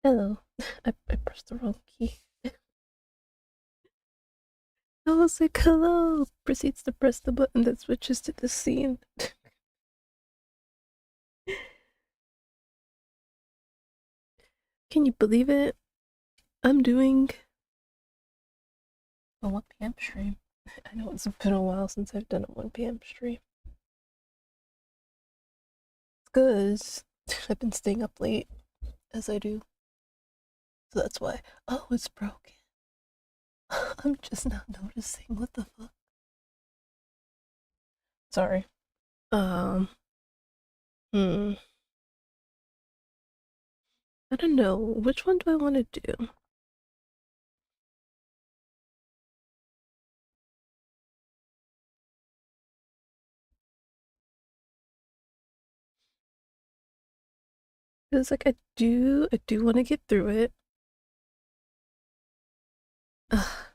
Hello. I pressed the wrong key. I was like, hello. Proceeds to press the button that switches to the scene. Can you believe it? I'm doing a 1 p.m. stream. I know it's been a while since I've done a 1 p.m. stream. It's because I've been staying up late, as I do. So that's why. Oh, it's broken. I'm just not noticing. What the fuck? Sorry. Um, hmm. I don't know. Which one do I want to do? Because like I do want to get through it. Ugh.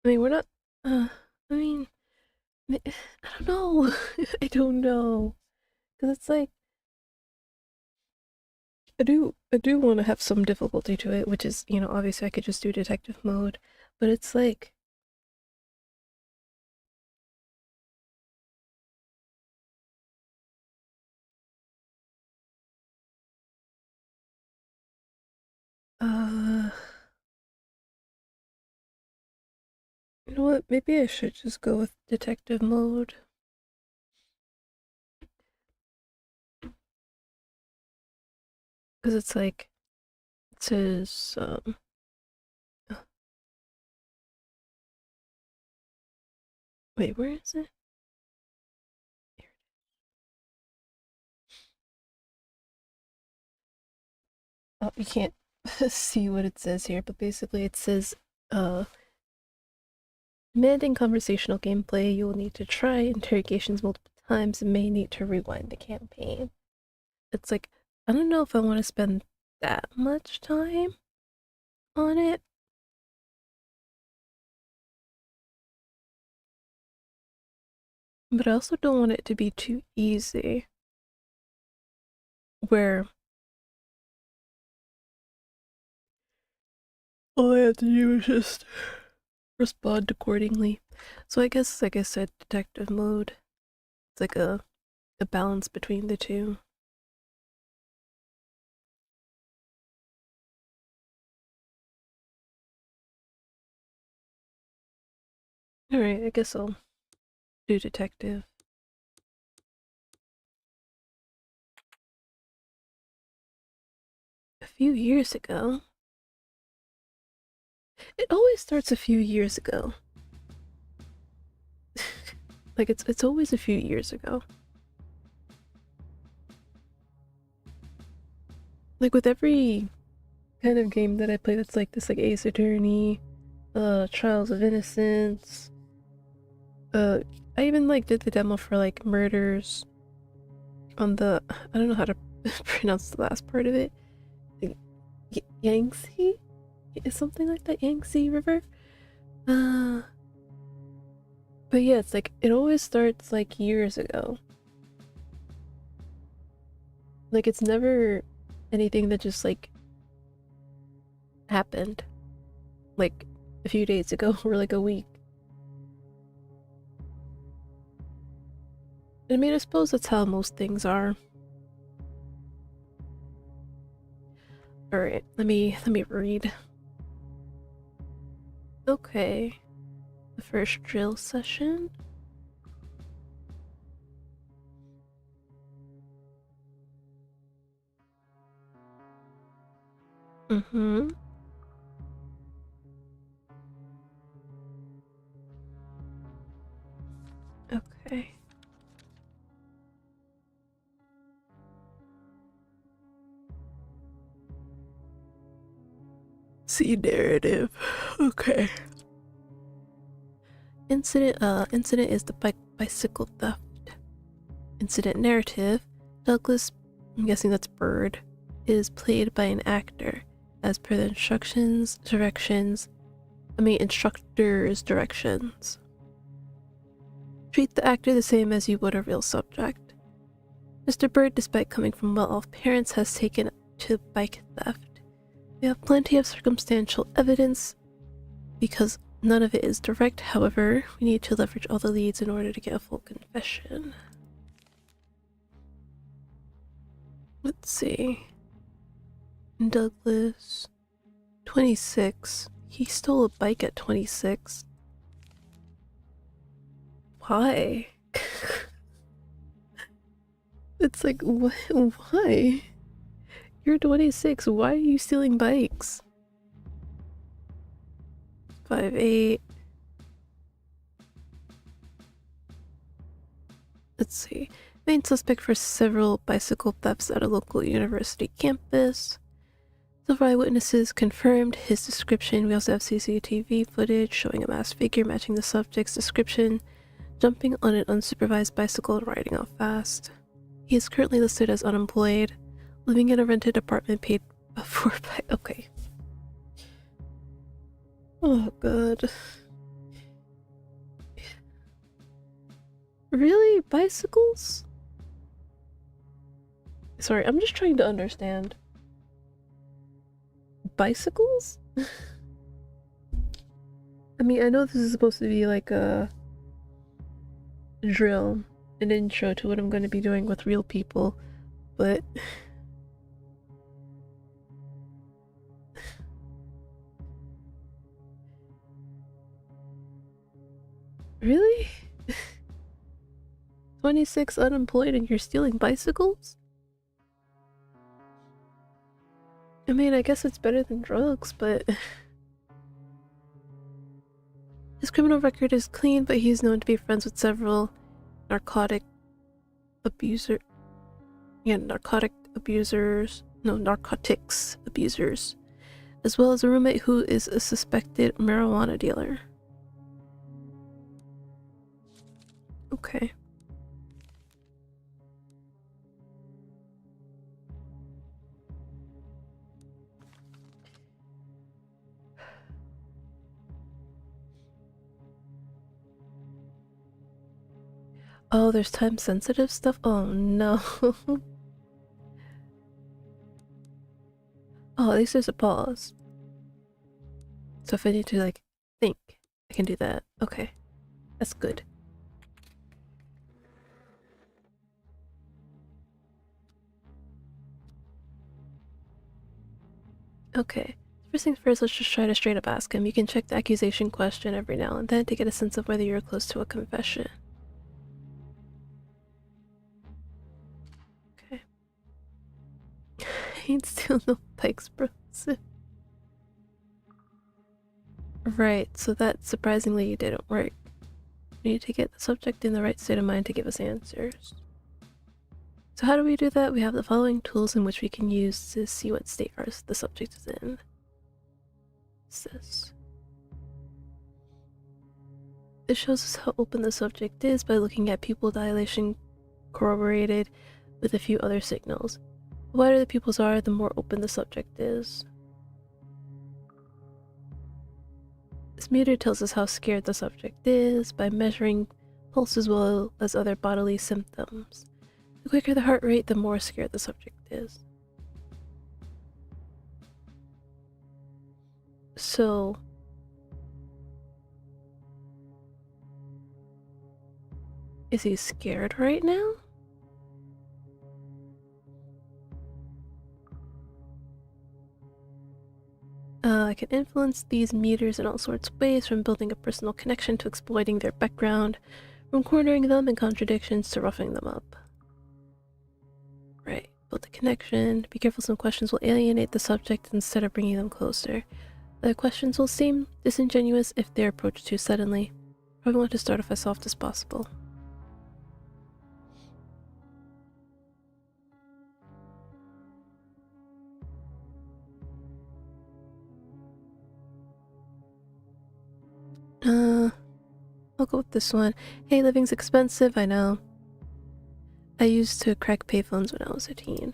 I mean, we're not. I mean, I don't know. I don't know. Because it's like I do want to have some difficulty to it, which is, obviously I could just do detective mode, but it's like, uh, you know what? Maybe I should just go with detective mode. Because it's like, it says, wait, where is it? Here. Oh, you can't see what it says here, but basically it says, uh, demanding conversational gameplay, you will need to try interrogations multiple times and may need to rewind the campaign. It's like, I don't know if I want to spend that much time on it. But I also don't want it to be too easy. Where all I have to do is just respond accordingly. So I guess, like I said, detective mode. It's like a balance between the two. Alright, I guess I'll do detective. A few years ago. It always starts a few years ago. Like it's always a few years ago. Like with every kind of game that I play that's like this, like Ace Attorney, Trials of Innocence. I even like did the demo for like Murders on the, I don't know how to pronounce the last part of it. Yangtze? Is something like that, Yangtze River? Uh, but yeah, it's like it always starts like years ago. Like it's never anything that just like happened like a few days ago or like a week. I mean, I suppose that's how most things are. All right, let me read. Okay, the first drill session. Mm-hmm. Okay. See narrative. Okay. Incident is the bicycle theft. Incident narrative. Douglas, I'm guessing that's Bird, is played by an actor as per the instructor's directions. Treat the actor the same as you would a real subject. Mr. Bird, despite coming from well-off parents, has taken to bike theft. We have plenty of circumstantial evidence because none of it is direct. However, we need to leverage all the leads in order to get a full confession. Let's see. Douglas, 26. He stole a bike at 26. Why? It's like, why? You're 26. Why are you stealing bikes? 5'8". Let's see. Main suspect for several bicycle thefts at a local university campus. Several eyewitnesses confirmed his description. We also have CCTV footage showing a masked figure matching the subject's description, jumping on an unsupervised bicycle and riding off fast. He is currently listed as unemployed, living in a rented apartment paid for by— okay. Oh god. Really? Bicycles? Sorry, I'm just trying to understand. Bicycles? I mean, I know this is supposed to be like a drill, an intro to what I'm going to be doing with real people, but really? 26 unemployed and you're stealing bicycles? I mean, I guess it's better than drugs, but his criminal record is clean, but he's known to be friends with several narcotics abusers, as well as a roommate who is a suspected marijuana dealer. Okay. Oh, there's time-sensitive stuff? Oh no. Oh, at least there's a pause. So if I need to, like, think, I can do that. Okay. That's good. Okay. First things first, let's just try to straight up ask him. You can check the accusation question every now and then to get a sense of whether you're close to a confession. Okay. Ain't still no bikes, bro. Right, so that surprisingly didn't work. We need to get the subject in the right state of mind to give us answers. So how do we do that? We have the following tools in which we can use to see what state the subject is in. What's this? This shows us how open the subject is by looking at pupil dilation corroborated with a few other signals. The wider the pupils are, the more open the subject is. This meter tells us how scared the subject is by measuring pulse as well as other bodily symptoms. The quicker the heart rate, the more scared the subject is. So, is he scared right now? I can influence these meters in all sorts of ways, from building a personal connection to exploiting their background, from cornering them in contradictions to roughing them up. Right, build a connection. Be careful, some questions will alienate the subject instead of bringing them closer. Other questions will seem disingenuous if they're approached too suddenly. Probably want to start off as soft as possible. I'll go with this one. Hey, living's expensive, I know. I used to crack payphones when I was a teen.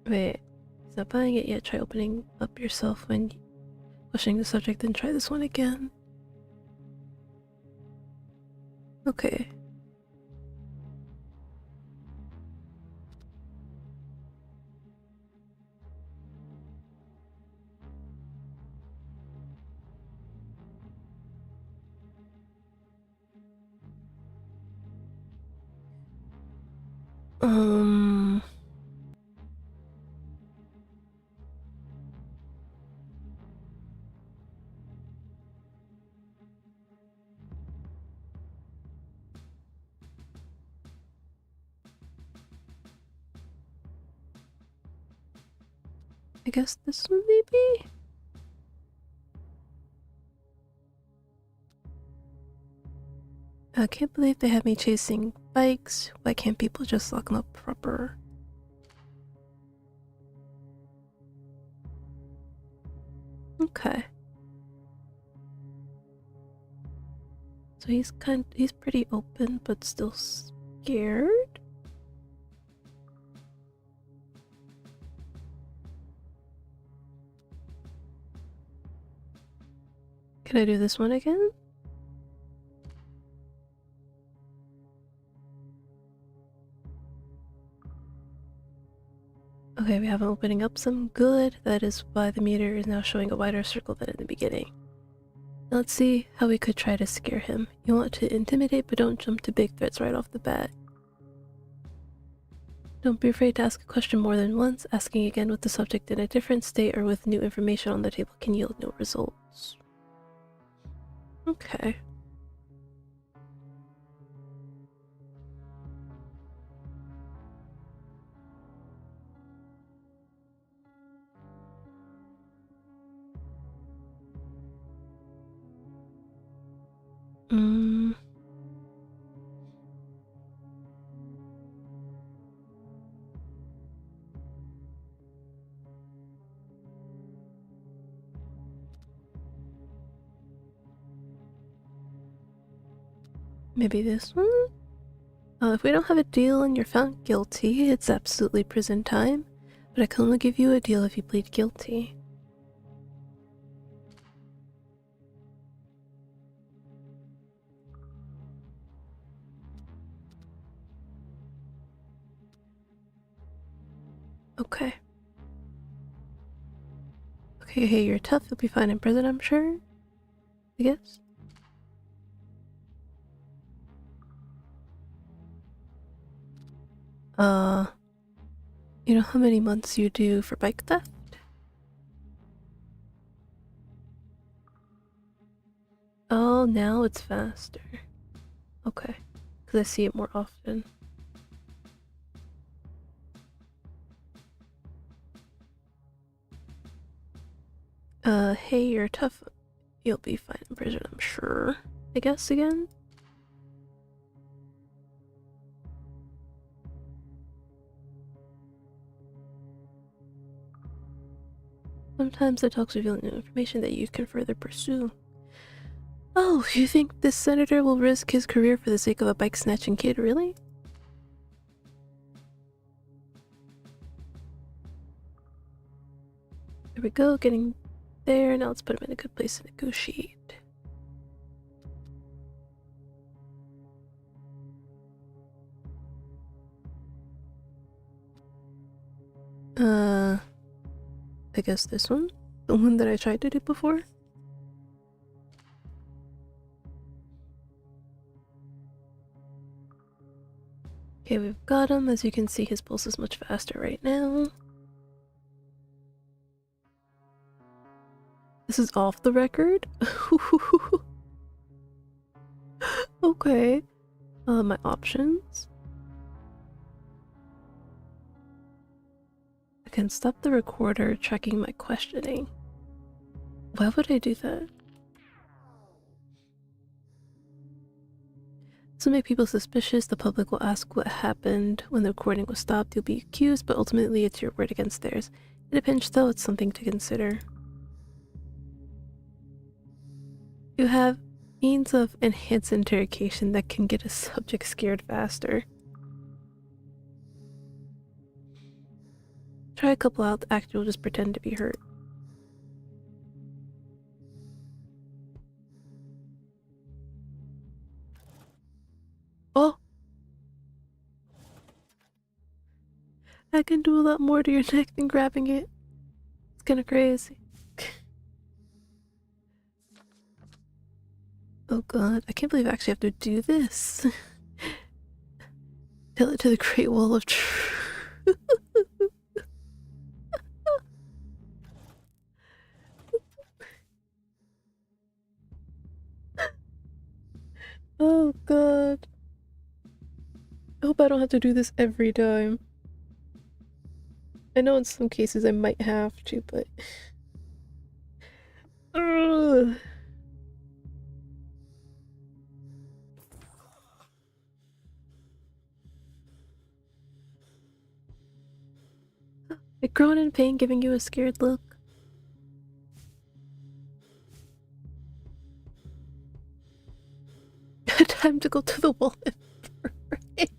Wait, he's not buying it yet. Try opening up yourself when questioning the subject, then try this one again. Okay. I guess this one maybe? I can't believe they have me chasing bikes. Why can't people just lock them up proper? Okay. So he's pretty open but still scared? Can I do this one again? Okay, we have him opening up some. Good. That is why the meter is now showing a wider circle than in the beginning. Now let's see how we could try to scare him. You want to intimidate, but don't jump to big threats right off the bat. Don't be afraid to ask a question more than once. Asking again with the subject in a different state or with new information on the table can yield no results. Okay. Maybe this one? If we don't have a deal and you're found guilty, it's absolutely prison time. But I can only give you a deal if you plead guilty. Okay. Okay, hey, you're tough. You'll be fine in prison, I'm sure. I guess. You know how many months you do for bike theft? Oh, now it's faster. Okay, because I see it more often. Hey, you're tough. You'll be fine in prison, I'm sure. I guess again? Sometimes the talks reveal new information that you can further pursue. Oh, you think this senator will risk his career for the sake of a bike-snatching kid, really? There we go, getting there. Now let's put him in a good place to negotiate. I guess this one? The one that I tried to do before? Okay, we've got him. As you can see, his pulse is much faster right now. This is off the record? Okay. My options. I can stop the recorder tracking my questioning. Why would I do that? This will make people suspicious. The public will ask what happened when the recording was stopped. You'll be accused, but ultimately it's your word against theirs. In a pinch, though, it's something to consider. You have means of enhanced interrogation that can get a subject scared faster. Try a couple out, actually, just pretend to be hurt. Oh! I can do a lot more to your neck than grabbing it. It's kinda crazy. Oh god, I can't believe I actually have to do this. Tell it to the Great Wall of Truth. Oh god. I hope I don't have to do this every time. I know in some cases I might have to, but... Ugh. I groan in pain, giving you a scared look. Time to go to the wall and pray.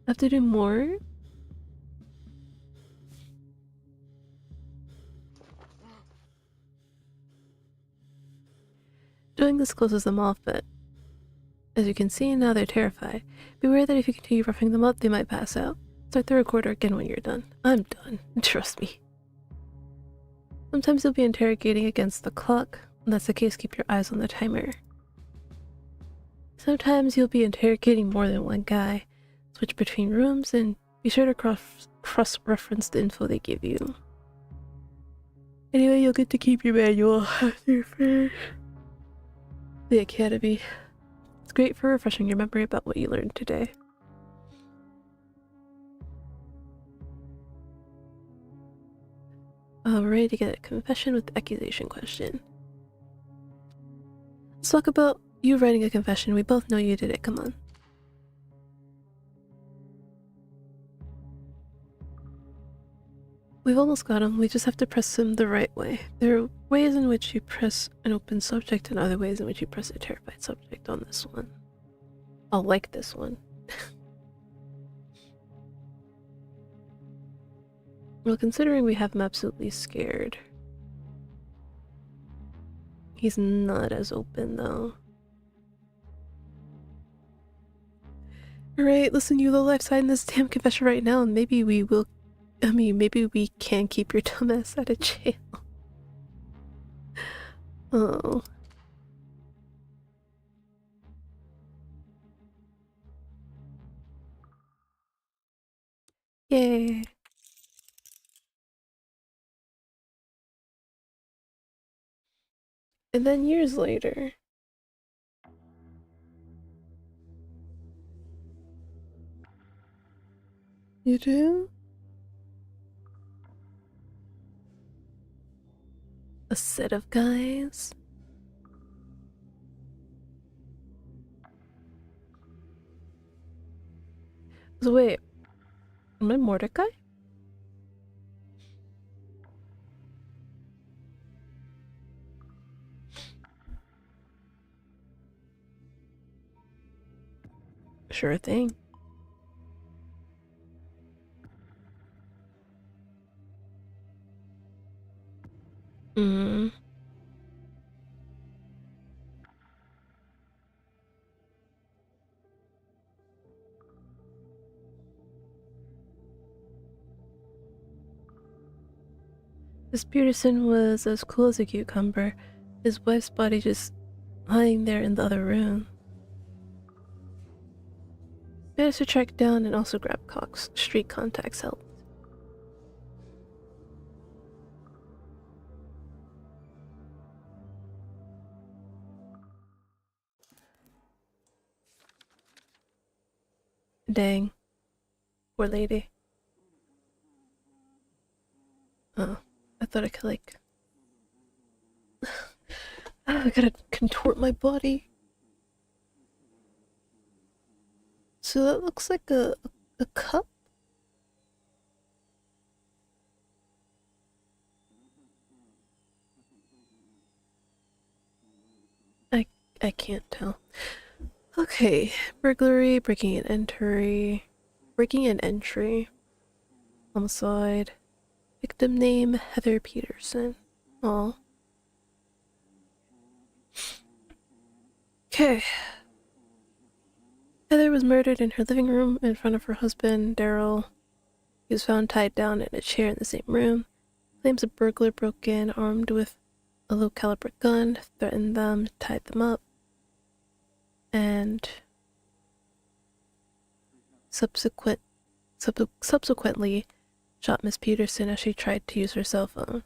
Have to do more? Doing this closes them off, but as you can see, now they're terrified. Beware that if you continue roughing them up, they might pass out. Start the recorder again when you're done. I'm done. Trust me. Sometimes you'll be interrogating against the clock. When that's the case, keep your eyes on the timer. Sometimes you'll be interrogating more than one guy. Switch between rooms and be sure to cross-reference the info they give you. Anyway, you'll get to keep your manual after you finish the academy. It's great for refreshing your memory about what you learned today. We're ready to get a confession with the accusation question. Let's talk about you writing a confession. We both know you did it. Come on. We've almost got him. We just have to press him the right way. There are ways in which you press an open subject and other ways in which you press a terrified subject on this one. I'll like this one. Well, considering we have him absolutely scared. He's not as open, though. Alright, listen, you low-life sign this damn confession right now, and maybe we will... maybe we can keep your dumbass out of jail. Oh. Yay. And then years later... You do? A set of guys? So wait, am I Mordecai? Sure thing. Hmm. This Peterson was as cool as a cucumber. His wife's body just lying there in the other room. Managed to track down and also grab Cox. Street contacts helped. Dang. Poor lady. Oh, I thought I could like... I gotta contort my body. So that looks like a cup? I can't tell. Okay, burglary, breaking and entry, homicide, victim name Heather Peterson. Oh, okay. Heather was murdered in her living room in front of her husband, Daryl. He was found tied down in a chair in the same room. Claims a burglar broke in armed with a low caliber gun, threatened them, tied them up, and subsequent, subsequently shot Miss Peterson as she tried to use her cell phone.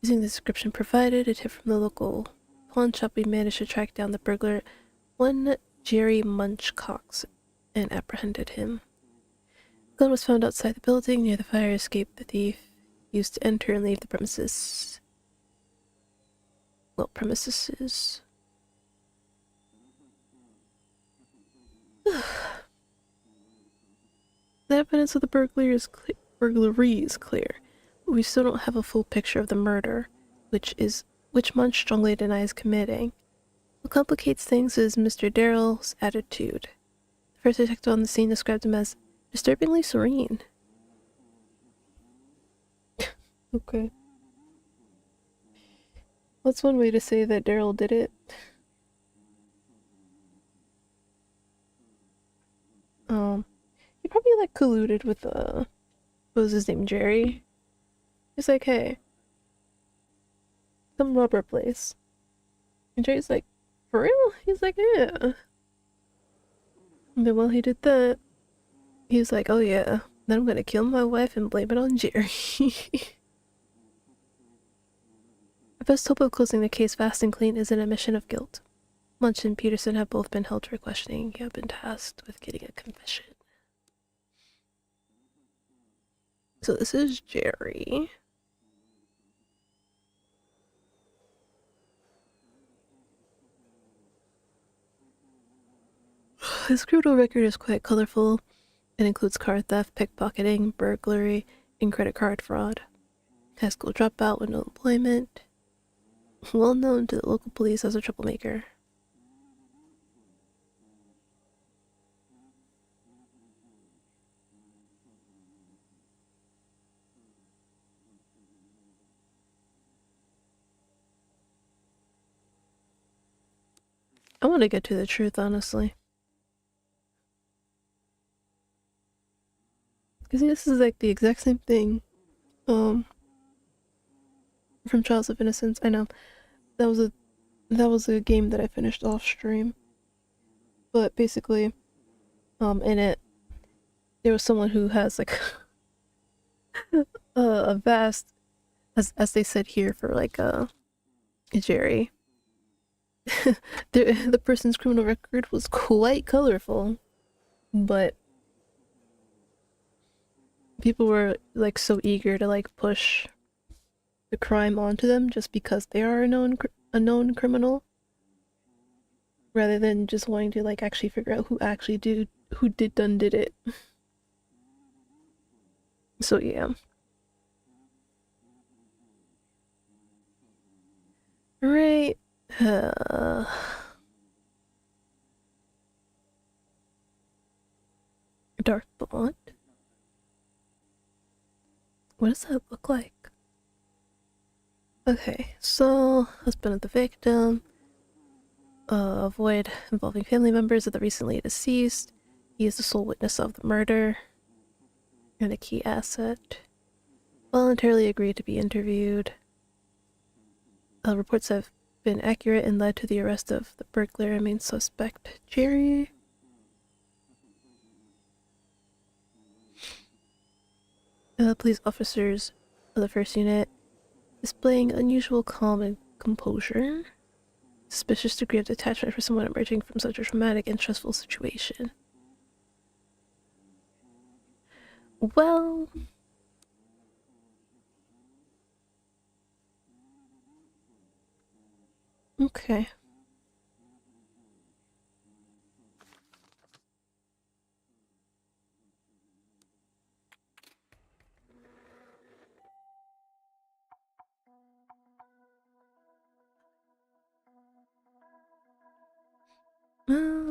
Using the description provided, a tip from the local pawn shop, we managed to track down the burglar, one Jerry Munchcox, and apprehended him. The gun was found outside the building near the fire escape the thief used to enter and leave the premises. Well, premises. The evidence of the burglary is clear, but we still don't have a full picture of the murder, which Munch strongly denies committing. What complicates things is Mr. Darrell's attitude. The first detective on the scene described him as disturbingly serene. Okay. That's one way to say that Daryl did it. He probably like colluded with what was his name, Jerry? He's like, hey, come rob our place. And Jerry's like, for real? He's like, yeah. And then while he did that, he was like, oh yeah, then I'm gonna kill my wife and blame it on Jerry. Our best hope of closing the case fast and clean is an admission of guilt. Munch and Peterson have both been held for questioning. You have been tasked with getting a confession. So this is Jerry. His criminal record is quite colorful. It includes car theft, pickpocketing, burglary, and credit card fraud. High school dropout with no employment. Well known to the local police as a troublemaker. I want to get to the truth, honestly. Because this is like the exact same thing from Trials of Innocence. I know that was a game that I finished off stream, but basically in it there was someone who has like a vast, as they said here for like Jerry. The person's criminal record was quite colorful, but people were like so eager to like push the crime onto them just because they are a known criminal, rather than just wanting to like actually figure out who did it. So yeah. Right. Dark blonde. What does that look like? Okay, so husband of the victim. Avoid involving family members of the recently deceased. He is the sole witness of the murder and a key asset. Voluntarily agreed to be interviewed. Reports have been accurate and led to the arrest of the burglar and main suspect, Jerry. Police officers of the first unit displaying unusual calm and composure. Suspicious degree of detachment for someone emerging from such a traumatic and stressful situation. Well, okay.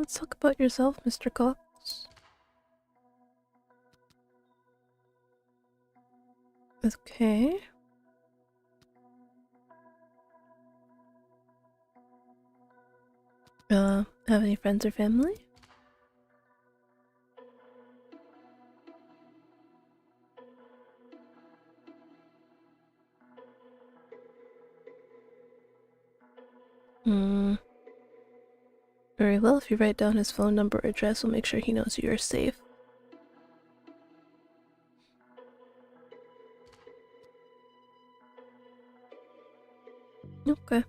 Let's talk about yourself, Mr. Cox. Okay. Have any friends or family? Hmm. Very well, if you write down his phone number or address, we'll make sure he knows you are safe. Okay.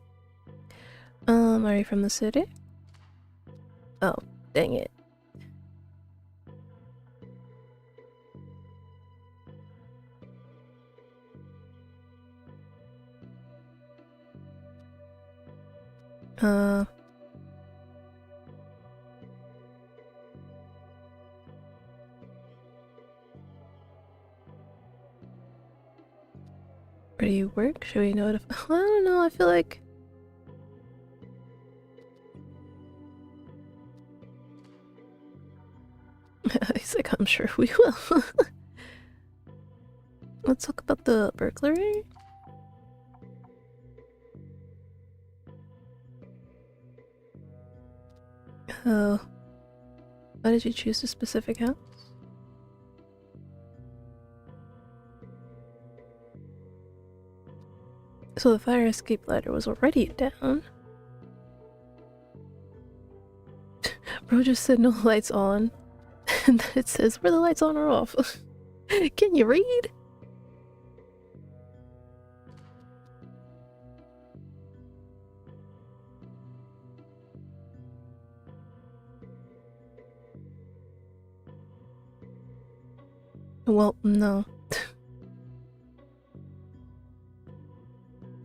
Are you from the city? Oh, dang it. Uh... Where do you work? Should we notify? I don't know, I feel like... He's like, I'm sure we will. Let's talk about the burglary. Oh. Why did you choose a specific house? So the fire escape ladder was already down. Bro just said no lights on. And then it says, were the lights on or off? Can you read? Well, no.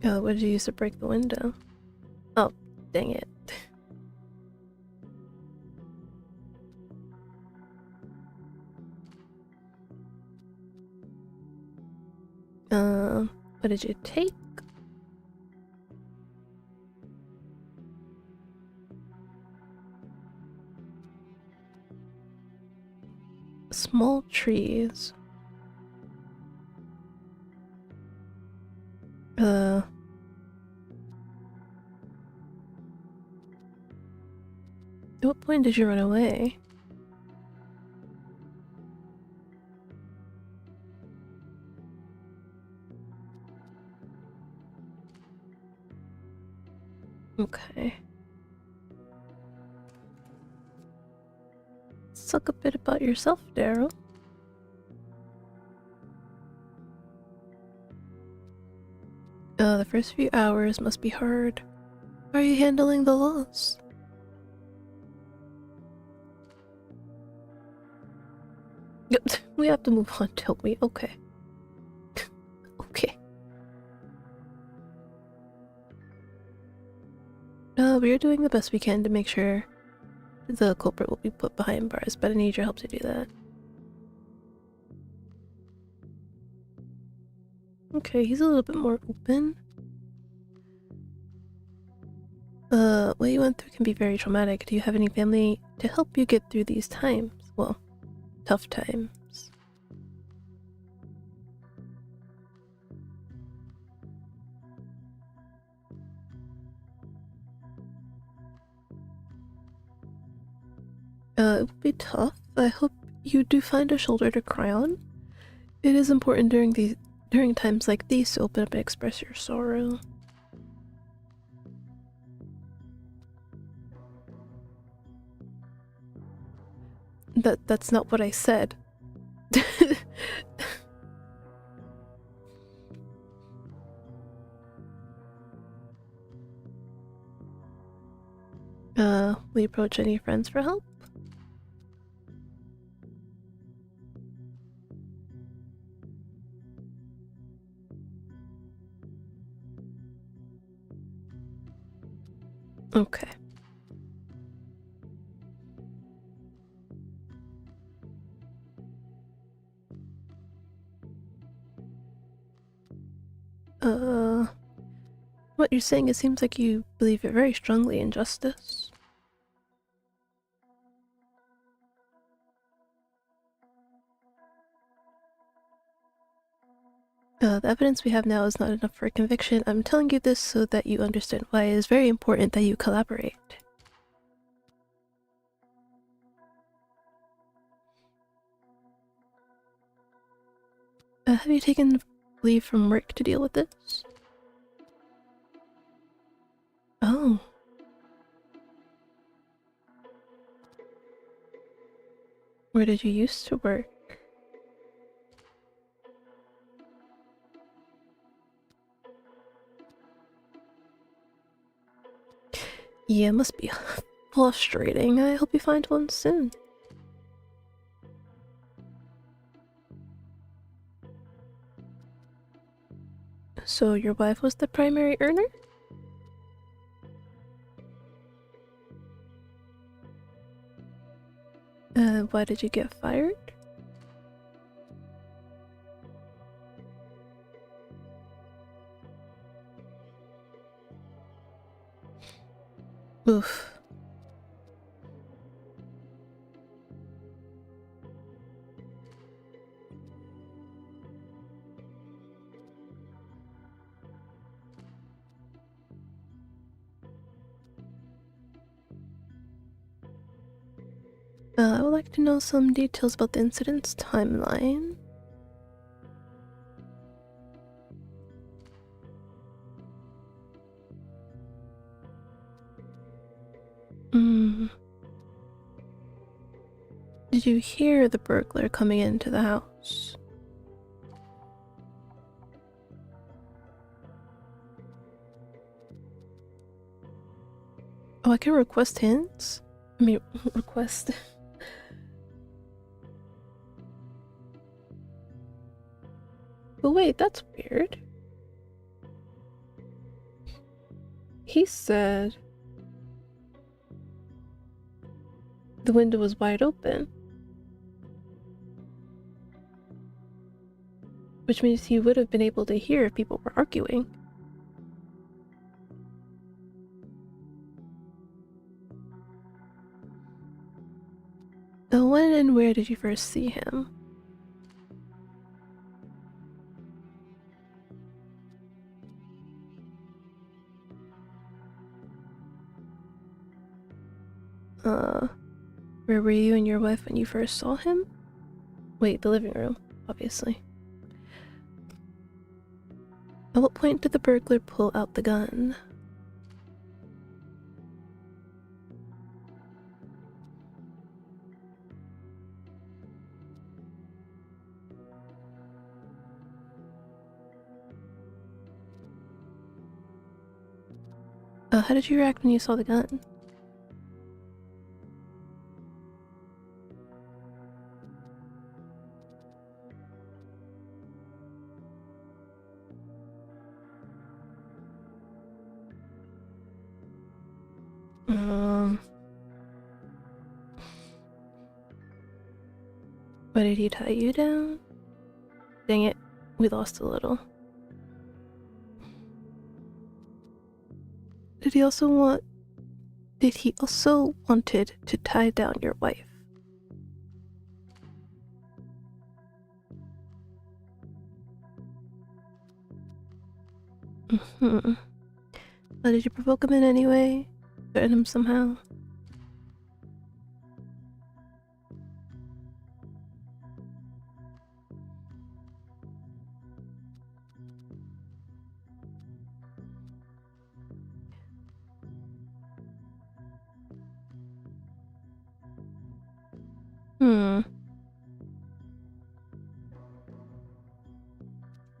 What did you use to break the window? Oh, dang it. What did you take? Small trees. At what point did you run away? Okay. Let's talk a bit about yourself, Daryl. The first few hours must be hard. How are you handling the loss? We have to move on, don't we? Okay. Okay. We're doing the best we can to make sure the culprit will be put behind bars, but I need your help to do that. Okay, he's a little bit more open. What you went through can be very traumatic. Do you have any family to help you get through these times? Well, tough times. It would be tough. I hope you do find a shoulder to cry on. It is important during times like these to open up and express your sorrow. That's not what I said. Will you approach any friends for help? Okay. What you're saying, it seems like you believe it very strongly in justice. The evidence we have now is not enough for a conviction. I'm telling you this so that you understand why it is very important that you collaborate. Have you taken leave from work to deal with this? Oh. Where did you used to work? Yeah, must be frustrating. I hope you find one soon. So your wife was the primary earner? Why did you get fired? Oof. I would like to know some details about the incident's timeline. Did you hear the burglar coming into the house? Oh, I can request hints? I mean, request. But wait, that's weird. He said the window was wide open. Which means he would have been able to hear if people were arguing. When and where did you first see him? Where were you and your wife when you first saw him? Wait, the living room, obviously. At what point did the burglar pull out the gun? How did you react when you saw the gun? Why did he tie you down? Dang it, we lost a little. Did he also wanted to tie down your wife? Did you provoke him in any way? Threaten him somehow?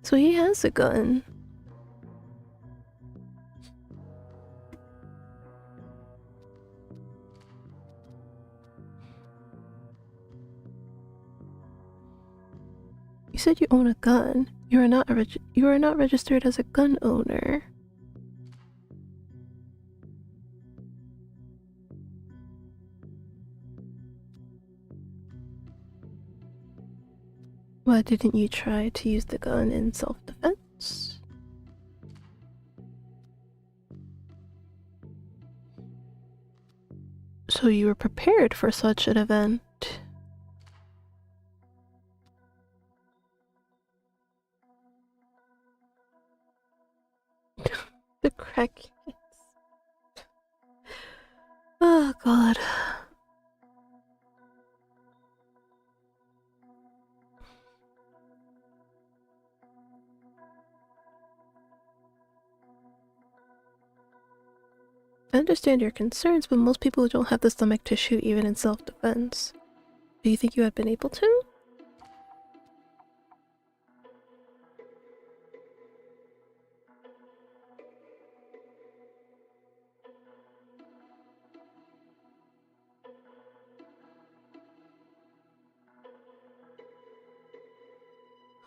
So he has a gun. You said you own a gun. You are not registered as a gun owner. Why didn't you try to use the gun in self-defense? So you were prepared for such an event. brackets. Oh god. I understand your concerns, but most people don't have the stomach to shoot even in self-defense. Do you think you had been able to?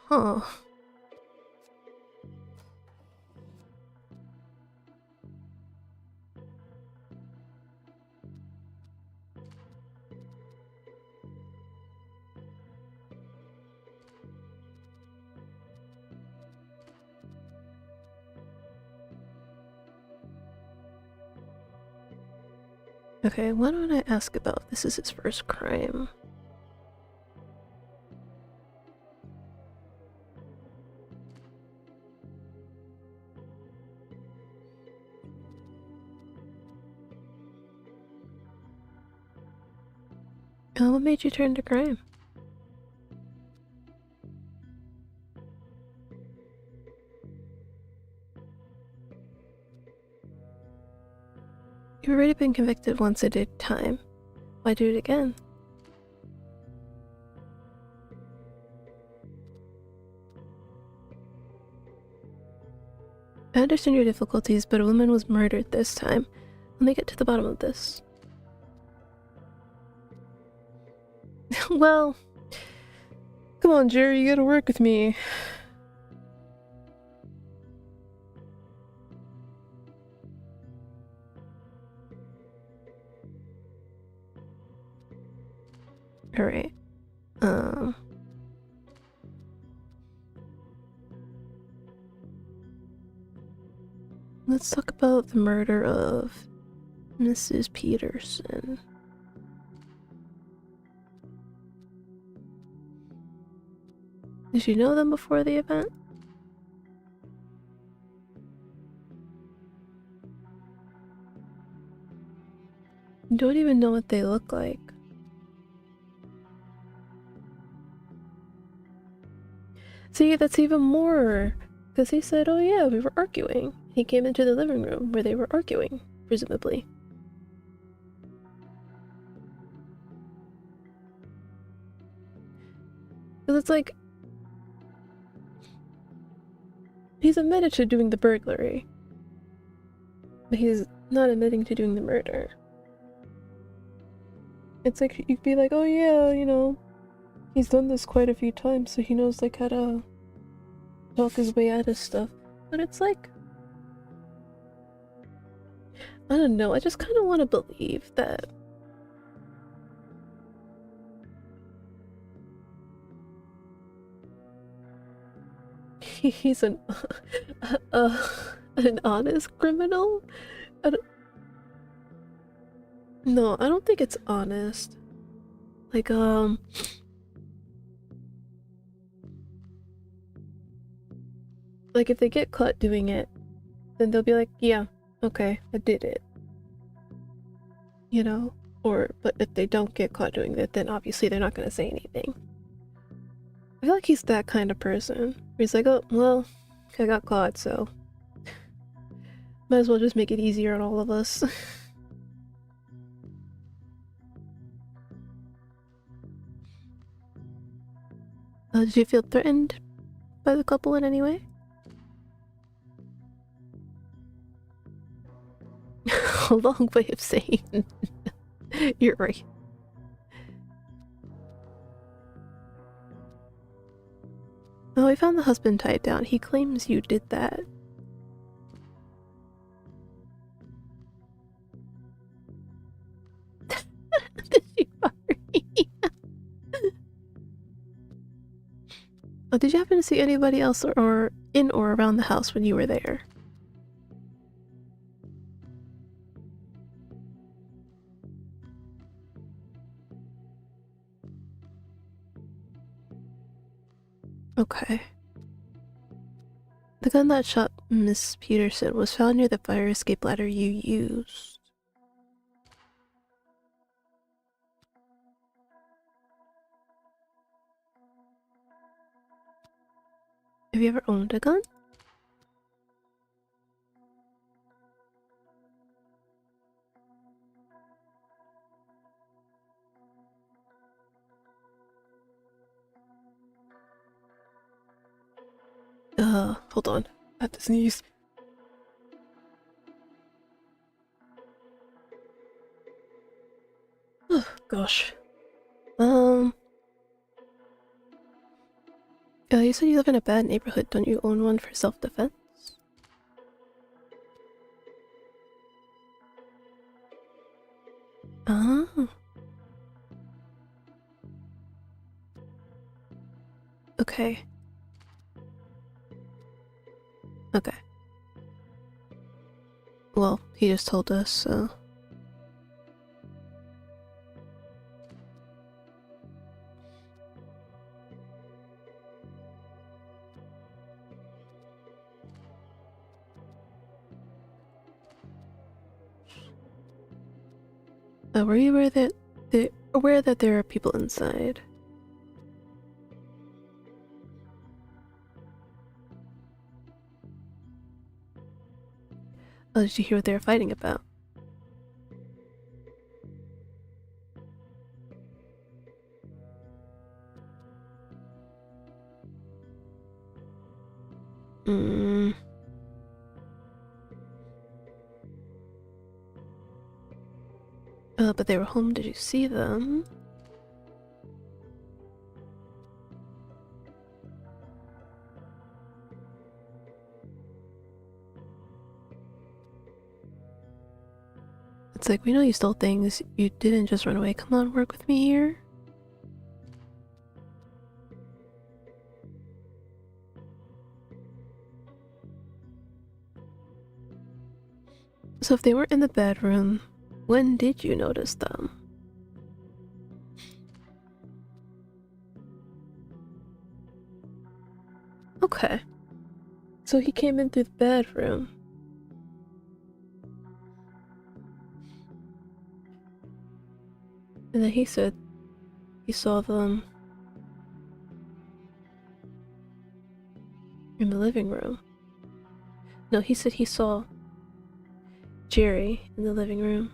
Huh. Okay, why don't I ask about if this is his first crime? What made you turn to crime? You've already been convicted once. I did time. Why do it again? I understand your difficulties, but a woman was murdered this time. Let me get to the bottom of this. Well, come on, Jerry, you gotta work with me. Alright. Let's talk about the murder of Mrs. Peterson. Did you know them before the event? You don't even know what they look like. See, that's even more. Because he said, oh yeah, we were arguing. He came into the living room where they were arguing, presumably. Because it's like, he's admitted to doing the burglary, but he's not admitting to doing the murder. It's like, you'd be like, oh yeah, you know, he's done this quite a few times, so he knows like how to talk his way out of stuff. But it's like, I don't know, I just kind of want to believe that he's an an honest criminal. No, I don't think it's honest. Like if they get caught doing it, then they'll be like, yeah, okay, I did it. You know? But if they don't get caught doing it, then obviously they're not gonna say anything. I feel like he's that kind of person. He's like, oh, well, I got caught, so might as well just make it easier on all of us. Did you feel threatened by the couple in any way? A long way of saying you're right. Oh, I found the husband tied down. He claims you did that. Did you already? Oh, did you happen to see anybody else or in or around the house when you were there? Okay. The gun that shot Miss Peterson was found near the fire escape ladder you used. Have you ever owned a gun? Hold on. I have to sneeze. Oh, gosh. You said you live in a bad neighborhood. Don't you own one for self-defense? Oh. Okay. Okay. Well, he just told us, so... were you aware that there are people inside? Oh, did you hear what they were fighting about? Hmm. But they were home. Did you see them? It's like, we know you stole things. You didn't just run away. Come on, work with me here. So if they weren't in the bedroom, when did you notice them? Okay. So he came in through the bedroom. And then he said he saw them in the living room. No, he said he saw Jerry in the living room.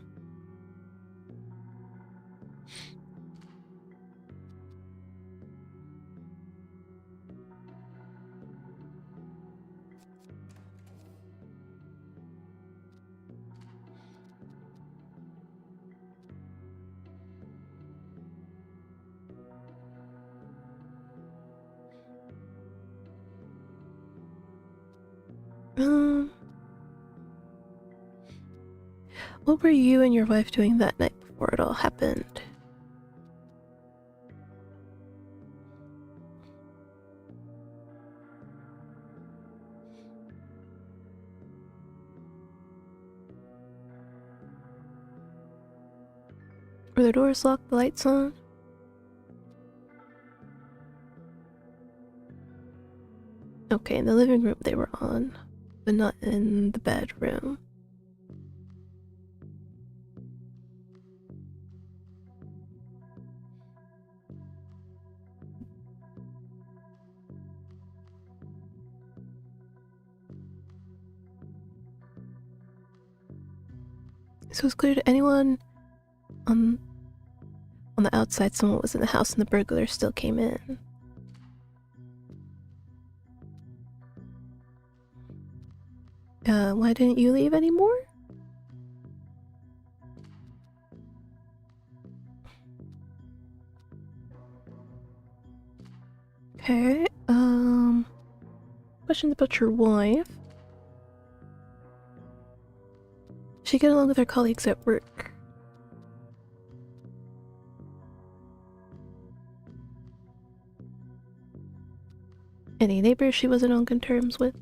What were you and your wife doing that night before it all happened? Were the doors locked, the lights on? Okay, in the living room they were on, but not in the bedroom. So it's clear to anyone on the outside someone was in the house and the burglar still came in. Why didn't you leave anymore? Okay, questions about your wife. She get along with her colleagues at work. Any neighbors she wasn't on good terms with?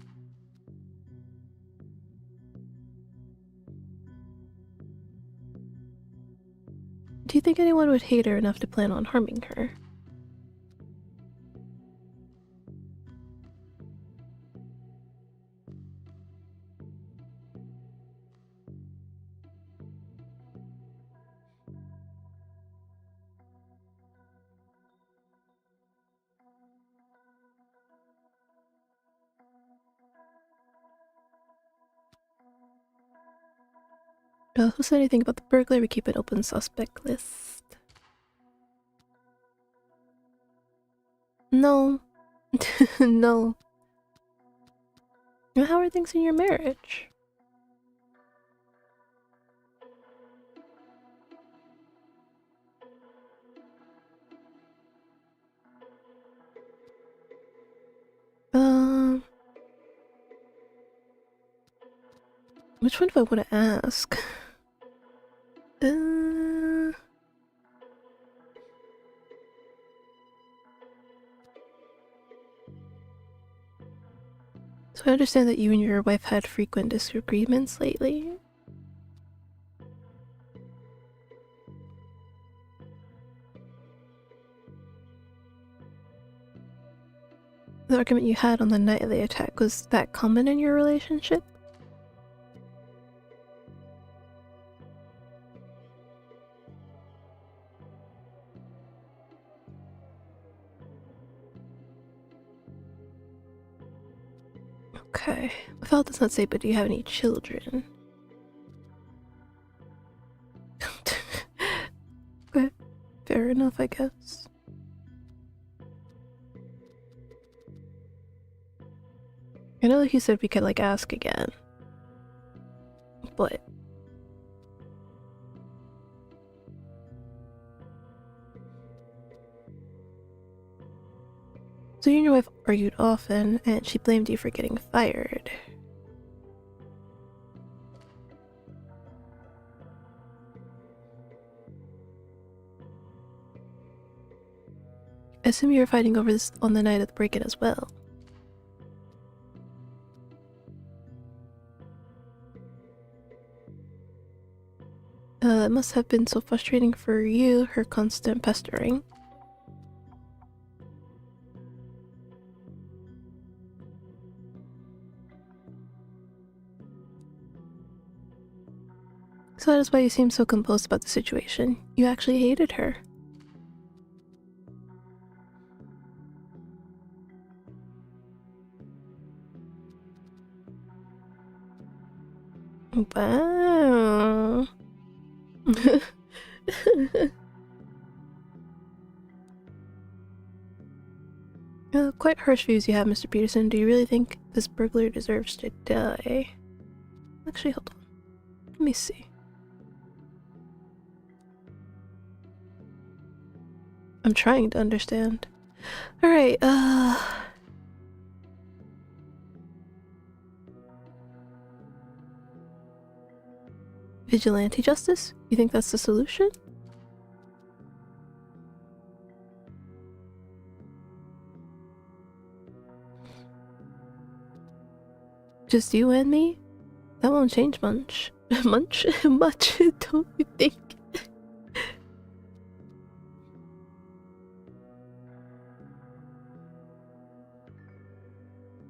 Do you think anyone would hate her enough to plan on harming her? Who said anything about the burglar? We keep an open suspect list. No. No. How are things in your marriage? Which one do I want to ask? So I understand that you and your wife had frequent disagreements lately. The argument you had on the night of the attack, was that common in your relationship? Okay. My file does not say, but do you have any children? Okay. Fair enough, I guess. I know he said we could, like, ask again. But... So you and your wife argued often, and she blamed you for getting fired. I assume you were fighting over this on the night of the break-in as well. It must have been so frustrating for you, her constant pestering. So that is why you seem so composed about the situation. You actually hated her. Wow. Quite harsh views you have, Mr. Peterson. Do you really think this burglar deserves to die? Actually, hold on. Let me see. I'm trying to understand. Alright, vigilante justice? You think that's the solution? Just you and me? That won't change much. Much? Much, don't you think?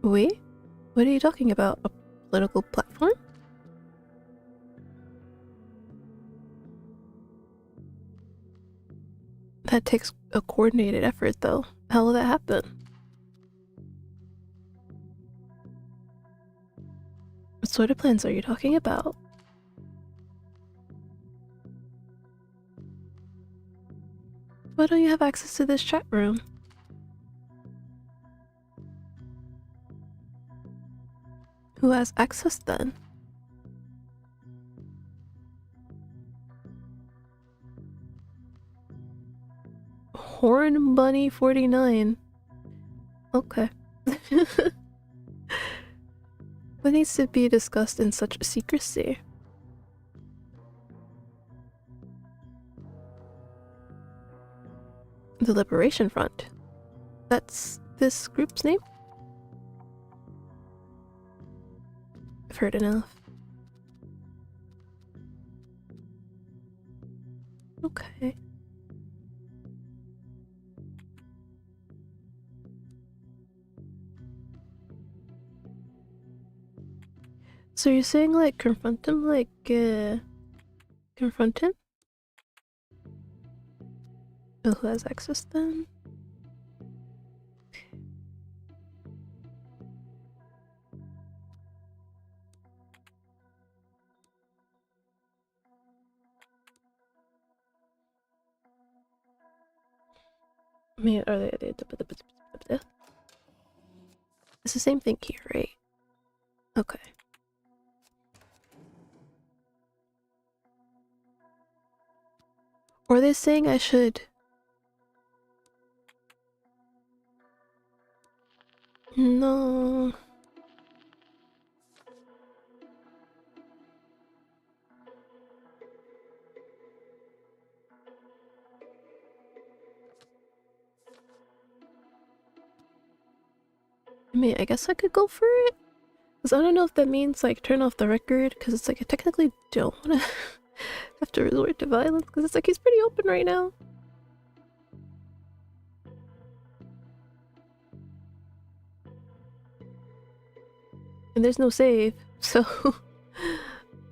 Wait? What are you talking about? A political platform? That takes a coordinated effort, though. How will that happen? What sort of plans are you talking about? Why don't you have access to this chat room? Who has access then? Horn Bunny 49. Okay. What needs to be discussed in such secrecy? The Liberation Front. That's this group's name? I've heard enough. Okay. So you're saying, like, confront him? Like, confront him? Oh, who has access then? mean, are they? It's the same thing here, right? Okay. Or are they saying I should? No. I mean, I guess I could go for it. Because I don't know if that means, like, turn off the record. Because it's like, I technically don't want to have to resort to violence. Because it's like, he's pretty open right now. And there's no save. So...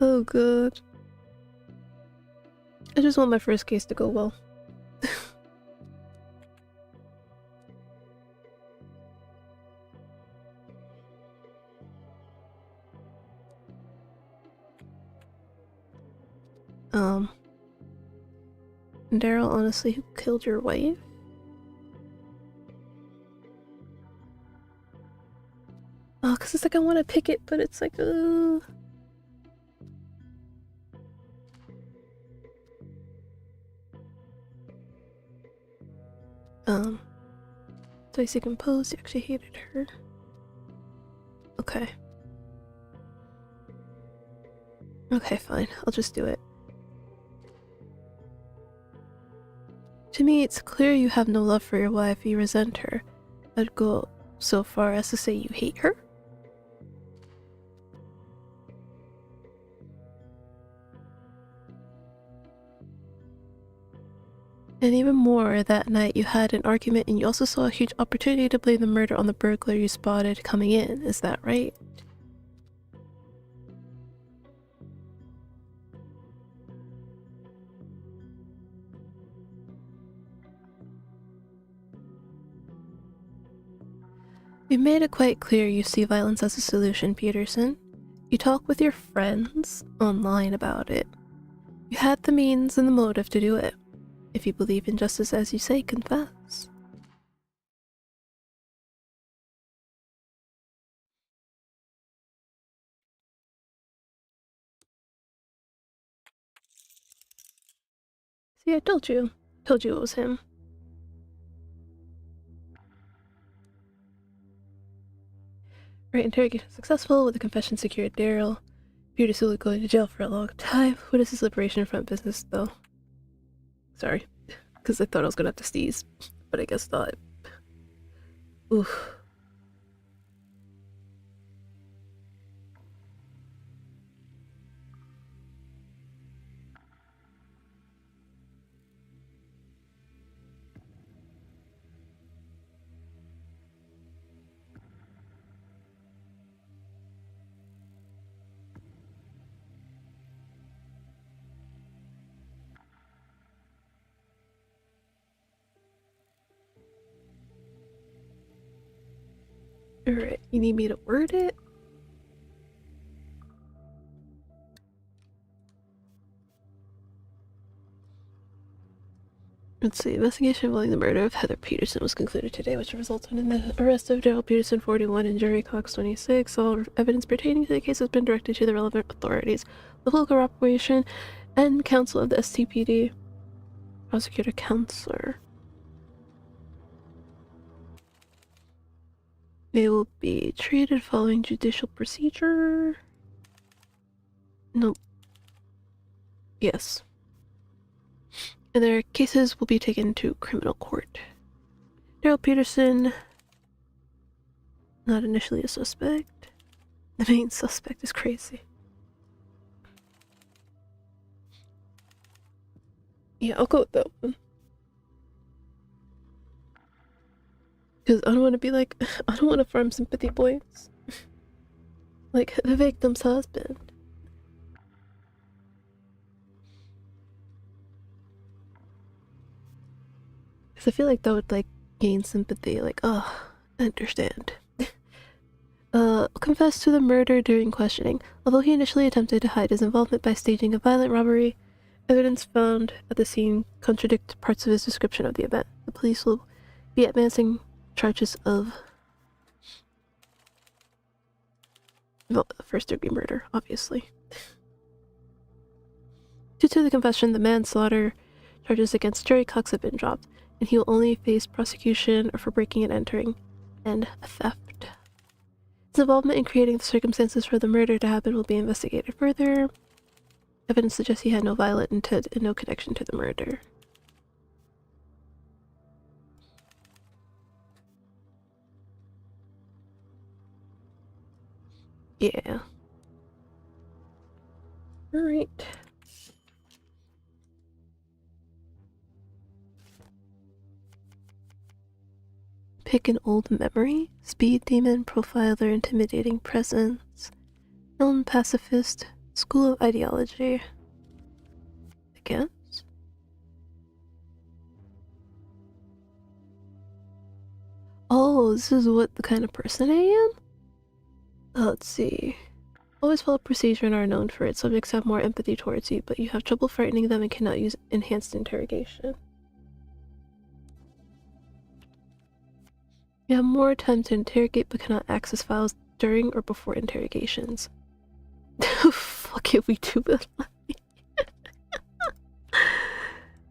oh, god. I just want my first case to go well. Daryl, honestly, who killed your wife? Oh, cause it's like I want to pick it, but it's like, Dicey composed, he actually hated her. Okay. Okay, fine. I'll just do it. To me, it's clear you have no love for your wife, you resent her. I'd go so far as to say you hate her? And even more, that night you had an argument and you also saw a huge opportunity to blame the murder on the burglar you spotted coming in, is that right? You made it quite clear you see violence as a solution, Peterson. You talk with your friends online about it. You had the means and the motive to do it. If you believe in justice as you say, confess. See, I told you. Told you it was him. Right, interrogation successful with the confession secured. Daryl. Peterson will go to jail for a long time. What is his liberation front business, though? Sorry. Because I thought I was gonna have to sneeze. But I guess not. Oof. Alright, you need me to word it? Let's see, investigation involving the murder of Heather Peterson was concluded today, which resulted in the arrest of Daryl Peterson, 41, and Jerry Cox, 26. All evidence pertaining to the case has been directed to the relevant authorities, the local corporation, and council of the STPD. Prosecutor Counselor. They will be treated following judicial procedure. Nope. Yes. And their cases will be taken to criminal court. Daryl Peterson, not initially a suspect. The main suspect is crazy. Yeah, I'll go with that one. Because I don't want to be like, I don't want to farm sympathy points. Like the victim's husband. Because I feel like that would like gain sympathy. Like, oh, I understand. Confessed to the murder during questioning. Although he initially attempted to hide his involvement by staging a violent robbery, evidence found at the scene contradict parts of his description of the event. The police will be advancing charges of first-degree murder, obviously. Due to the confession, the manslaughter charges against Jerry Cox have been dropped, and he will only face prosecution for breaking and entering and theft. His involvement in creating the circumstances for the murder to happen will be investigated further. Evidence suggests he had no violent intent and no connection to the murder. Yeah. Alright. Pick an old memory. Speed demon, profiler, intimidating presence. Known pacifist. School of ideology. I guess. Oh, this is what the kind of person I am? Let's see. Always follow procedure and are known for it. Subjects have more empathy towards you, but you have trouble frightening them and cannot use enhanced interrogation. You have more time to interrogate but cannot access files during or before interrogations. Fuck it, we do that.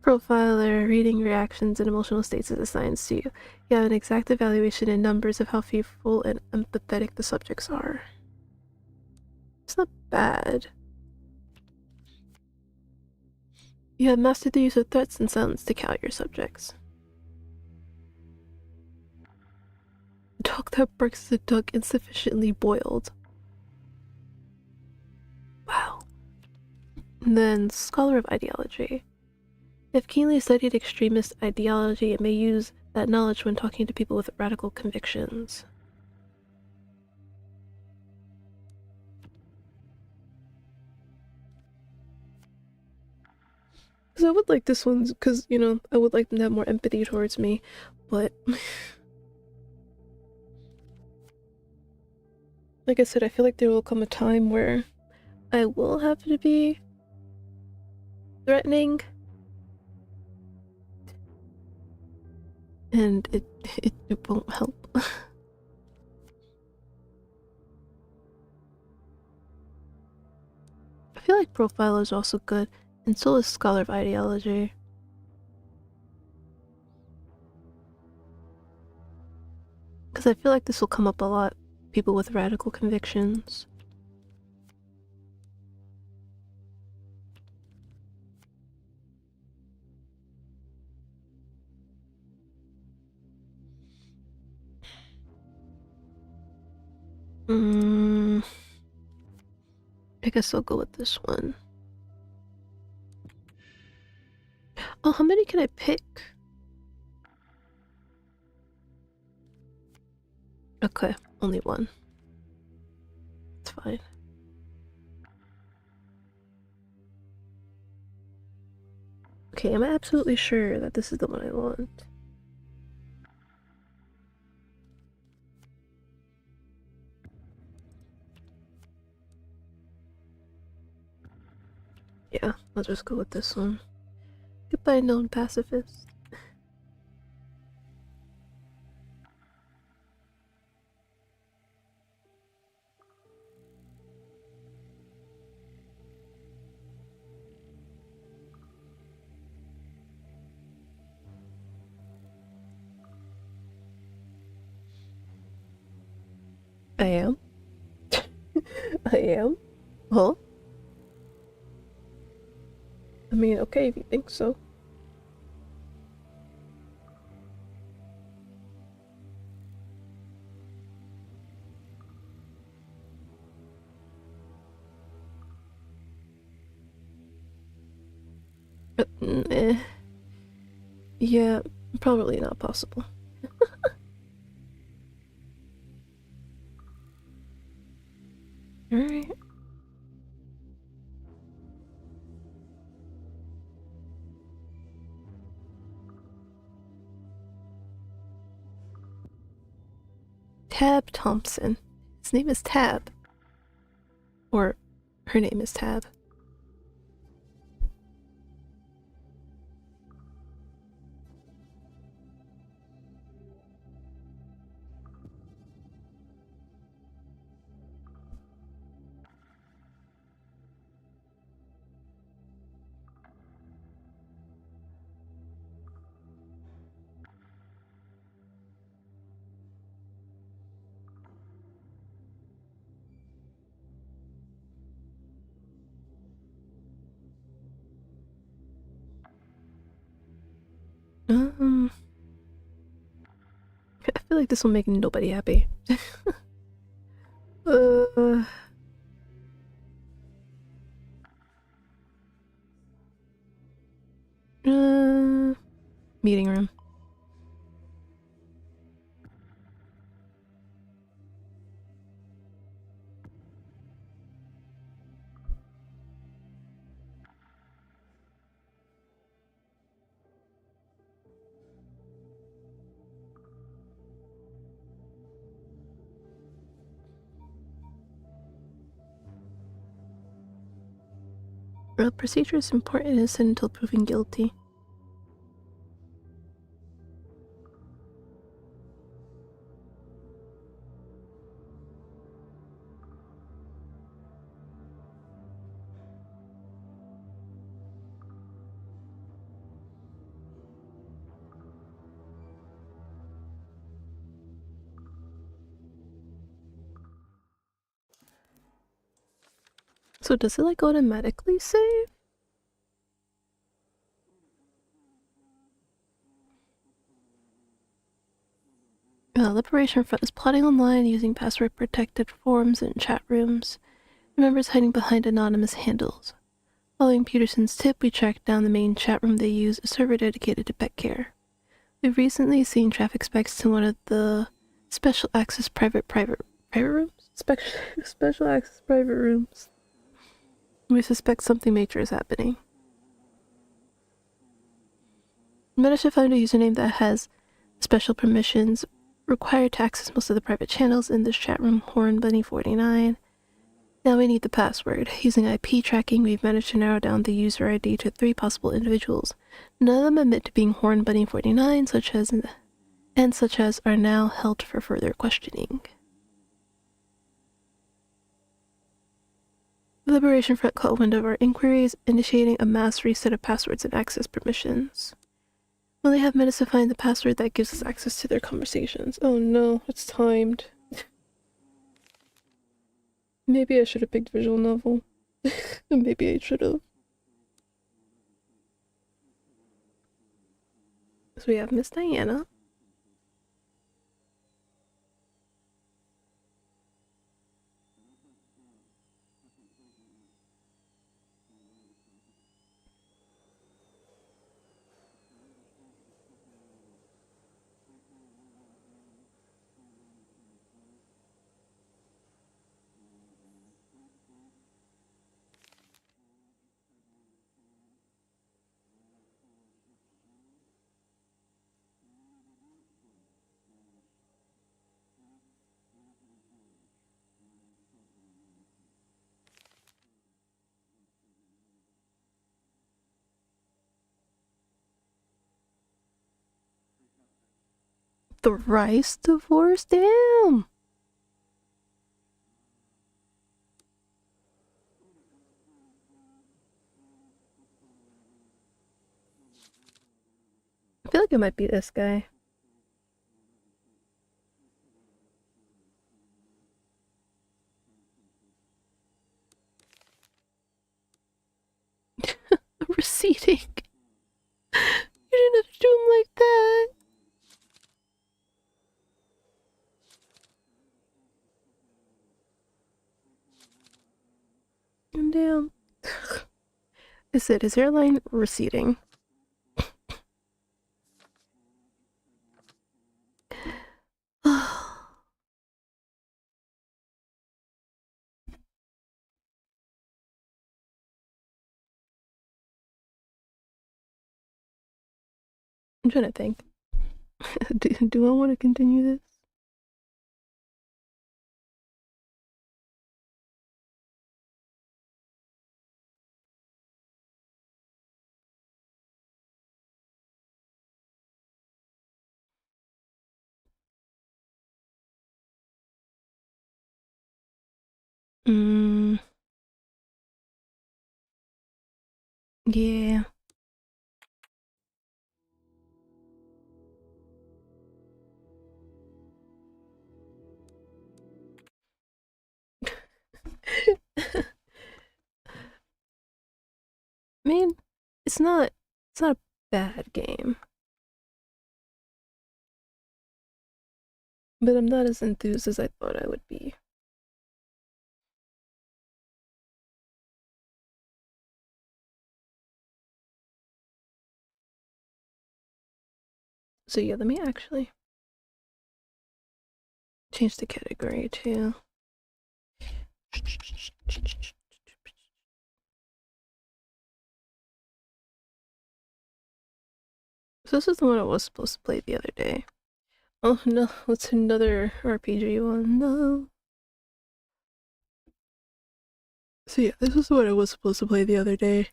Profiler, reading reactions and emotional states is assigned to you. You have an exact evaluation in numbers of how faithful and empathetic the subjects are. It's not bad. You have mastered the use of threats and silence to count your subjects. Dog that barks is a dog insufficiently boiled. Wow. And then Scholar of Ideology. If keenly studied extremist ideology, it may use that knowledge when talking to people with radical convictions. Because I would like this one, because, you know, I would like them to have more empathy towards me, but... like I said, I feel like there will come a time where I will have to be threatening. And it won't help. I feel like Profiler is also good, and so is Scholar of Ideology. Because I feel like this will come up a lot. People with radical convictions. I guess I'll go with this one. Oh, how many can I pick? Okay, only one. It's fine. Okay, I'm absolutely sure that this is the one I want. Yeah, I'll just go with this one. Goodbye, known pacifist. I am. I am? Huh? I mean, okay, if you think so. Eh. Yeah, probably not possible. Alright. Tab Thompson. His name is Tab. Or her name is Tab. like this will make nobody happy. uh, meeting room. The procedure is important and innocent until proven guilty. So does it like automatically save? Liberation Front is plotting online using password-protected forums and chat rooms. Members hiding behind anonymous handles. Following Peterson's tip, we tracked down the main chat room they use, a server dedicated to pet care. We've recently seen traffic spikes to one of the special access private rooms? Special access private rooms. We suspect something major is happening. We managed to find a username that has special permissions required to access most of the private channels in this chat room, HornBunny49. Now we need the password. Using IP tracking, we've managed to narrow down the user ID to 3 possible individuals. None of them admit to being HornBunny49, such as are now held for further questioning. The Liberation Front caught wind of our inquiries, initiating a mass reset of passwords and access permissions. Will they have minutes to find the password that gives us access to their conversations? Oh no, it's timed. Maybe I should have picked visual novel. Maybe I should have. So we have Miss Diana. The Rice divorce? Damn! I feel like it might be this guy. Receding. You didn't have to do him like that. Damn. Is it his hairline receding? I'm trying to think. do I want to continue this? Yeah. I mean, it's not a bad game. but I'm not as enthused as I thought I would be. So yeah, let me actually change the category too. So this is the one I was supposed to play the other day. Oh no, it's another RPG one. No. So yeah, this is what I was supposed to play the other day.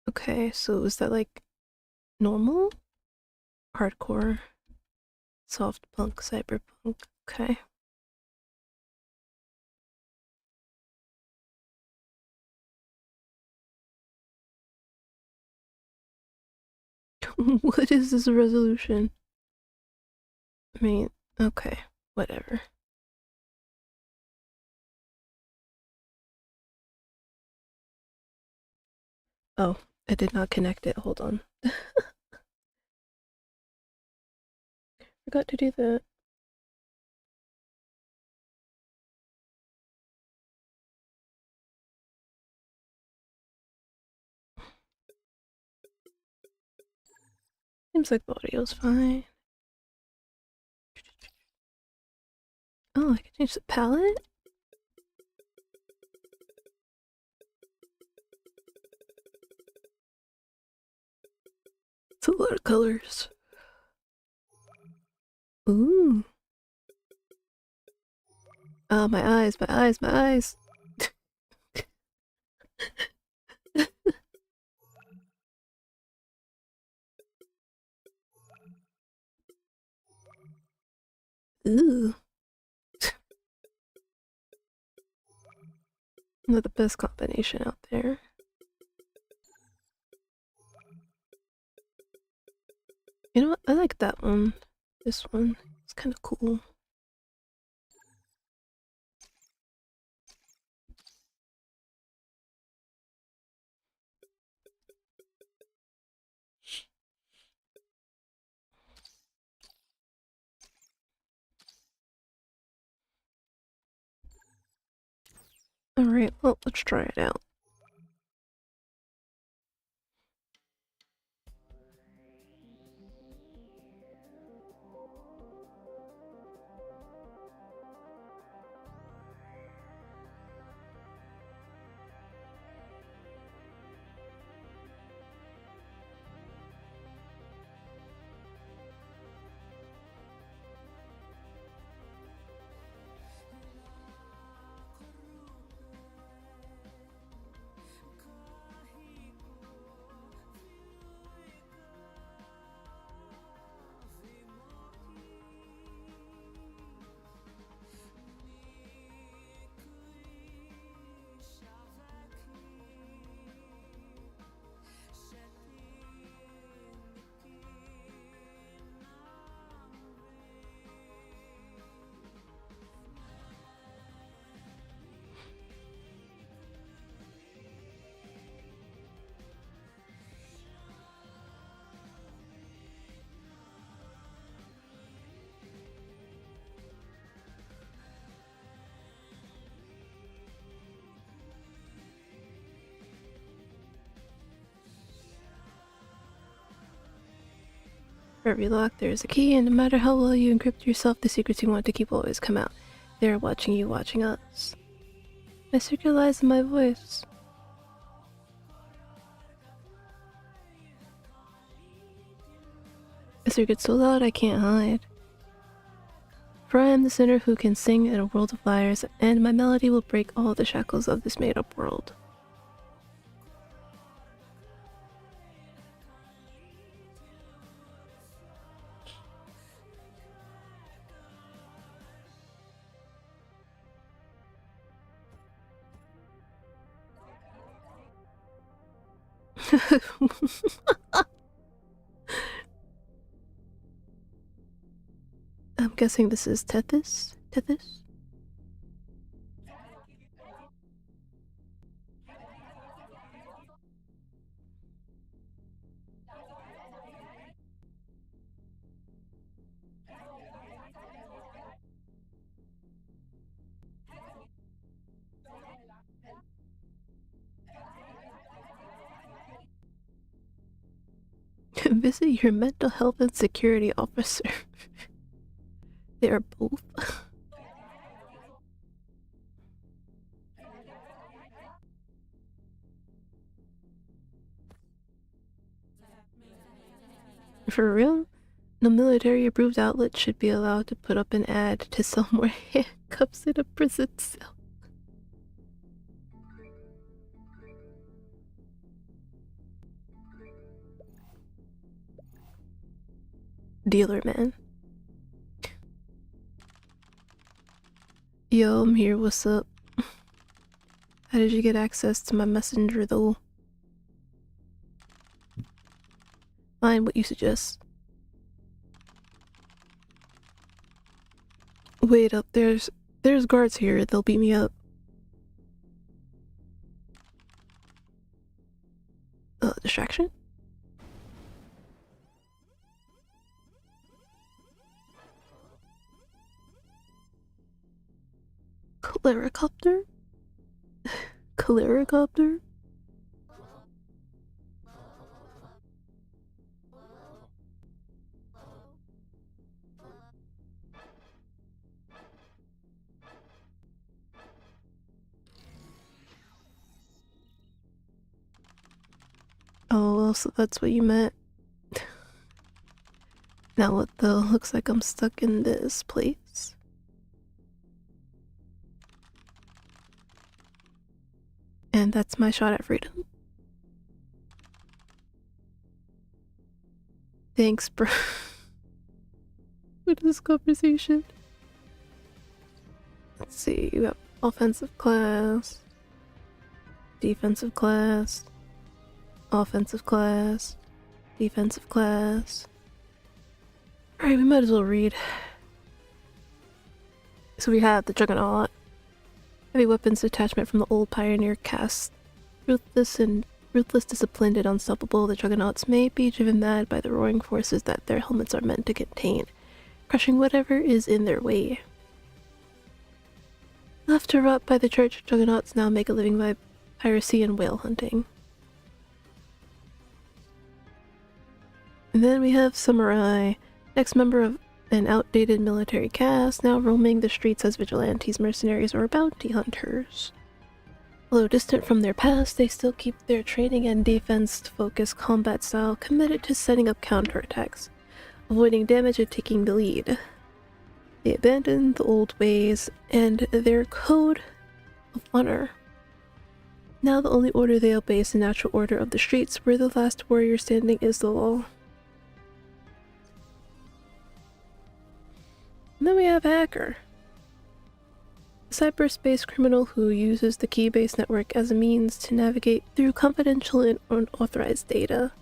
Okay, so is that like normal? Hardcore? Soft punk? Cyberpunk? Okay. What is this resolution? I mean, okay, whatever. Oh, I did not connect it. Hold on. Forgot to do that. Seems like the audio's fine. Oh, I can change the palette? It's a lot of colors. Ooh. Oh, my eyes, my eyes, my eyes. Ooh. Not the best combination out there. You know what? I like that one. This one. It's kind of cool. Alright, well, let's try it out. For every lock, there is a key, and no matter how well you encrypt yourself, the secrets you want to keep will always come out. They are watching you, watching us. My secret lies in my voice. A secret so loud I can't hide. For I am the sinner who can sing in a world of liars, and my melody will break all the shackles of this made-up world. I'm guessing this is Tethys? Tethys? Visit your mental health and security officer. They are both. For real? No military-approved outlet should be allowed to put up an ad to sell more handcuffs in a prison cell. Dealer man. Yo, I'm here, what's up? How did you get access to my messenger though? Fine, what you suggest. Wait up, there's guards here, they'll beat me up. Distraction? Claricopter? Claricopter? Oh, well, so that's what you meant. Now what though? Looks like I'm stuck in this place. And that's my shot at freedom. Thanks, bro. What is this conversation? Let's see, you have offensive class, defensive class, offensive class, defensive class. Alright, we might as well read. So we have the Juggernaut. Heavy weapons detachment from the old pioneer caste. Ruthless, disciplined, and unstoppable, the Juggernauts may be driven mad by the roaring forces that their helmets are meant to contain, crushing whatever is in their way. Left to rot by the church, Juggernauts now make a living by piracy and whale hunting. And then we have Samurai, next member of an outdated military caste, now roaming the streets as vigilantes, mercenaries, or bounty hunters. Although distant from their past, they still keep their training and defense-focused combat style, committed to setting up counterattacks, avoiding damage and taking the lead. They abandon the old ways and their code of honor. Now the only order they obey is the natural order of the streets, where the last warrior standing is the law. And then we have Hacker. A cyberspace criminal who uses the key-based network as a means to navigate through confidential and unauthorized data.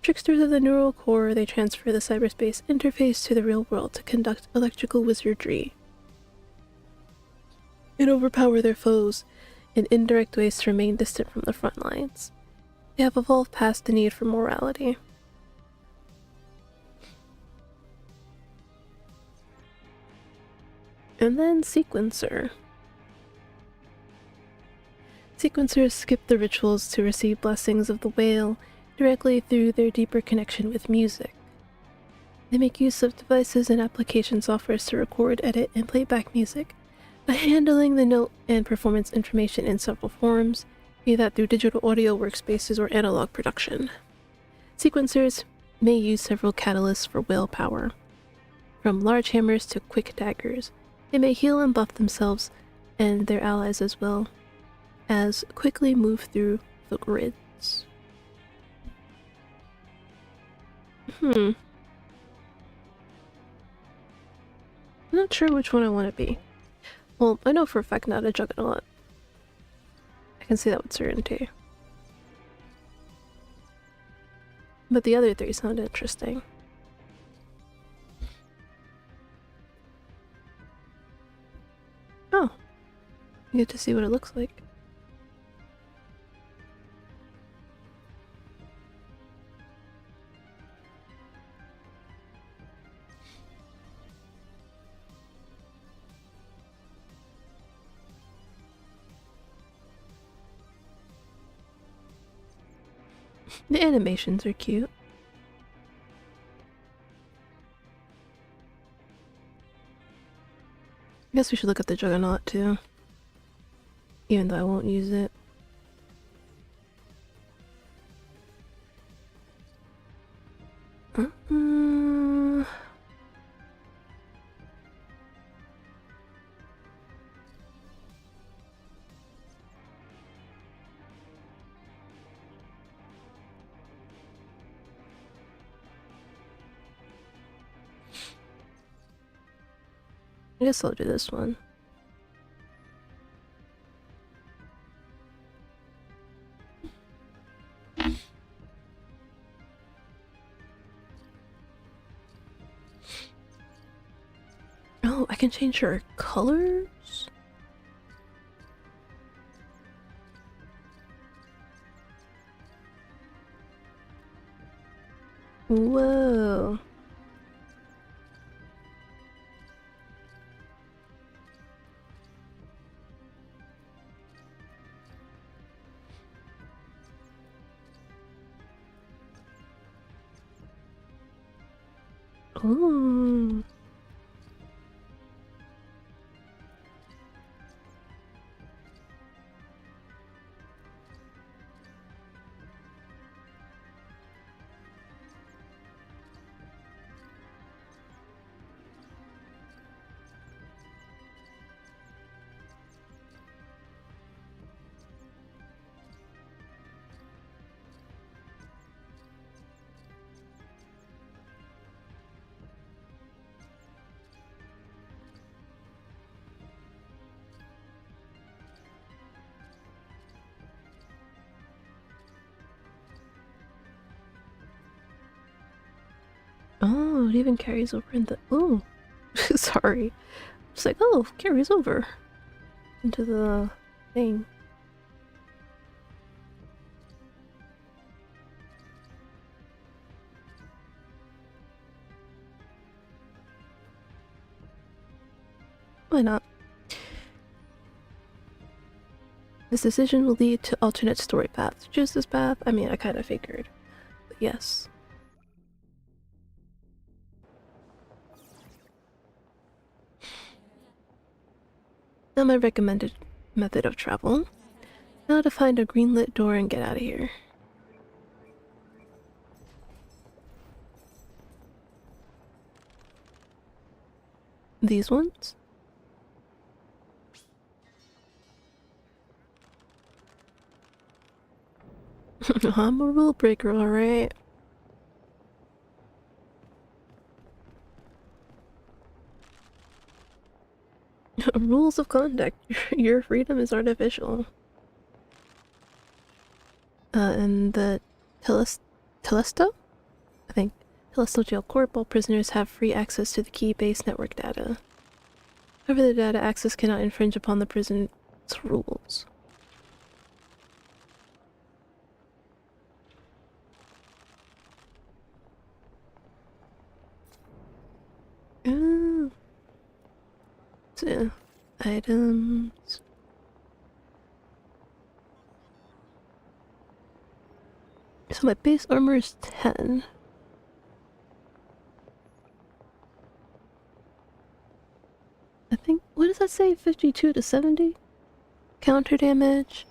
Tricksters of the neural core, they transfer the cyberspace interface to the real world to conduct electrical wizardry and overpower their foes in indirect ways to remain distant from the front lines. They have evolved past the need for morality. And then Sequencer. Sequencers skip the rituals to receive blessings of the whale directly through their deeper connection with music. They make use of devices and application softwares to record, edit, and play back music by handling the note and performance information in several forms, be that through digital audio workspaces or analog production. Sequencers may use several catalysts for whale power, from large hammers to quick daggers. They may heal and buff themselves and their allies as well as quickly move through the grids. I'm not sure which one I want to be. Well, I know for a fact not a Juggernaut. I can see that with certainty. But the other three sound interesting. Oh, you get to see what it looks like. The animations are cute. I guess we should look at the Juggernaut too. Even though I won't use it. I guess I'll do this one. Oh, I can change her colors? Whoa. Ooh. Oh, it even carries over in the. Ooh. Sorry. It's like, oh, carries over into the thing. Why not? This decision will lead to alternate story paths. Choose this path? I mean, I kind of figured. But yes. Now my recommended method of travel. Now to find a green-lit door and get out of here. These ones? I'm a rule breaker, alright. Rules of conduct. Your freedom is artificial. And the Telesto? I think. Telesto Jail Corp, all prisoners have free access to the key-based network data. However, the data access cannot infringe upon the prison's rules. Oh. So, items. So my base armor is 10. I think, what does that say? 52 to 70? Counter damage,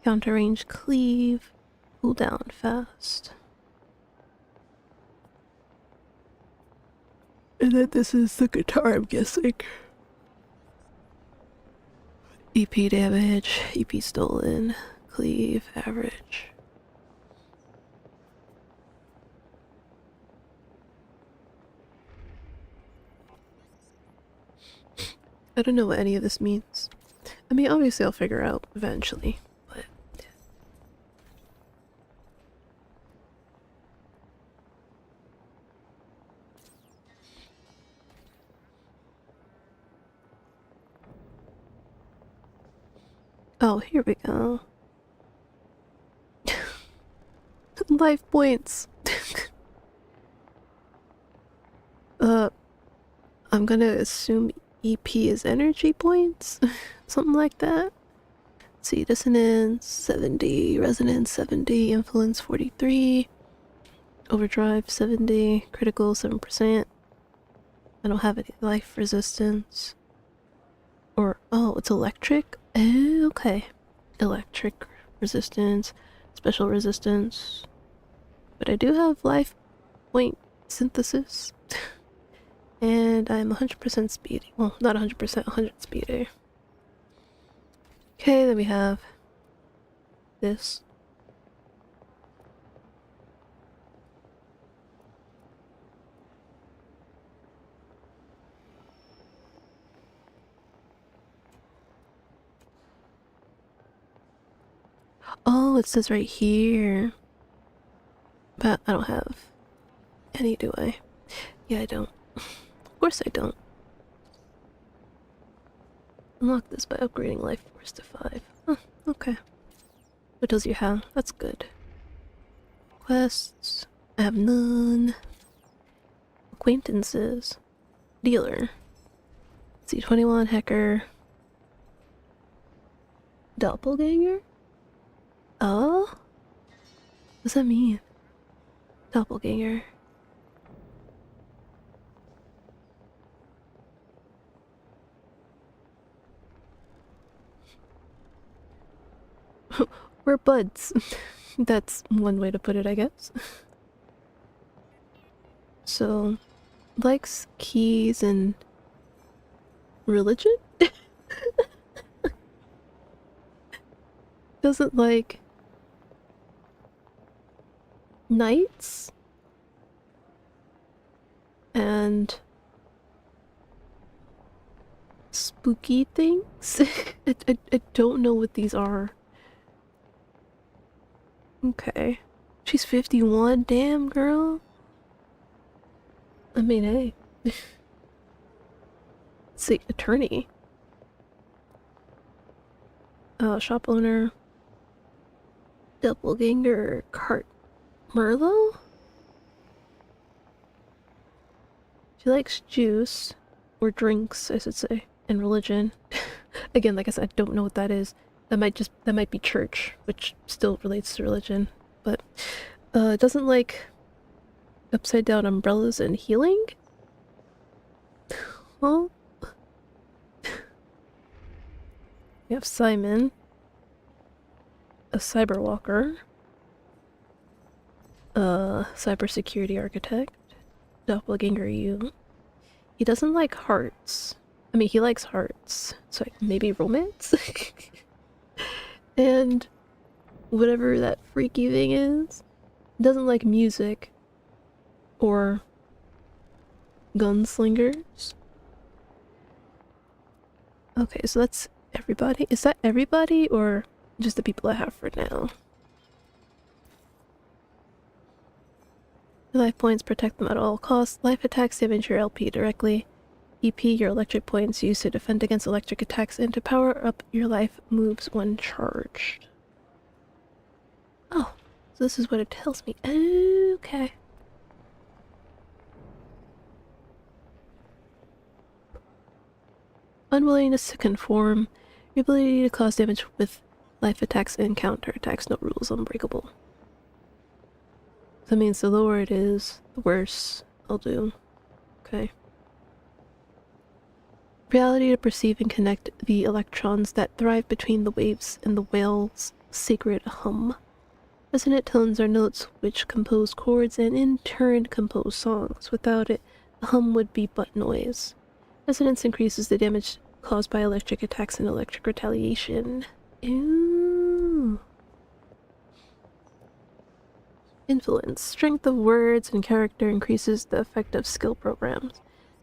counter range cleave, cooldown fast. And then this is the guitar, I'm guessing. EP damage, EP stolen, cleave, average. I don't know what any of this means. I mean, obviously I'll figure out eventually, but... Oh, here we go. Life points! I'm gonna assume EP is energy points? Something like that. Let's see, dissonance 70, resonance 70, influence 43, overdrive 70, critical 7%. I don't have any life resistance. Or, oh, it's electric? Oh, okay. Electric resistance, special resistance. But I do have life point synthesis. And I'm 100% speedy. Well, not 100%, 100 speedy. Okay, then we have this. Oh, it says right here. But I don't have any, do I? Yeah, I don't. Of course I don't. Unlock this by upgrading life force to 5. Huh, okay. It tells you how. That's good. Quests. I have none. Acquaintances. Dealer. C21 hacker. Doppelganger? Oh? What's that mean? Doppelganger. We're buds. That's one way to put it, I guess. So, likes keys and religion? Doesn't like knights and spooky things. I don't know what these are. Okay. She's 51, damn girl. I mean, hey. Let's see, attorney. Shop owner. Doppelganger cart. Merlot? She likes juice. Or drinks, I should say. And religion. Again, like I said, I don't know what that is. That might be church, which still relates to religion. But, it doesn't like upside down umbrellas and healing? Well, we have Simon, a cyberwalker, a cybersecurity architect, doppelganger you. He doesn't like hearts. I mean, he likes hearts, so maybe romance? And whatever that freaky thing is, doesn't like music or gunslingers. Okay, so that's everybody. Is that everybody or just the people I have for now? Your life points protect them at all costs. Life attacks damage your LP directly. EP, your electric points used to defend against electric attacks and to power up your life moves when charged. Oh, so this is what it tells me. Okay. Unwillingness to conform. Your ability to cause damage with life attacks and counter attacks. No rules unbreakable. That means the lower it is, the worse I'll do. Okay. Reality to perceive and connect the electrons that thrive between the waves and the whale's sacred hum. Resonant tones are notes which compose chords and in turn compose songs. Without it, the hum would be but noise. Resonance increases the damage caused by electric attacks and electric retaliation. Ew. Influence. Strength of words and character increases the effect of skill programs.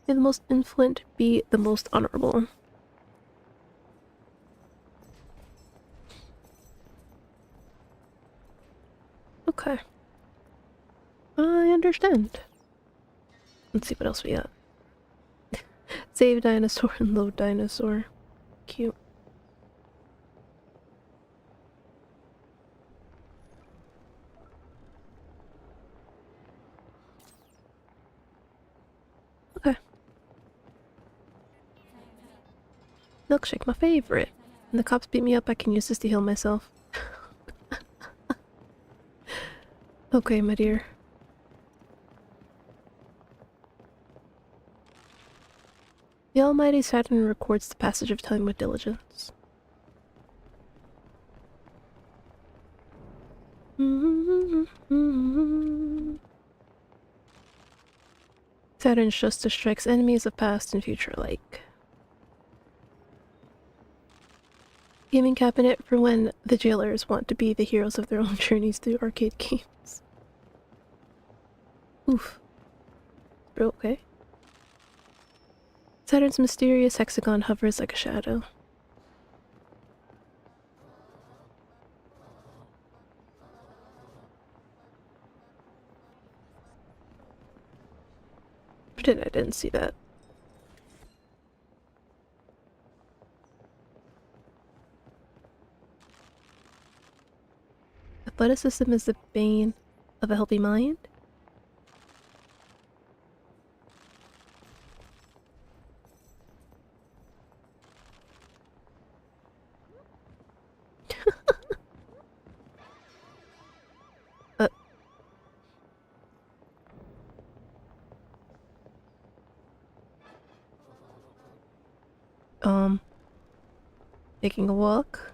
May the most influent be the most honorable. Okay. I understand. Let's see what else we got. Save dinosaur and load dinosaur. Cute. Okay. Milkshake, my favorite. When the cops beat me up, I can use this to heal myself. Okay, my dear. The almighty Saturn records the passage of time with diligence. Saturn's justice strikes enemies of past and future alike. Gaming cabinet for when the jailers want to be the heroes of their own journeys through arcade games. Oof. Bro, okay. Saturn's mysterious hexagon hovers like a shadow. Pretend I didn't see that. Athleticism is the bane of a healthy mind. Taking a walk.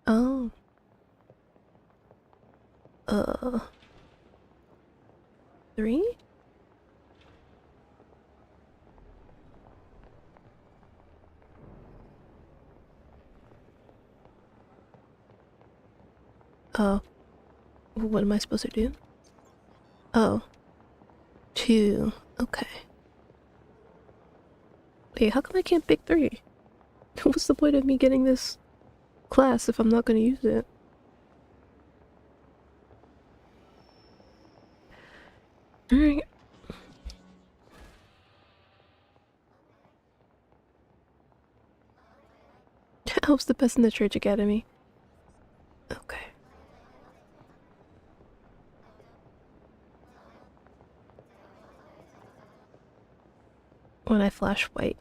Oh. 3? Oh. What am I supposed to do? Oh. 2. Okay. Wait, how come I can't pick 3? What's the point of me getting this class if I'm not gonna use it? Alright. Helps the best in the church academy. Okay. When I flash white.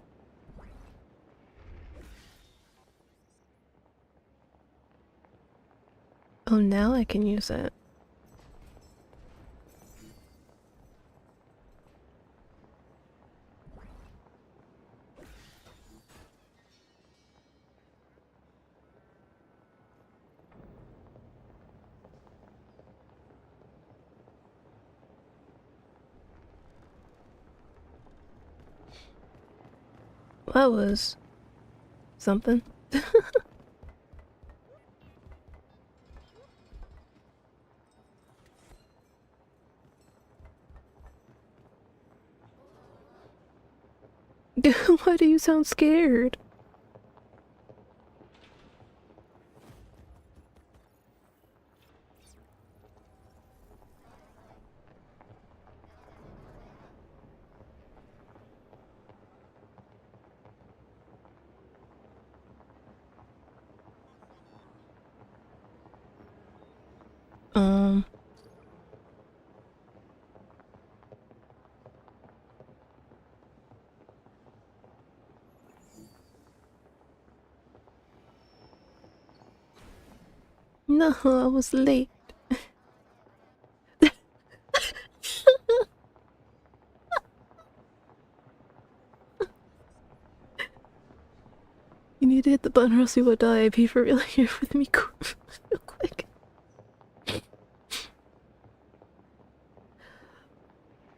Oh, now I can use it. That was something. Why do you sound scared? Um. No, I was late. You need to hit the button or else you will die. Be for real here with me real quick.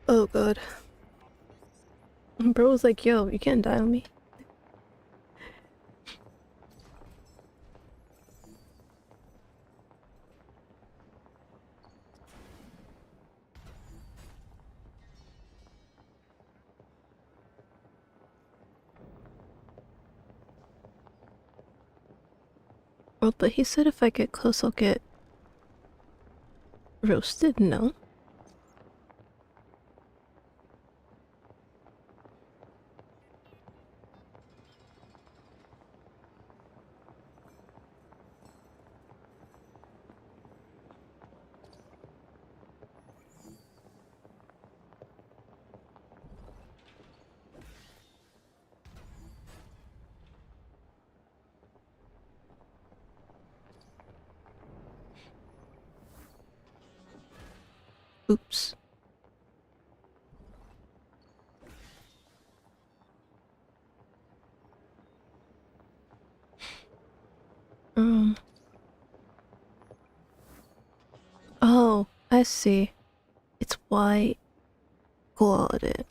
Oh god. Bro was like, yo, you can't die on me. Well, but he said if I get close, I'll get roasted. No. Oops. Oh, I see. It's white. Got it.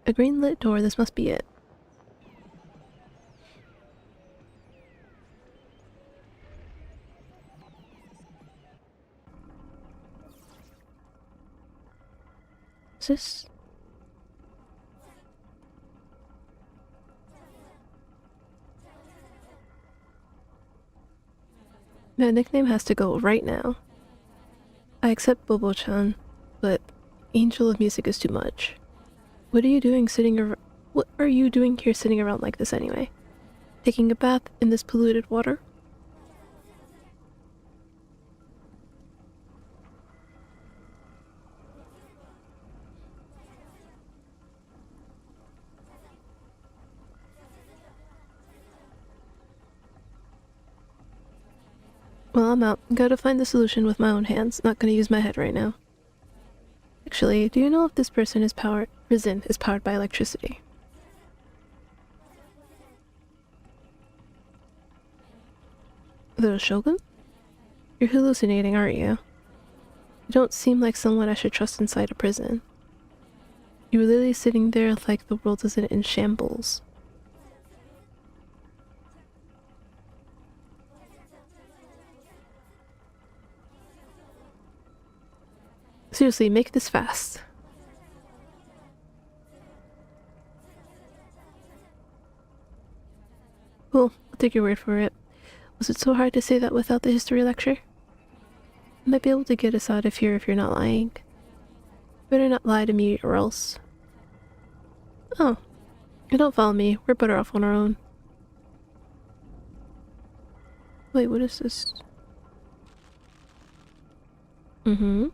A green lit door, this must be it. Is this? My nickname has to go right now. I accept Bobo-chan, but Angel of Music is too much. What are you doing What are you doing here sitting around like this anyway? Taking a bath in this polluted water? Well, I'm out. Gotta find the solution with my own hands. Not gonna use my head right now. Actually, do you know if this prison is powered by electricity? The Shogun? You're hallucinating, aren't you? You don't seem like someone I should trust inside a prison. You were literally sitting there like the world isn't in shambles. Seriously, make this fast. Cool, I'll take your word for it. Was it so hard to say that without the history lecture? I might be able to get us out of here if you're not lying. Better not lie to me or else. Oh. Don't follow me. We're better off on our own. Wait, what is this? Mm-hmm.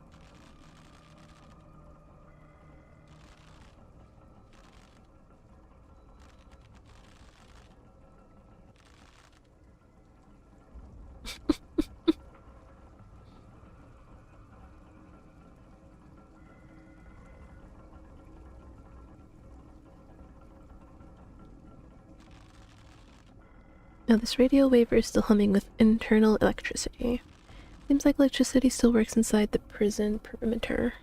Now this radio waver is still humming with internal electricity. Seems like electricity still works inside the prison perimeter.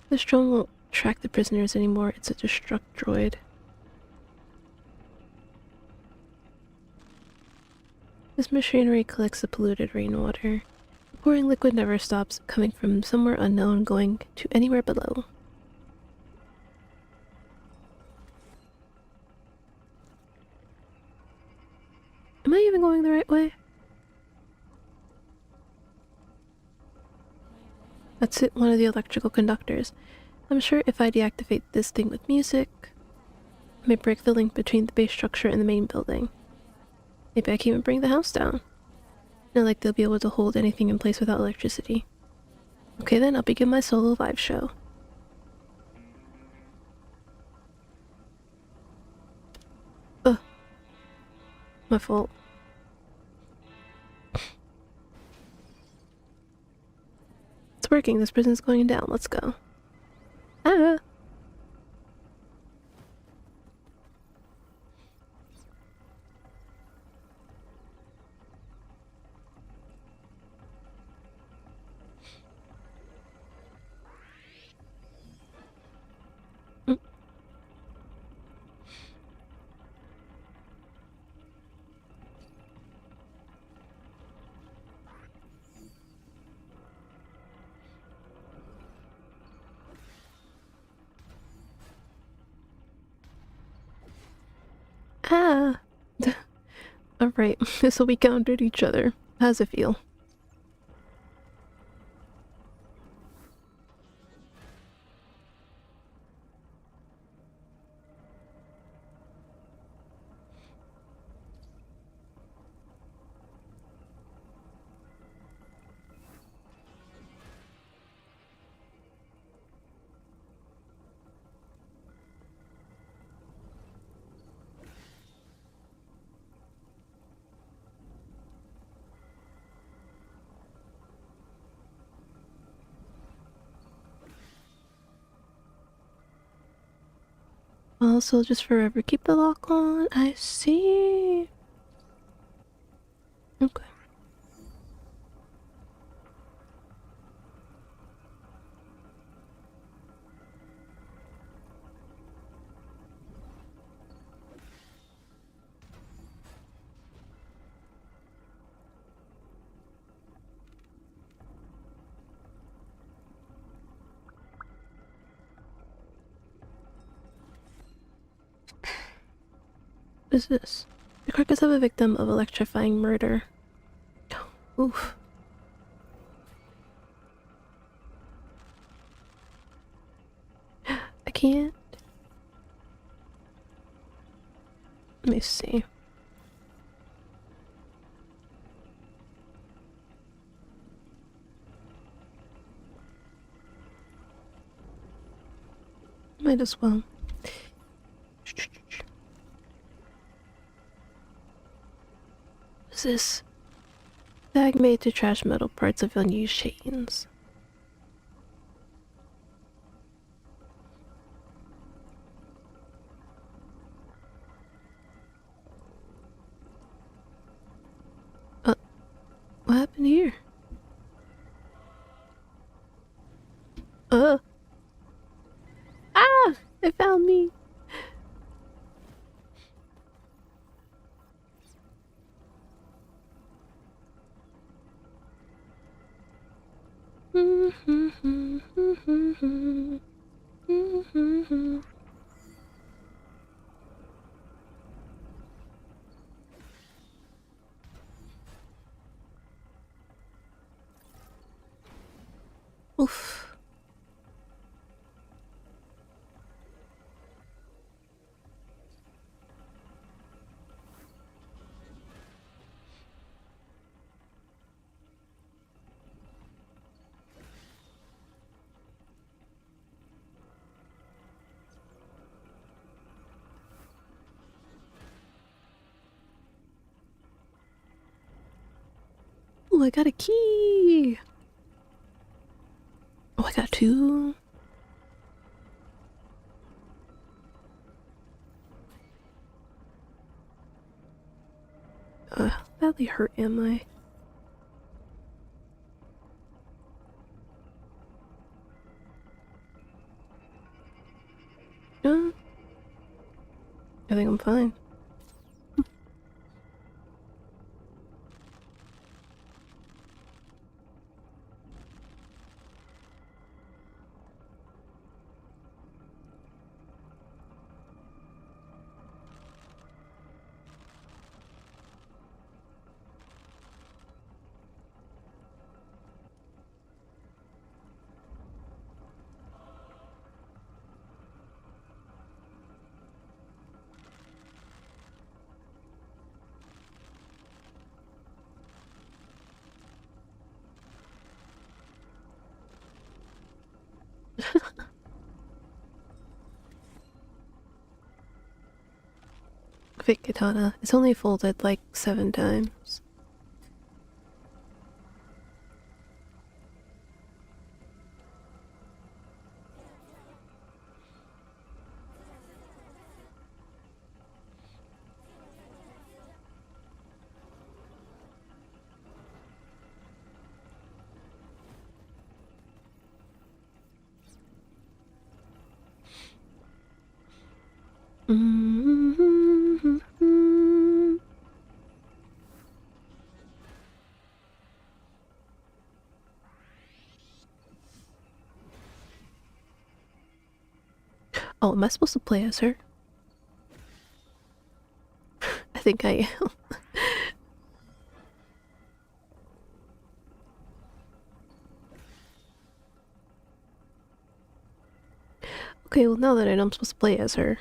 This drone won't track the prisoners anymore. It's a destruct droid. This machinery collects the polluted rainwater. The pouring liquid never stops, coming from somewhere unknown, going to anywhere below. Am I even going the right way? That's it, one of the electrical conductors. I'm sure if I deactivate this thing with music, I may break the link between the base structure and the main building. Maybe I can even bring the house down. Not like they'll be able to hold anything in place without electricity. Okay then, I'll begin my solo live show. Ugh. My fault. It's working, this prison's going down, let's go. Ah! Ah! Alright, so we countered each other. How's it feel? Also, just forever keep the lock on. I see. Okay. What is this? The carcass of a victim of electrifying murder. Oof. I can't. Let me see. Might as well. What is this? Bag made to trash metal parts of unused chains. What happened here? Ah! It found me! Oof. Oh, I got a key! Oh, I got two. Badly hurt am I? I think I'm fine. Fake katana. It's only folded like 7 times. Oh, am I supposed to play as her? I think I am. Okay, well now that I know I'm supposed to play as her.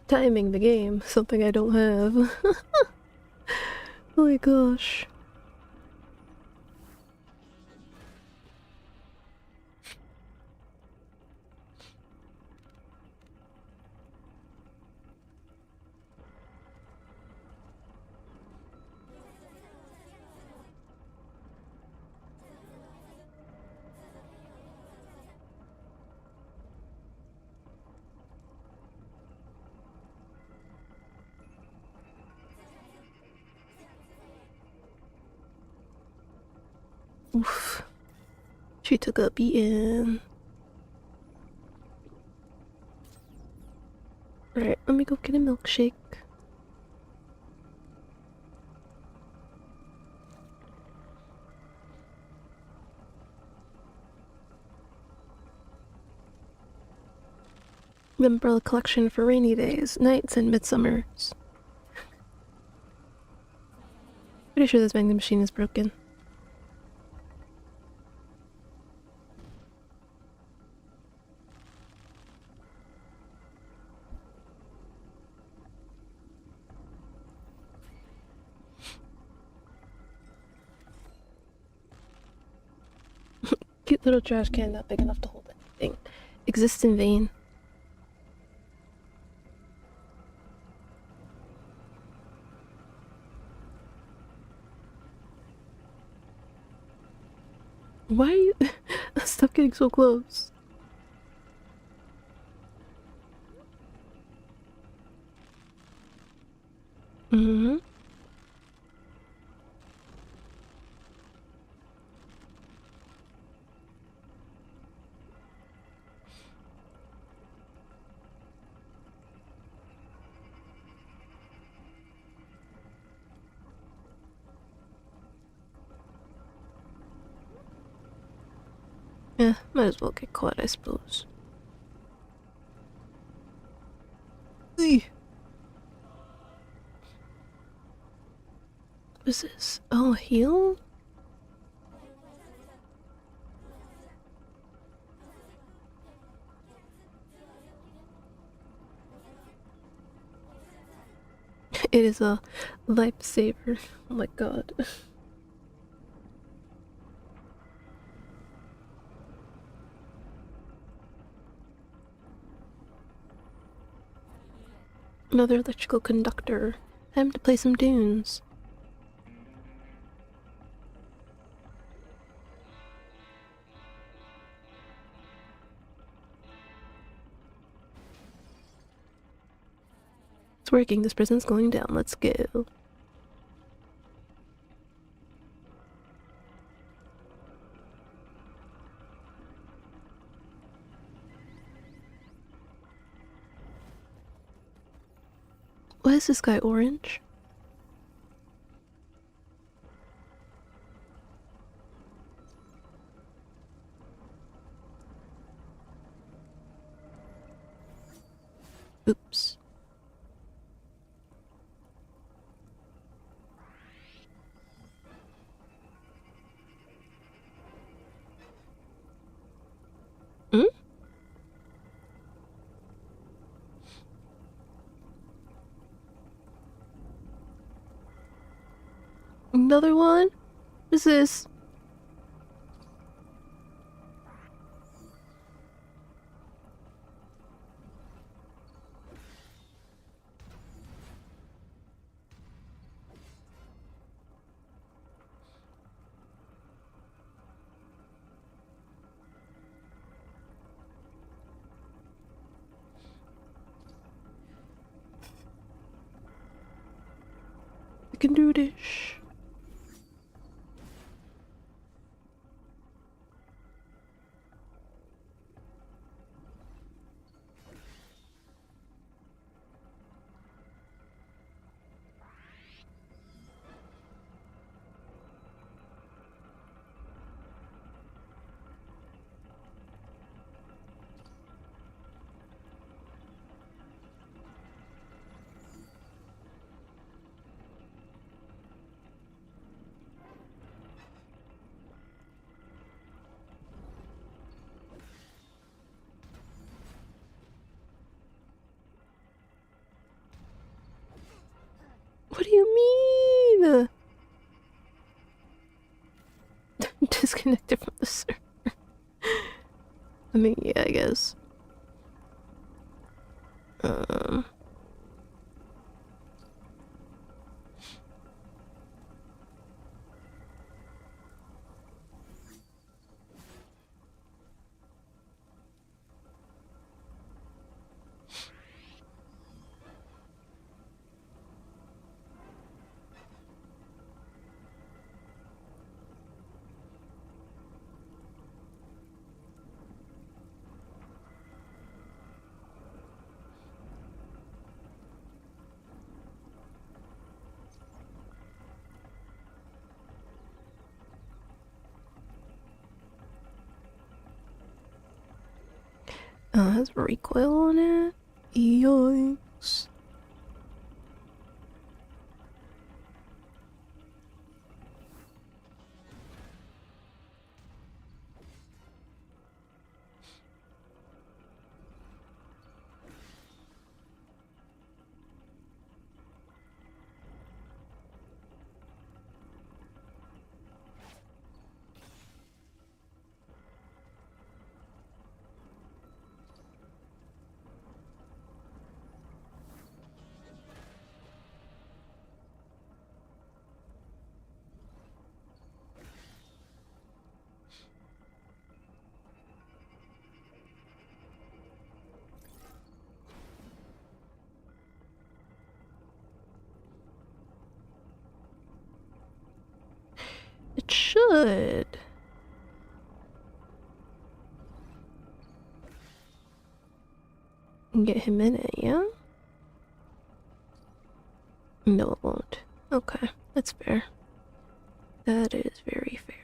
Timing the game, something I don't have. Oh my gosh. Oof. She took a beating. Alright, let me go get a milkshake. The umbrella collection for rainy days, nights, and midsummers. Pretty sure this vending machine is broken. Cute little trash can, not big enough to hold anything. Exists in vain. Why are you... Stop getting so close. Mm-hmm. Yeah, might as well get caught, I suppose. Eey. What is this? Oh, heal? It is a lifesaver. Oh my god. Another electrical conductor. Time to play some tunes. It's working. This prison's going down. Let's go. Why is this guy orange? Oops. Hmm? Another one? What is this? can do this. What do you mean? Disconnected from the server. I mean, yeah, I guess. Has recoil on it? Yoinks. It should. Get him in it, yeah? No, it won't. Okay, that's fair. That is very fair.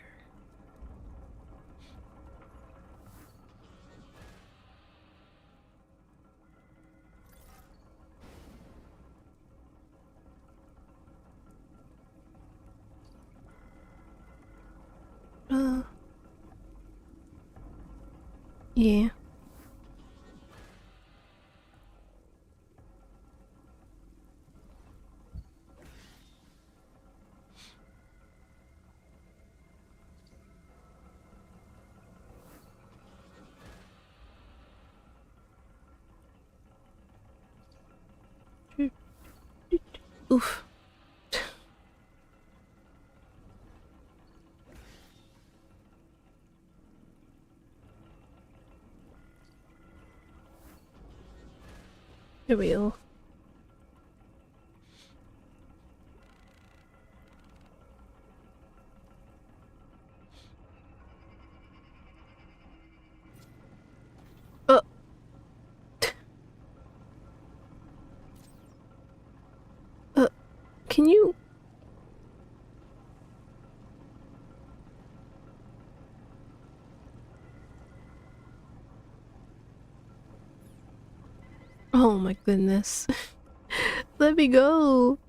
Yeah. Oof. Here we go. Can you? Oh my goodness. Let me go.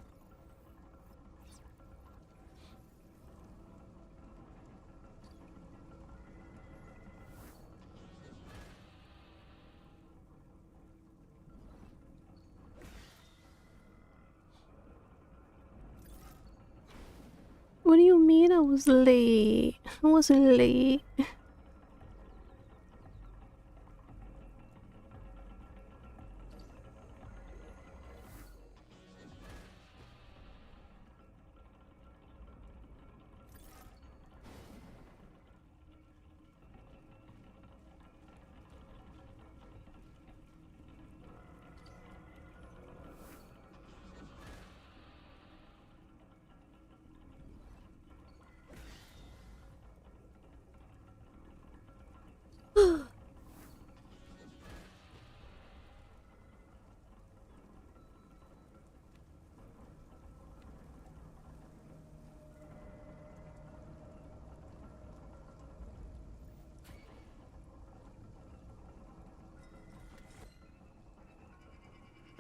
What do you mean I was late? I wasn't late.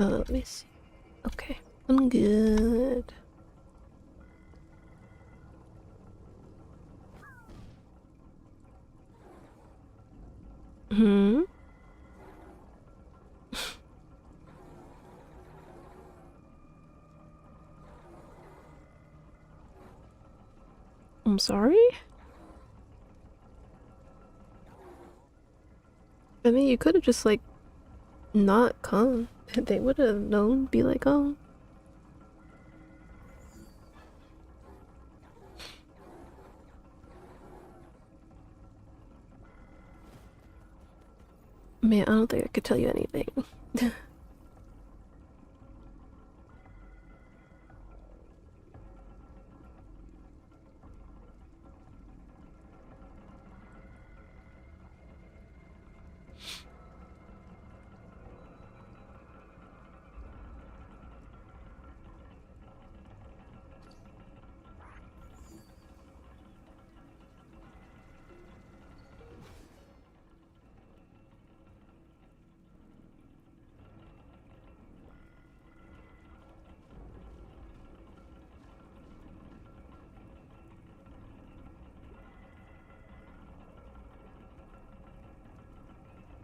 Let me see. Okay, I'm good. Hmm? I'm sorry? I mean, you could have just, like, not come. They would have known, be like, oh. Man, I don't think I could tell you anything.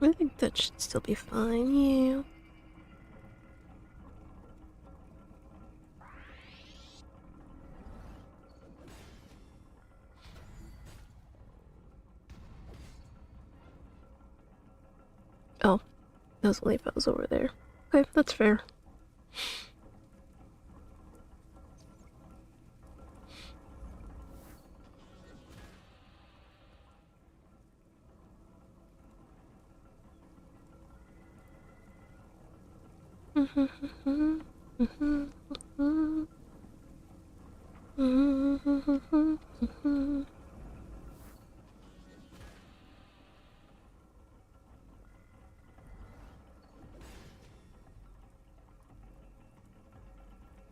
I think that should still be fine, yeah. Oh, that was only if I was over there. Okay, that's fair.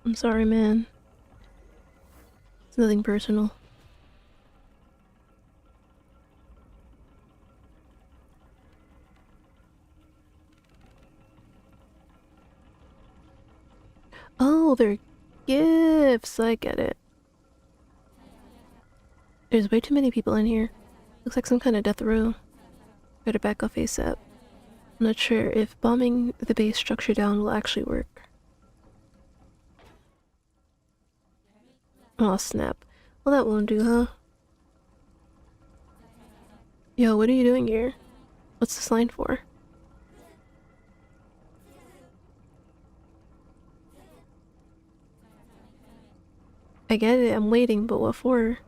I'm sorry, man. It's nothing personal. Oh, they're gifts. I get it. There's way too many people in here. Looks like some kind of death row. Better back off ASAP. I'm not sure if bombing the base structure down will actually work. Oh snap. Well, that won't do, huh? Yo, what are you doing here? What's this line for? I get it, I'm waiting, but what for?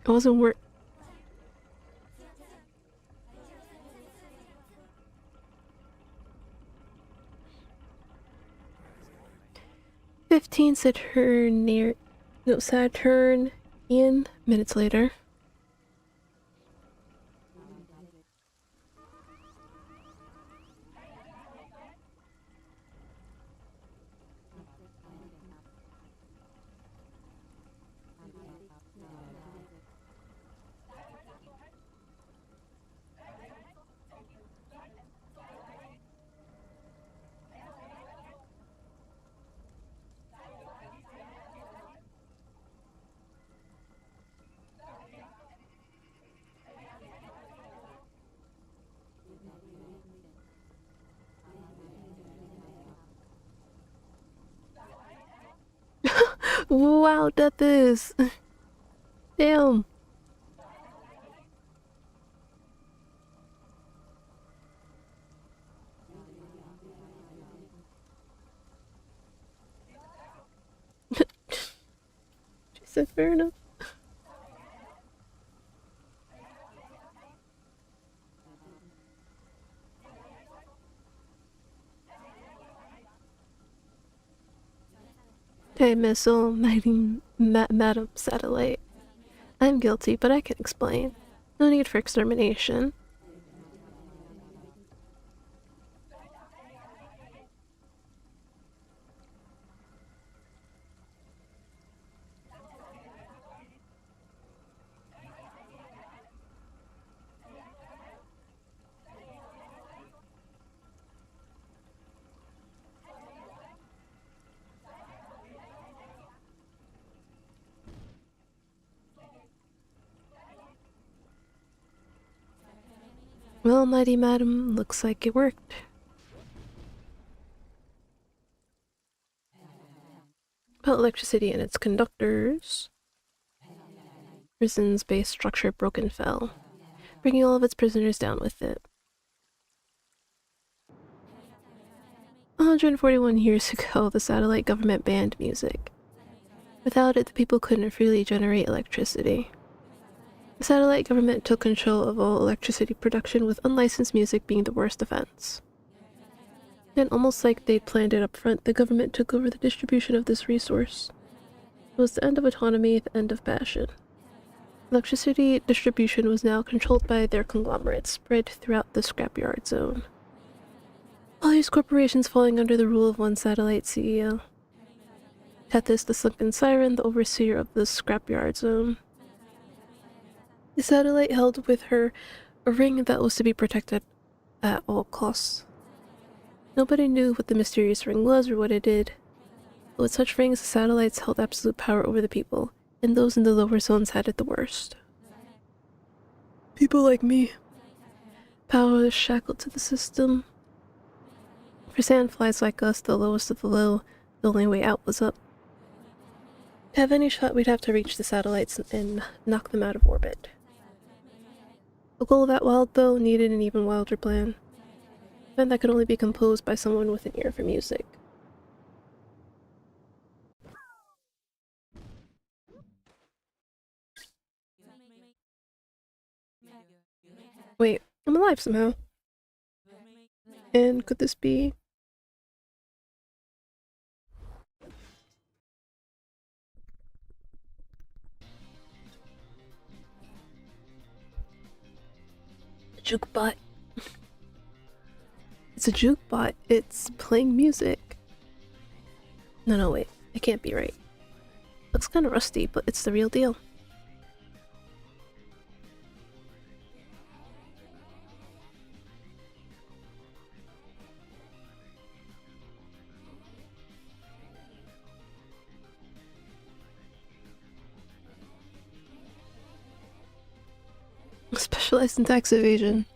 It wasn't work. Saturnian minutes later. Wow, death is. Damn. She said fair enough. Hey, Missile, Madam Satellite. I'm guilty, but I can explain. No need for extermination. Well, mighty madam, looks like it worked. About electricity and its conductors. Prison's base structure broke and fell, bringing all of its prisoners down with it. 141 years ago, the satellite government banned music. Without it, the people couldn't freely generate electricity. The satellite government took control of all electricity production, with unlicensed music being the worst offense. Then, almost like they'd planned it up front, the government took over the distribution of this resource. It was the end of autonomy, the end of passion. Electricity distribution was now controlled by their conglomerates, spread throughout the scrapyard zone. All these corporations falling under the rule of one satellite CEO. Tethys, the sunken siren, the overseer of the scrapyard zone. The satellite held with her a ring that was to be protected at all costs. Nobody knew what the mysterious ring was or what it did. But with such rings, the satellites held absolute power over the people, and those in the lower zones had it the worst. People like me. Power is shackled to the system. For sandflies like us, the lowest of the low, the only way out was up. To have any shot, we'd have to reach the satellites and knock them out of orbit. A goal that wild, though, needed an even wilder plan. One that could only be composed by someone with an ear for music. Wait, I'm alive somehow. And could this be... a jukebot? It's a jukebot. It's playing music. No, wait. It can't be right. Looks kind of rusty, but it's the real deal. Specialized in tax evasion.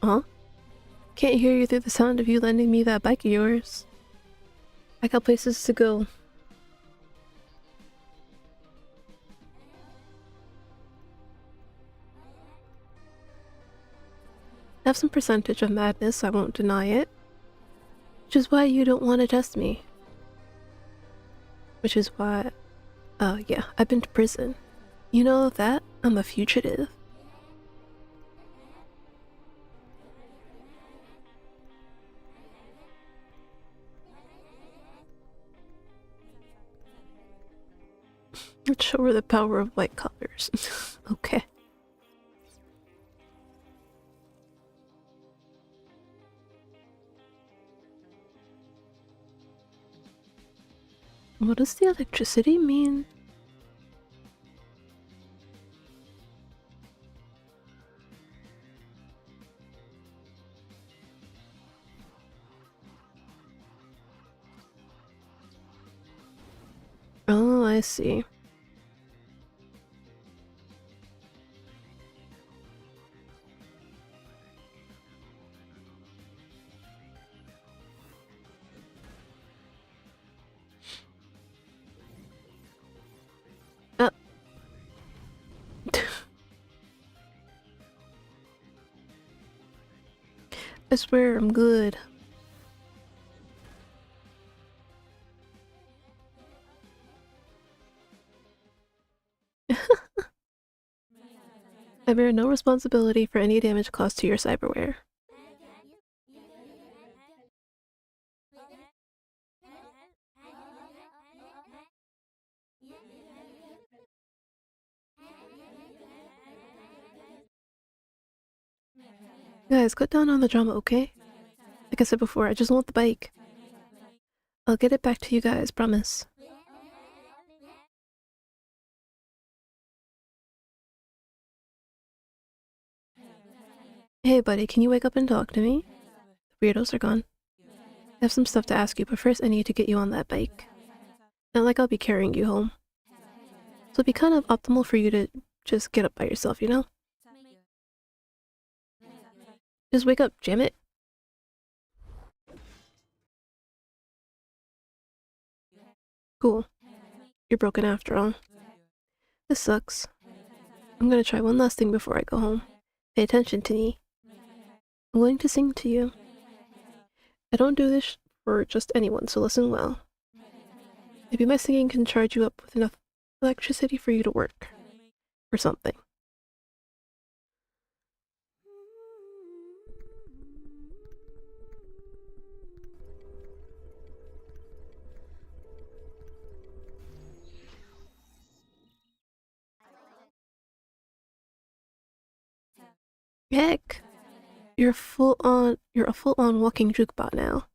Huh? Can't hear you through the sound of you lending me that bike of yours. I got places to go. I have some percentage of madness, I won't deny it. Which is why you don't want to test me. Which is why... yeah, I've been to prison. You know that? I'm a fugitive. Let's show her the power of white collars. Okay. What does the electricity mean? Oh, I see. I swear I'm good. I bear no responsibility for any damage caused to your cyberware. Guys, cut down on the drama, okay? Like I said before, I just want the bike. I'll get it back to you guys, promise. Hey buddy, can you wake up and talk to me? The weirdos are gone. I have some stuff to ask you, but first I need to get you on that bike. Not like I'll be carrying you home. it'd be kind of optimal for you to just get up by yourself, you know? Just wake up, damn it. Cool. You're broken after all. This sucks. I'm gonna try one last thing before I go home. Pay attention to me. I'm going to sing to you. I don't do this for just anyone, so listen well. Maybe my singing can charge you up with enough electricity for you to work. Or something. Heck! You're a full-on walking jukebot now.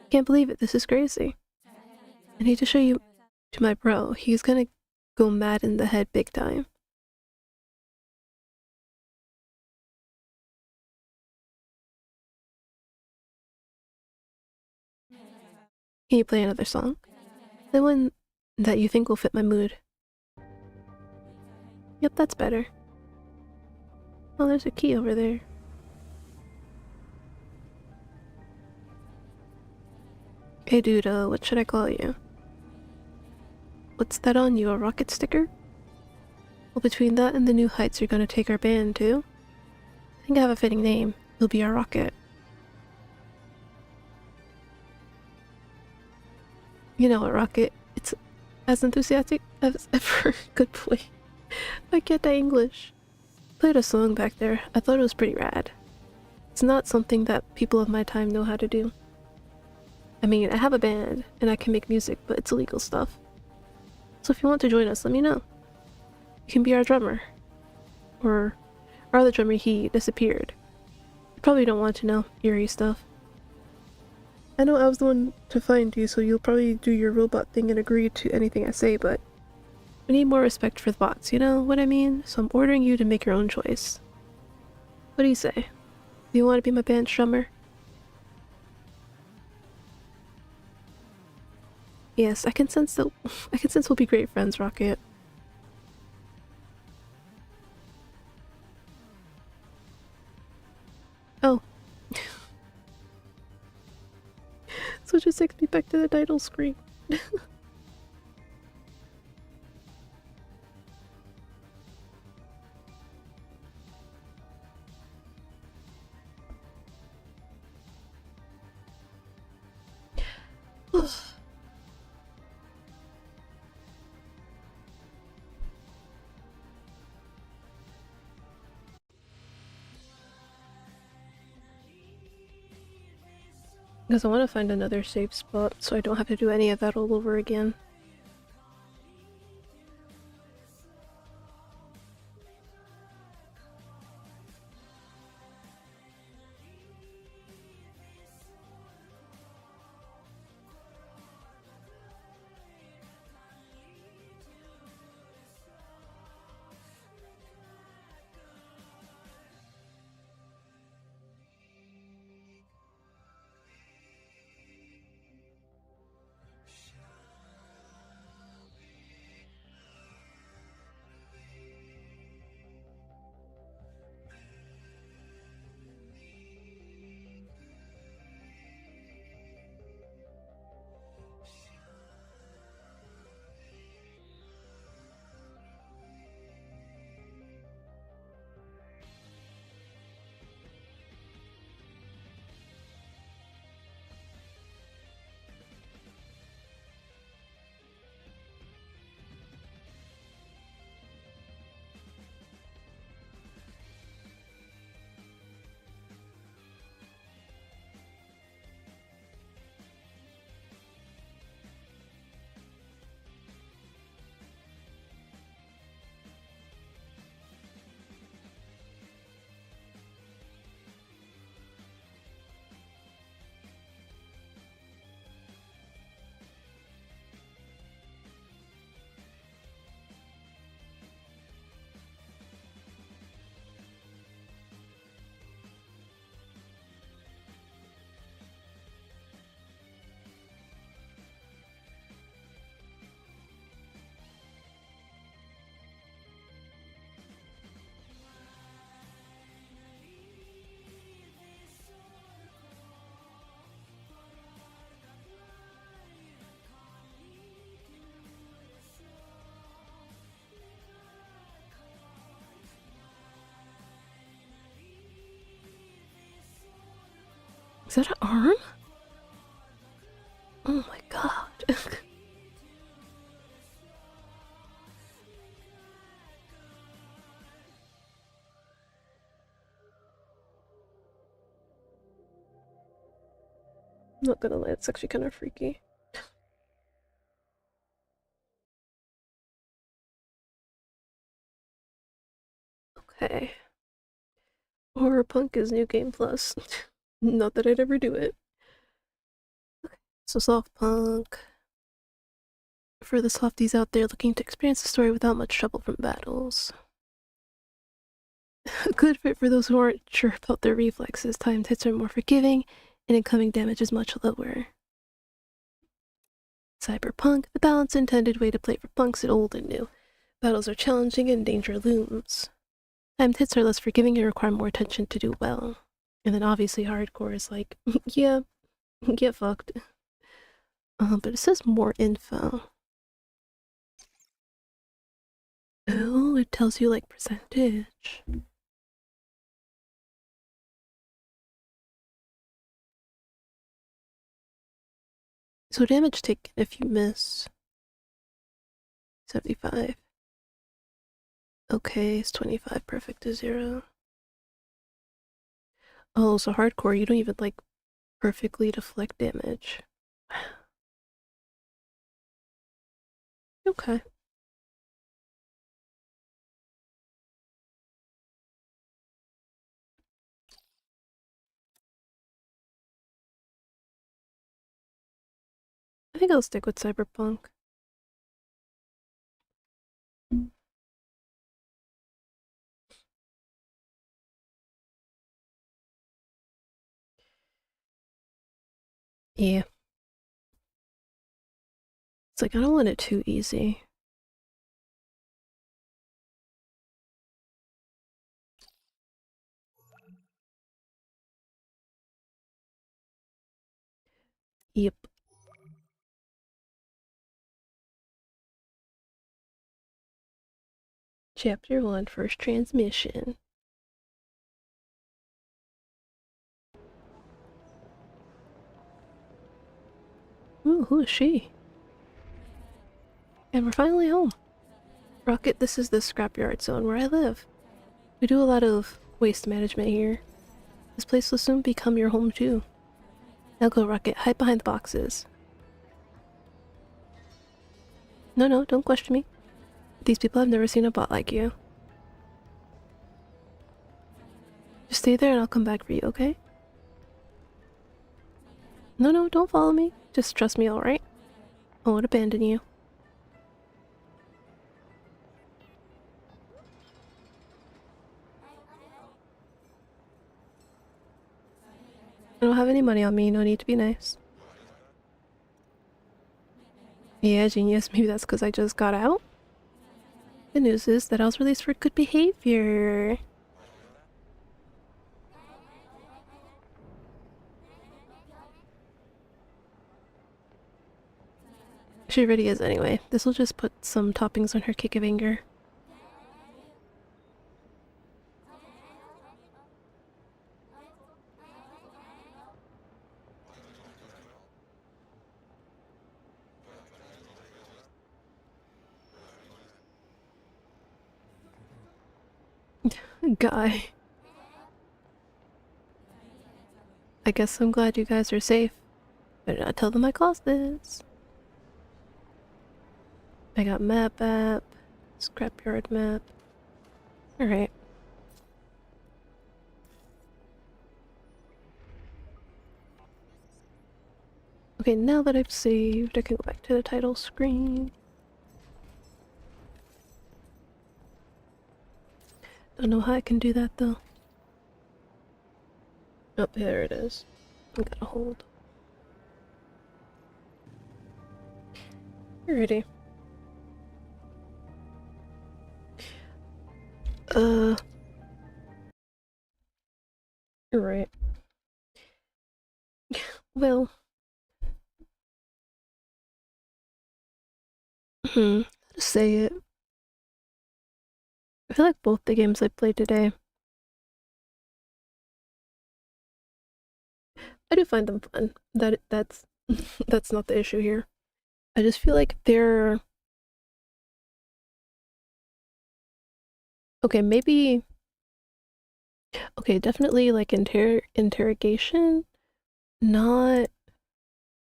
Can't believe it, this is crazy. I need to show you to my bro. He's gonna go mad in the head big time. Can you play another song? The one that you think will fit my mood. Yep, that's better. Oh, there's a key over there. Hey dude, what should I call you? What's that on you, a rocket sticker? Well, between that and the new heights you're gonna take our band to, I think I have a fitting name. It'll be our rocket. You know what, Rocket? It's as enthusiastic as ever. Good boy. I get that English. Played a song back there. I thought it was pretty rad. It's not something that people of my time know how to do. I mean, I have a band, and I can make music, but it's illegal stuff. So if you want to join us, let me know. You can be our drummer. Or our other drummer, he disappeared. You probably don't want to know eerie stuff. I know I was the one to find you, so you'll probably do your robot thing and agree to anything I say, but we need more respect for the bots, you know what I mean? So I'm ordering you to make your own choice. What do you say? Do you want to be my band drummer? Yes, I can sense we'll be great friends, Rocket. Oh. So it just takes me back to the title screen. Because I want to find another safe spot so I don't have to do any of that all over again. Is that an arm? Oh my god. I'm not gonna lie, it's actually kind of freaky. Okay. Horror Punk is New Game Plus. Not that I'd ever do it. Okay. So Soft Punk. For the softies out there looking to experience the story without much trouble from battles. A good fit for those who aren't sure about their reflexes. Timed hits are more forgiving, and incoming damage is much lower. Cyberpunk, the balanced intended way to play for punks is old and new. Battles are challenging and danger looms. Timed hits are less forgiving and require more attention to do well. And then obviously hardcore is like, yeah, get fucked. But it says more info. Oh, it tells you like percentage. So damage taken if you miss. 75. Okay, it's 25 perfect to 0. Oh, so hardcore, you don't even like perfectly deflect damage. Okay. I think I'll stick with Cyberpunk. Yeah. It's like, I don't want it too easy. Yep. Chapter 1, First Transmission. Ooh, who is she? And we're finally home. Rocket, this is the scrapyard zone where I live. We do a lot of waste management here. This place will soon become your home too. Now go, Rocket, hide behind the boxes. No, don't question me. These people have never seen a bot like you. Just stay there and I'll come back for you, okay? No, don't follow me. Just trust me, alright? I won't abandon you. I don't have any money on me, no need to be nice. Yeah, genius, maybe that's because I just got out? The news is that I was released for good behavior. She already is anyway. This will just put some toppings on her cake of anger. Guy. I guess I'm glad you guys are safe. Better not tell them I caused this. I got map app, scrapyard map. Alright. Okay, now that I've saved, I can go back to the title screen. Don't know how I can do that though. Oh, there it is. I gotta hold. Alrighty. Right. Well. How to say it? I feel like both the games I played today, I do find them fun. That's that's not the issue here. I just feel like they're okay, maybe okay, definitely like interrogation, not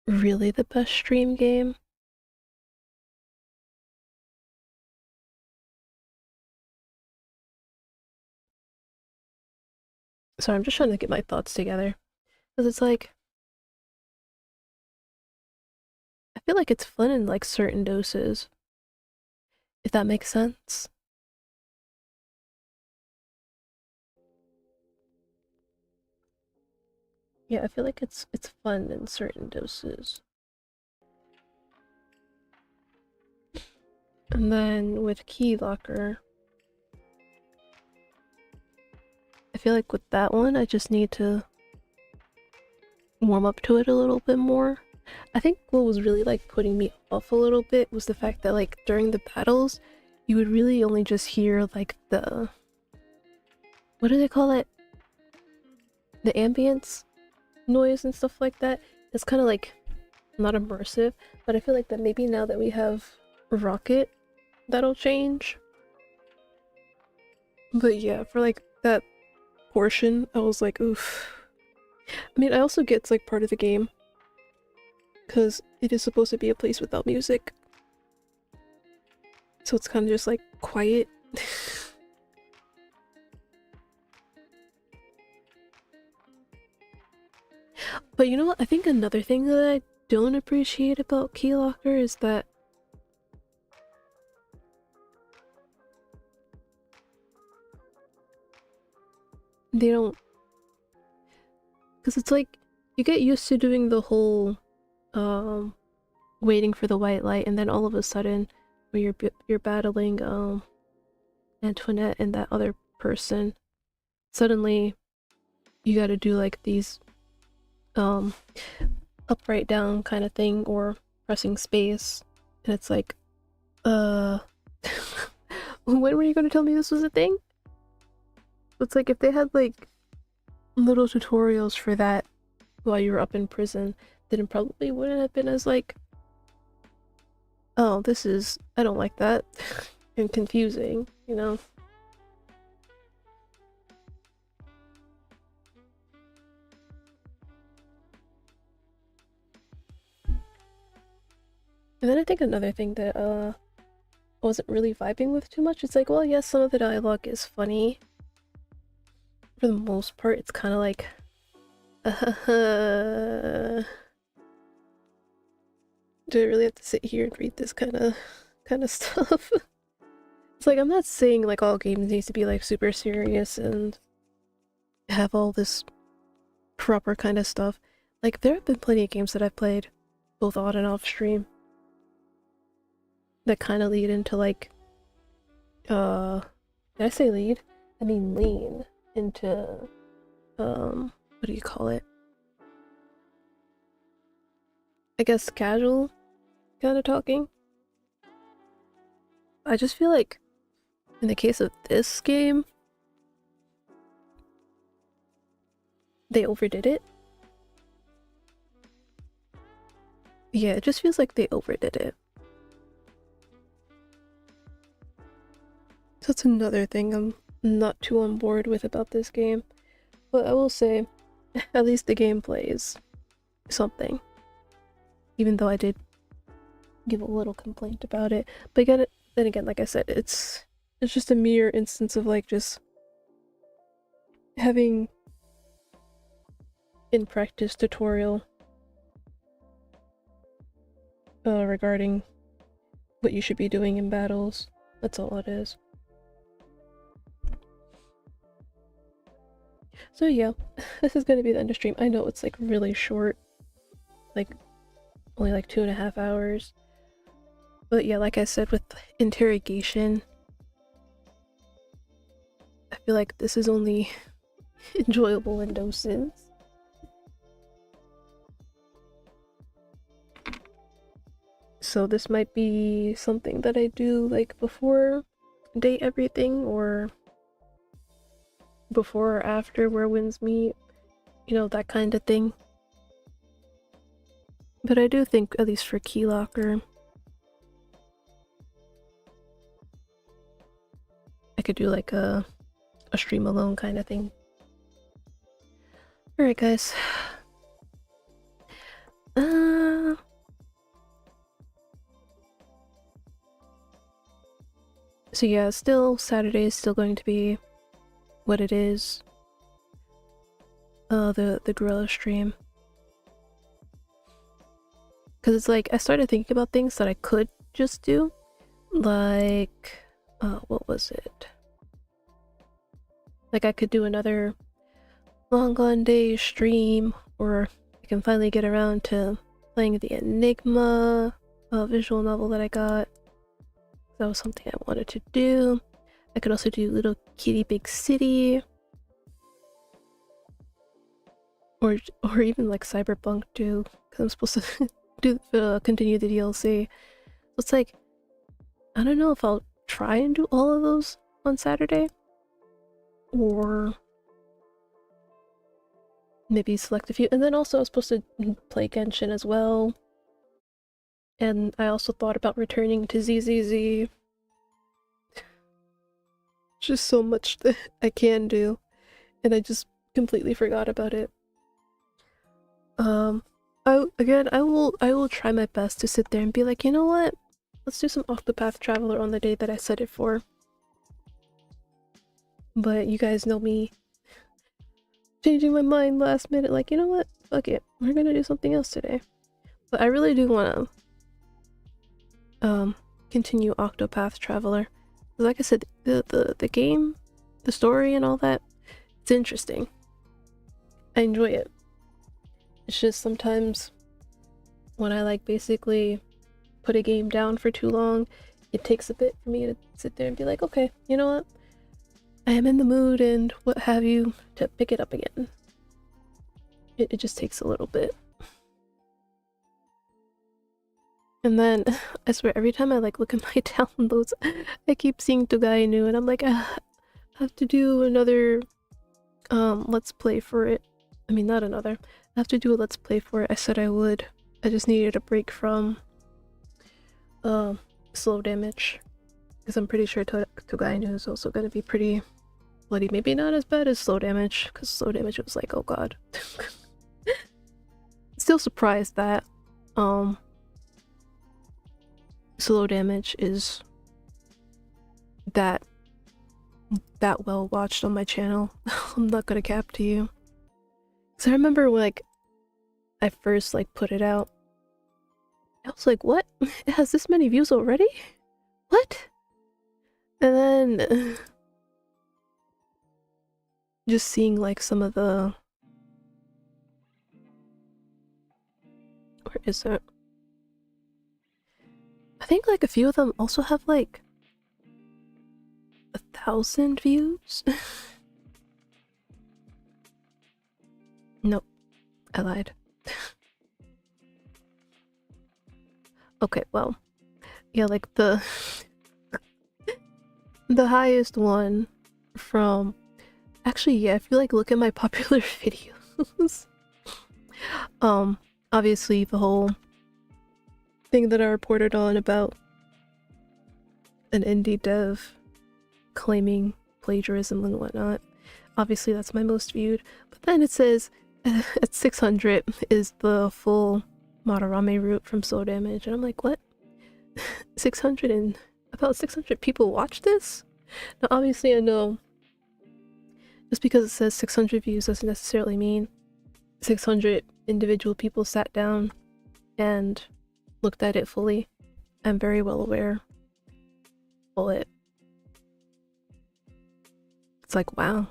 really the best stream game. Sorry, I'm just trying to get my thoughts together. Because it's like, I feel like it's fun in like certain doses, if that makes sense. Yeah, I feel like it's fun in certain doses. And then with Key Locker, I feel like with that one, I just need to warm up to it a little bit more. I think what was really like putting me off a little bit was the fact that like during the battles, you would really only just hear like the, what do they call it? The ambience noise and stuff like that. It's kind of like not immersive, but I feel like that maybe now that we have Rocket, that'll change. But yeah, for like that portion, I was like, oof. I mean, I also get it's like part of the game, because it is supposed to be a place without music. So it's kind of just like quiet. But you know what? I think another thing that I don't appreciate about Key Locker is that they don't, because it's like you get used to doing the whole waiting for the white light, and then all of a sudden where you're battling Antoinette and that other person, suddenly you got to do like these up right down kind of thing or pressing space, and it's like when were you going to tell me this was a thing? It's like if they had like little tutorials for that while you were up in prison, then it probably wouldn't have been as like, oh, this is, I don't like that, and confusing, you know? And then I think another thing that I wasn't really vibing with too much, it's like, well, yes, some of the dialogue is funny. For the most part, it's kind of like, do I really have to sit here and read this kind of stuff? It's like I'm not saying like all games needs to be like super serious and have all this proper kind of stuff. Like there have been plenty of games that I've played, both on and off stream, that kind of lead into like, did I say lead? I mean lean into, what do you call it? I guess casual kind of talking. I just feel like in the case of this game, they overdid it. Yeah, it just feels like they overdid it. So that's another thing I'm not too on board with about this game. But I will say, at least the gameplay is something. Even though I did give a little complaint about it. But again, then again, like I said, it's just a mere instance of like just having in practice tutorial regarding what you should be doing in battles. That's all it is. So yeah, this is gonna be the end of stream. I know it's like really short, like only like 2.5 hours. But yeah, like I said, with interrogation, I feel like this is only enjoyable in doses. So this might be something that I do like before date everything, or before or after where winds meet, you know, that kind of thing. But I do think, at least for Key Locker, I could do like a stream alone kind of thing. Alright, guys. So yeah, still Saturday is still going to be what it is. The gorilla stream. Cause it's like I started thinking about things that I could just do. Like what was it? Like I could do another Long Gone Day stream, or I can finally get around to playing the Enigma visual novel that I got. That was something I wanted to do. I could also do Little Kitty Big City. Or even like Cyberpunk too, because I'm supposed to do continue the DLC. So it's like, I don't know if I'll try and do all of those on Saturday, or maybe select a few. And then also I was supposed to play Genshin as well. And I also thought about returning to ZZZ. Just so much that I can do, and I just completely forgot about it. I will try my best to sit there and be like, you know what? Let's do some Octopath Traveler on the day that I set it for. But you guys know me changing my mind last minute, like, you know what? Fuck it. We're gonna do something else today. But I really do wanna continue Octopath Traveler. Like I said, the game, the story and all that, it's interesting. I enjoy it. It's just sometimes when I like basically put a game down for too long, it takes a bit for me to sit there and be like, okay, you know what? I am in the mood and what have you to pick it up again. It just takes a little bit. And then, I swear, every time I like look at my downloads, I keep seeing Togai New and I'm like, I have to do another let's play for it. I mean, not another. I have to do a let's play for it. I said I would. I just needed a break from slow damage, because I'm pretty sure Togai New is also going to be pretty bloody. Maybe not as bad as slow damage, because slow damage was like, oh god. Still surprised that slow damage is that well watched on my channel. I'm not gonna cap to you. Cause I remember like I first like put it out, I was like, what? It has this many views already? What? And then just seeing like some of the, where is it? I think like a few of them also have like 1,000 views. Nope, I lied. Okay, well, yeah, like the highest one from, actually, yeah, if you like look at my popular videos, obviously the whole thing that I reported on about an indie dev claiming plagiarism and whatnot, obviously that's my most viewed. But then it says at 600 is the full Madarame route from Slow Damage, and I'm like, what? 600 and about 600 people watch this? Now obviously I know just because it says 600 views doesn't necessarily mean 600 individual people sat down and looked at it fully. I'm very well aware. But it's like, wow.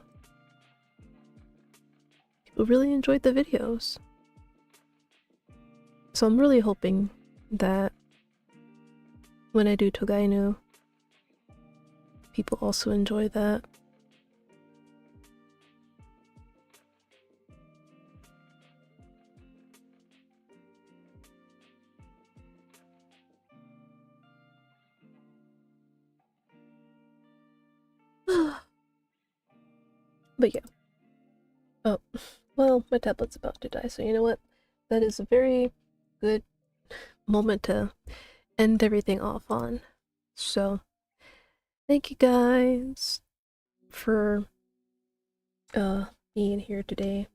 People really enjoyed the videos. So I'm really hoping that when I do Togainu, people also enjoy that. But yeah. Oh, well, my tablet's about to die, so you know what? That is a very good moment to end everything off on. So, thank you guys for being here today.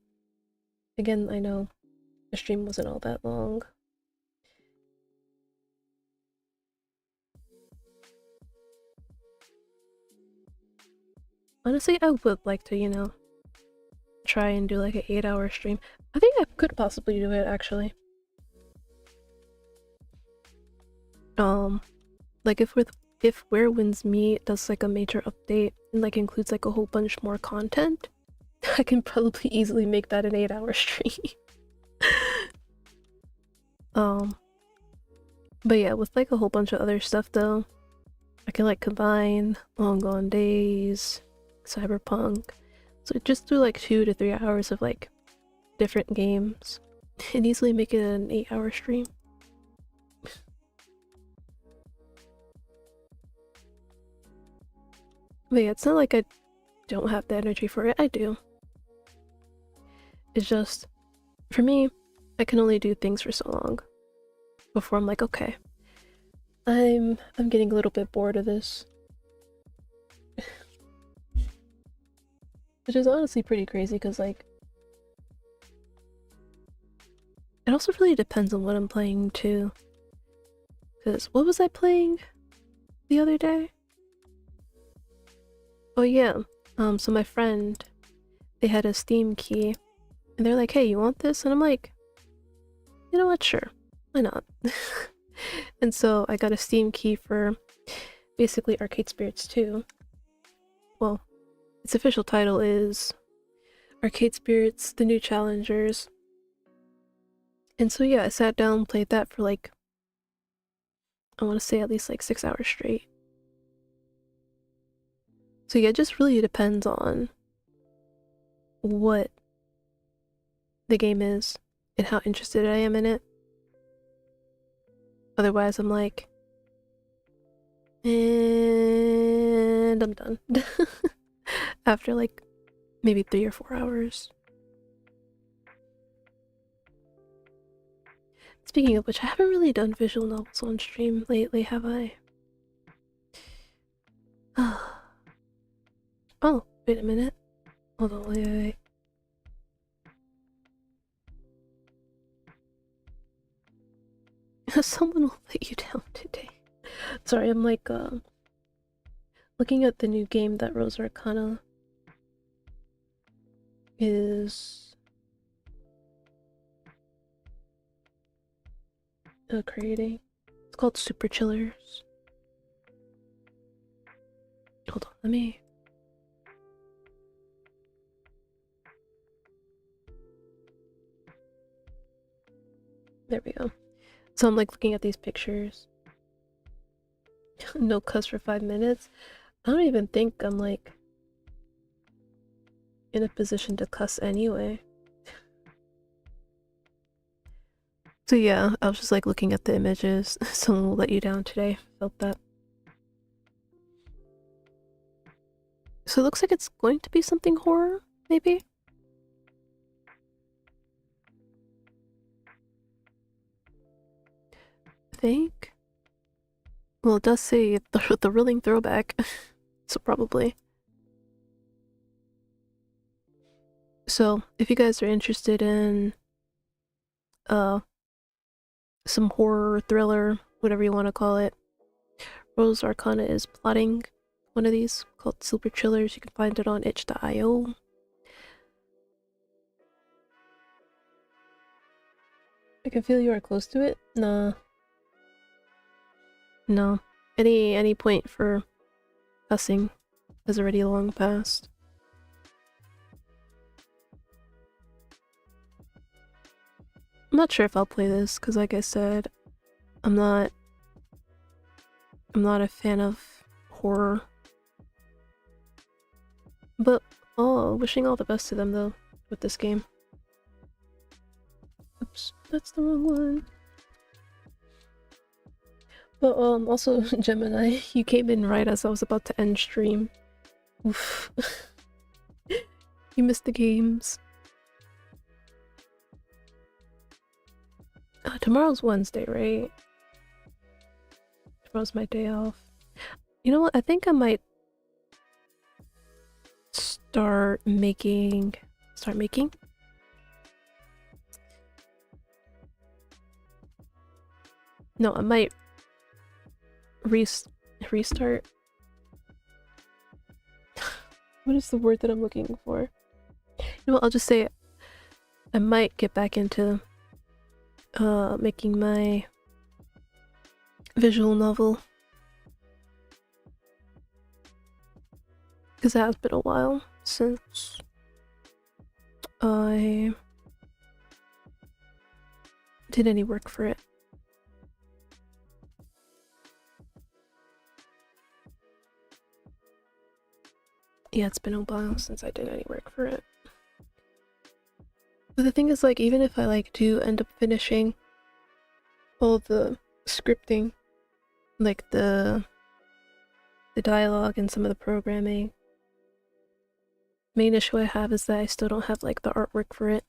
Again, I know the stream wasn't all that long. Honestly, I would like to, you know, try and do like an 8-hour stream. I think I could possibly do it actually. Like if Where Winds Meet does like a major update and like includes like a whole bunch more content, I can probably easily make that an 8-hour stream. But yeah, with like a whole bunch of other stuff though, I can like combine Long Gone Days, Cyberpunk, so just do like 2 to 3 hours of like different games and easily make it an 8-hour stream. But yeah, it's not like I don't have the energy for it. I do. It's just, for me, I can only do things for so long before I'm like, okay, I'm getting a little bit bored of this. Which is honestly pretty crazy because like it also really depends on what I'm playing too. Because what was I playing the other day? Oh yeah, so my friend, they had a Steam key and they're like, hey, you want this? And I'm like, you know what, sure, why not? And so I got a Steam key for basically Arcade Spirits 2. Well, its official title is Arcade Spirits, The New Challengers. And so yeah, I sat down, played that for like, I want to say at least like 6 hours straight. So yeah, it just really depends on what the game is and how interested I am in it. Otherwise, I'm like, and I'm done. After like maybe 3 or 4 hours. Speaking of which, I haven't really done visual novels on stream lately, have I? Oh, wait a minute. Hold on, wait. Someone will let you down today. Sorry, I'm like, looking at the new game that Rose Arcana is creating. It's called Super Chillers. Hold on, let me... There we go. So I'm like looking at these pictures. No cuss for 5 minutes. I don't even think I'm like in a position to cuss anyway. So yeah, I was just like looking at the images. Someone will let you down today. Felt that. So it looks like it's going to be something horror, maybe? I think. Well, it does say the Rilling throwback, so probably. So, if you guys are interested in some horror, thriller, whatever you want to call it, Rose Arcana is plotting one of these called Super Chillers. You can find it on itch.io. I can feel you are close to it. Nah. No. Any point for cussing has already long passed. I'm not sure if I'll play this, because like I said, I'm not a fan of horror. But, oh, wishing all the best to them though, with this game. Oops, that's the wrong one. But, also, Gemini, you came in right as I was about to end stream. Oof. You missed the games. Tomorrow's Wednesday, right? Tomorrow's my day off. You know what? I think I might start making... No, I might restart. What is the word that I'm looking for? You know what? I'll just say I might get back into making my visual novel. Because it has been a while since I did any work for it. Yeah, it's been a while since I did any work for it. But the thing is, like, even if I like do end up finishing all the scripting, like the dialogue and some of the programming, main issue I have is that I still don't have like the artwork for it,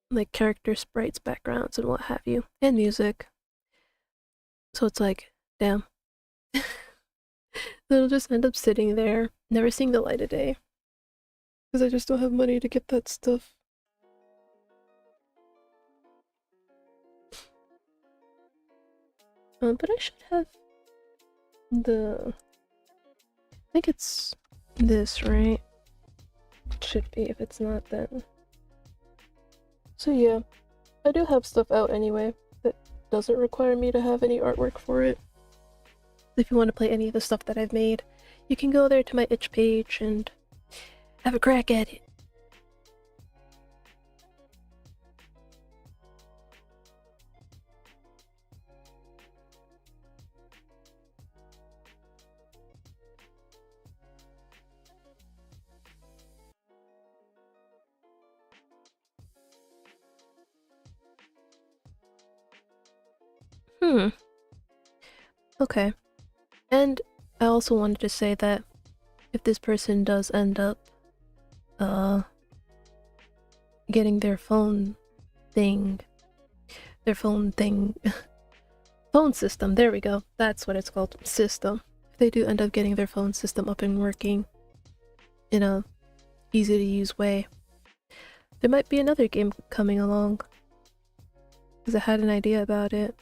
like character sprites, backgrounds, and what have you, and music. So it's like, damn. It'll just end up sitting there, never seeing the light of day. Because I just don't have money to get that stuff. But I should have the... I think it's this, right? It should be, if it's not then. So yeah, I do have stuff out anyway that doesn't require me to have any artwork for it. If you want to play any of the stuff that I've made, you can go there to my itch page and have a crack at it. Okay. And I also wanted to say that if this person does end up getting their phone phone system, there we go, that's what it's called, system. If they do end up getting their phone system up and working in a easy to use way, there might be another game coming along, because I had an idea about it.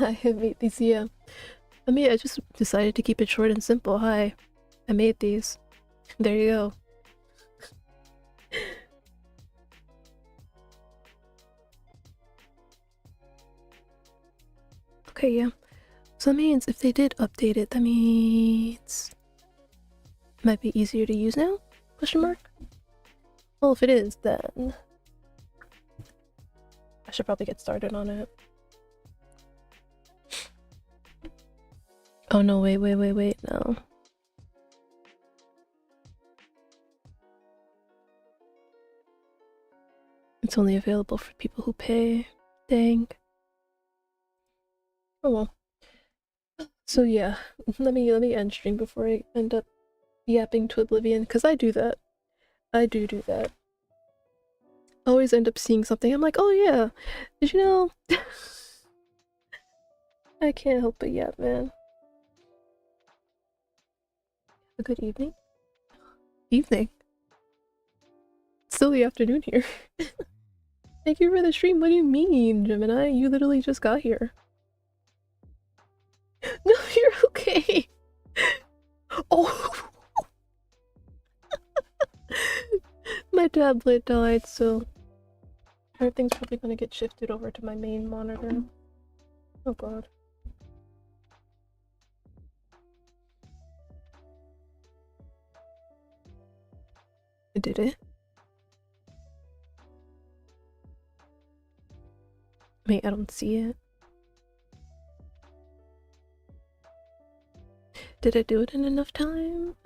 I have made these, yeah. I mean, I just decided to keep it short and simple. Hi, I made these. There you go. Okay, yeah. So that means if they did update it, that means it might be easier to use now? Question mark? Well, if it is, then I should probably get started on it. Oh no, wait, no. It's only available for people who pay. Dang. Oh well. So yeah, let me end stream before I end up yapping to oblivion, because I do that. I do that. I always end up seeing something, I'm like, oh yeah, did you know? I can't help but yap, man. A good evening? Evening? It's still the afternoon here. Thank you for the stream. What do you mean, Gemini? You literally just got here. No, you're okay. Oh! My tablet died, so everything's probably gonna get shifted over to my main monitor. Oh god. Did it? Wait, I don't see it. Did I do it in enough time?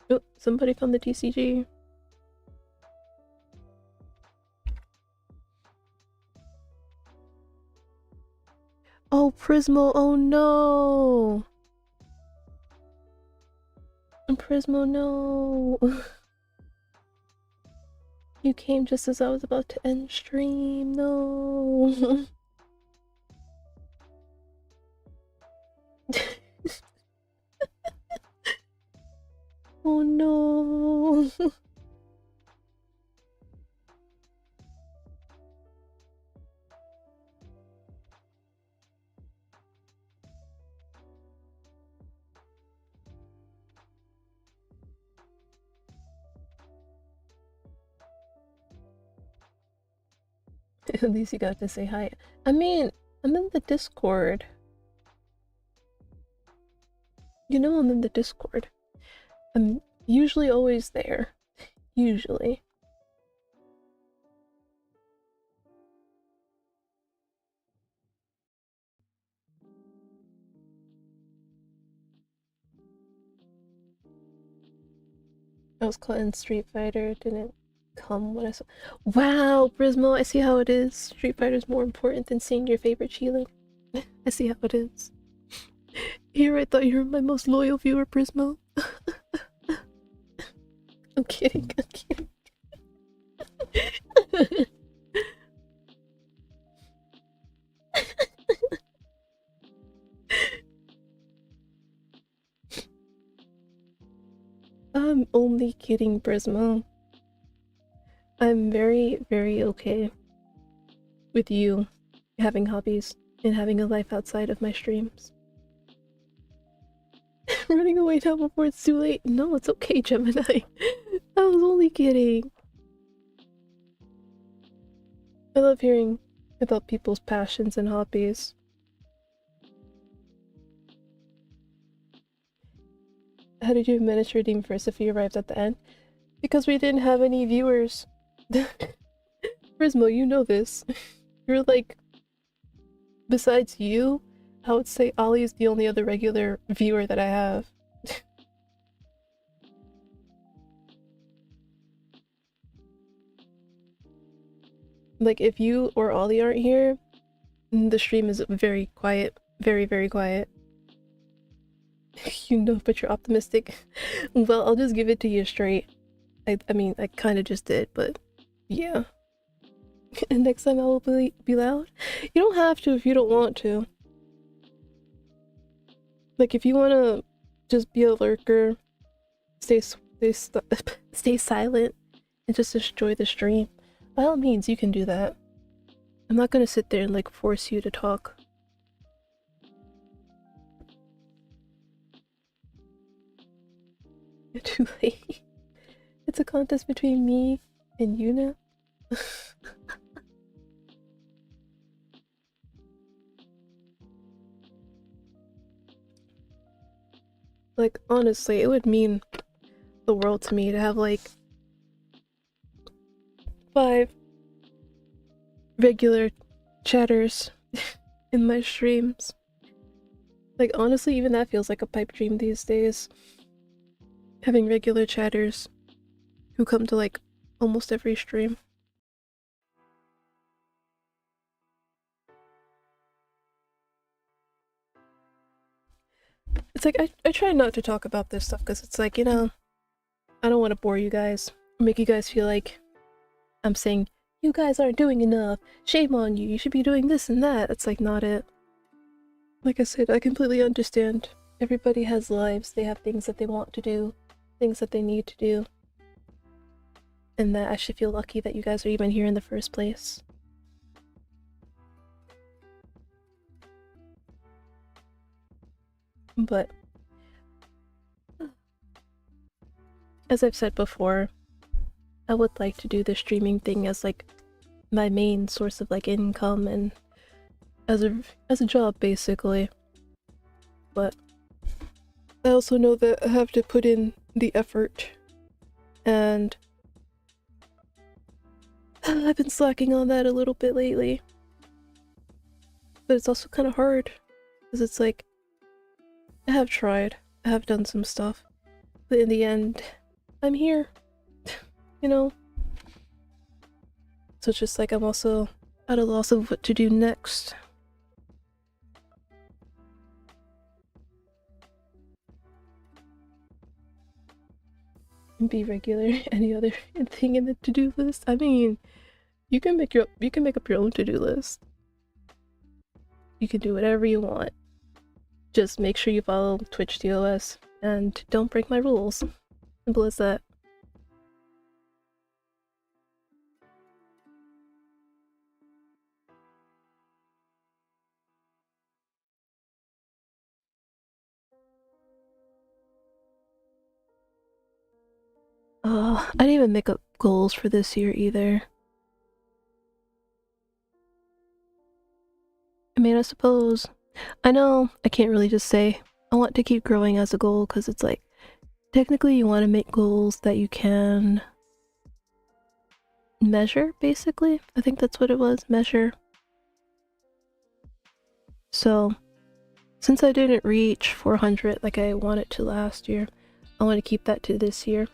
Oh, somebody found the TCG. Oh, Prismo, oh no! Prismo, no! You came just as I was about to end stream, no! Oh no! At least you got to say hi. I mean, I'm in the Discord. You know I'm in the Discord. I'm usually always there. Usually. I was caught in Street Fighter, didn't come when I saw— Wow, Prismo, I see how it is. Street Fighter's more important than seeing your favorite Chile. I see how it is. Here, I thought you were my most loyal viewer, Prismo. I'm kidding, I'm kidding. I'm only kidding, Prismo. I'm very, very okay with you having hobbies and having a life outside of my streams. Running away now before it's too late. No, it's okay, Gemini. I was only kidding. I love hearing about people's passions and hobbies. How did you manage to redeem first if you arrived at the end? Because we didn't have any viewers. Prismo, you know this. You're like, besides you, I would say Ollie is the only other regular viewer that I have. Like, if you or Ollie aren't here, the stream is very quiet. Very, very quiet. You know, but you're optimistic. Well, I'll just give it to you straight. I mean, I kind of just did, but yeah. And next time I will be loud. You don't have to if you don't want to. Like, if you want to just be a lurker, stay silent, and just enjoy the stream, by all means, you can do that. I'm not gonna sit there and like force you to talk. You're too late. It's a contest between me and you now. Like, honestly, it would mean the world to me to have like 5 regular chatters in my streams. Like, honestly, even that feels like a pipe dream these days. Having regular chatters who come to like almost every stream. It's like, I try not to talk about this stuff because it's like, you know, I don't want to bore you guys, make you guys feel like I'm saying, you guys aren't doing enough, shame on you, you should be doing this and that. It's like not it. Like I said, I completely understand. Everybody has lives, they have things that they want to do, things that they need to do. And that I should feel lucky that you guys are even here in the first place. But as I've said before, I would like to do the streaming thing as like my main source of like income and as a job basically. But I also know that I have to put in the effort, and I've been slacking on that a little bit lately. But it's also kind of hard because it's like I have tried, I have done some stuff, but in the end, I'm here, you know? So it's just like I'm also at a loss of what to do next. be regular. Any other thing in the to-do list? I mean, you can make up your own to-do list. You can do whatever you want. Just make sure you follow Twitch TOS and don't break my rules. Simple as that. I didn't even make up goals for this year either. I mean, I suppose... I know I can't really just say I want to keep growing as a goal, because it's like, technically you want to make goals that you can measure, basically. I think that's what it was, measure. So, since I didn't reach 400 like I wanted to last year, I want to keep that to this year.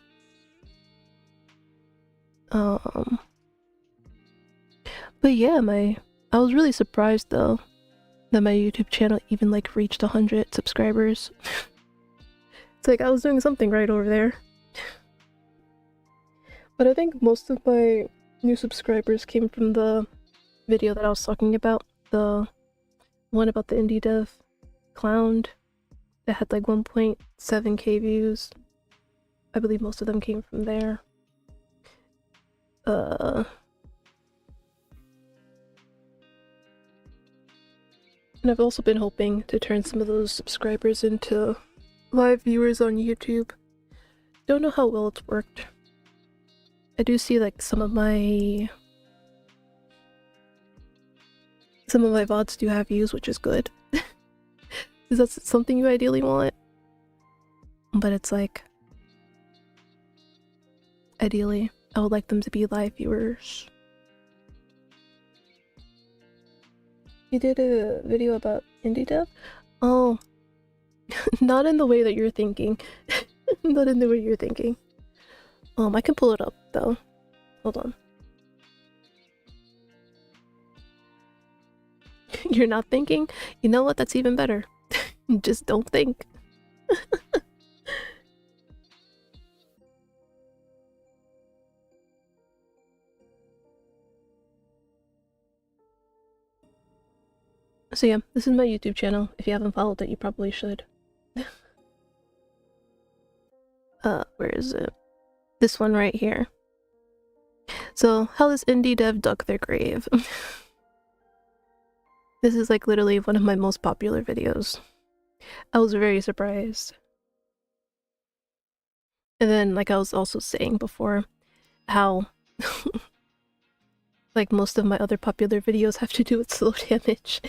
But yeah, I was really surprised though that my YouTube channel even like reached 100 subscribers. It's like I was doing something right over there. But I think most of my new subscribers came from the video that I was talking about, the one about the indie dev clowned that had like 1.7k views. I believe most of them came from there. And I've also been hoping to turn some of those subscribers into live viewers on YouTube. Don't know how well it's worked. I do see like some of my VODs do have views, which is good. Is that something you ideally want? But it's like, ideally, I would like them to be live viewers. You did a video about indie dev? Oh, not in the way that you're thinking. Not in the way you're thinking. I can pull it up though. Hold on. You're not thinking? You know what? That's even better. Just don't think. So yeah, this is my YouTube channel. If you haven't followed it, you probably should. Where is it? This one right here. So, how does indie dev dug their grave? This is like literally one of my most popular videos. I was very surprised. And then, like I was also saying before, how like most of my other popular videos have to do with slow damage.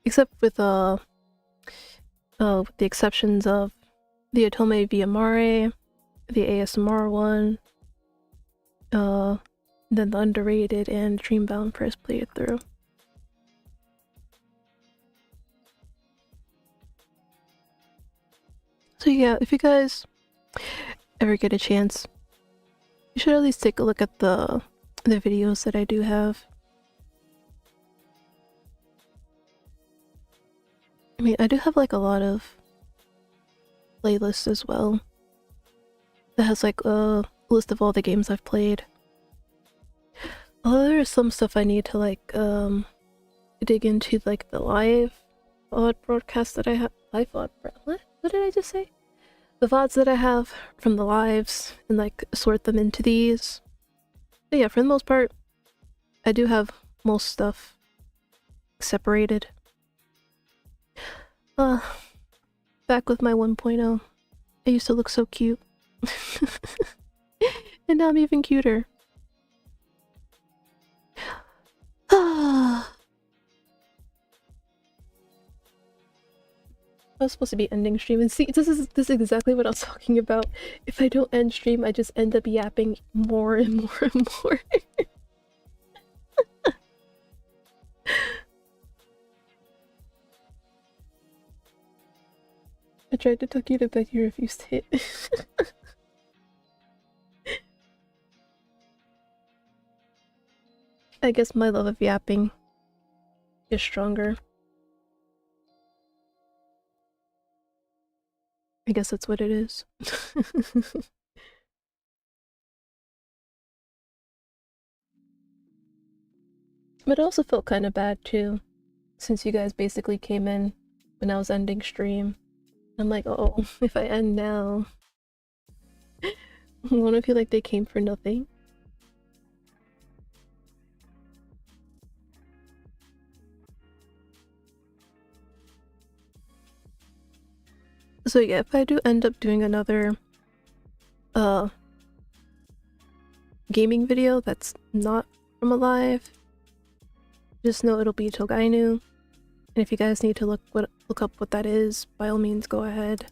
Except with the exceptions of the Otome via Mare, the ASMR one, then the Underrated and Dreambound first playthrough. So yeah, if you guys ever get a chance, you should at least take a look at the videos that I do have. I mean, I do have like a lot of playlists as well that has like a list of all the games I've played. Although there is some stuff I need to like dig into, like the live VOD broadcast that I have. Live VOD? What did I just say? The VODs that I have from the lives and like sort them into these. But yeah, for the most part, I do have most stuff separated. Back with my 1.0. I used to look so cute. And now I'm even cuter. I was supposed to be ending stream, and see, this is exactly what I was talking about. If I don't end stream, I just end up yapping more and more and more. I tried to tuck you to bed, you refused to hit. I guess my love of yapping is stronger. I guess that's what it is. But it also felt kind of bad too, since you guys basically came in when I was ending stream. I'm like, oh, if I end now, won't it feel like they came for nothing? So yeah, if I do end up doing another gaming video that's not from a live, just know it'll be Togainu. And if you guys need to look up what that is, by all means go ahead.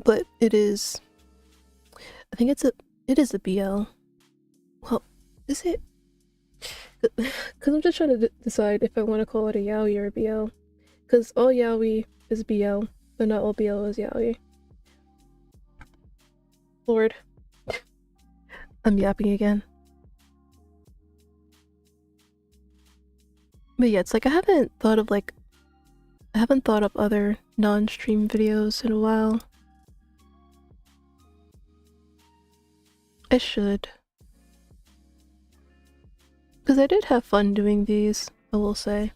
But it is, I think it is a BL. Well, is it? Because I'm just trying to decide if I want to call it a yaoi or a BL. Because all yaoi is BL, but not all BL is yaoi. Lord. I'm yapping again. But yeah, it's like I haven't thought of other non-stream videos in a while. I should. Because I did have fun doing these, I will say.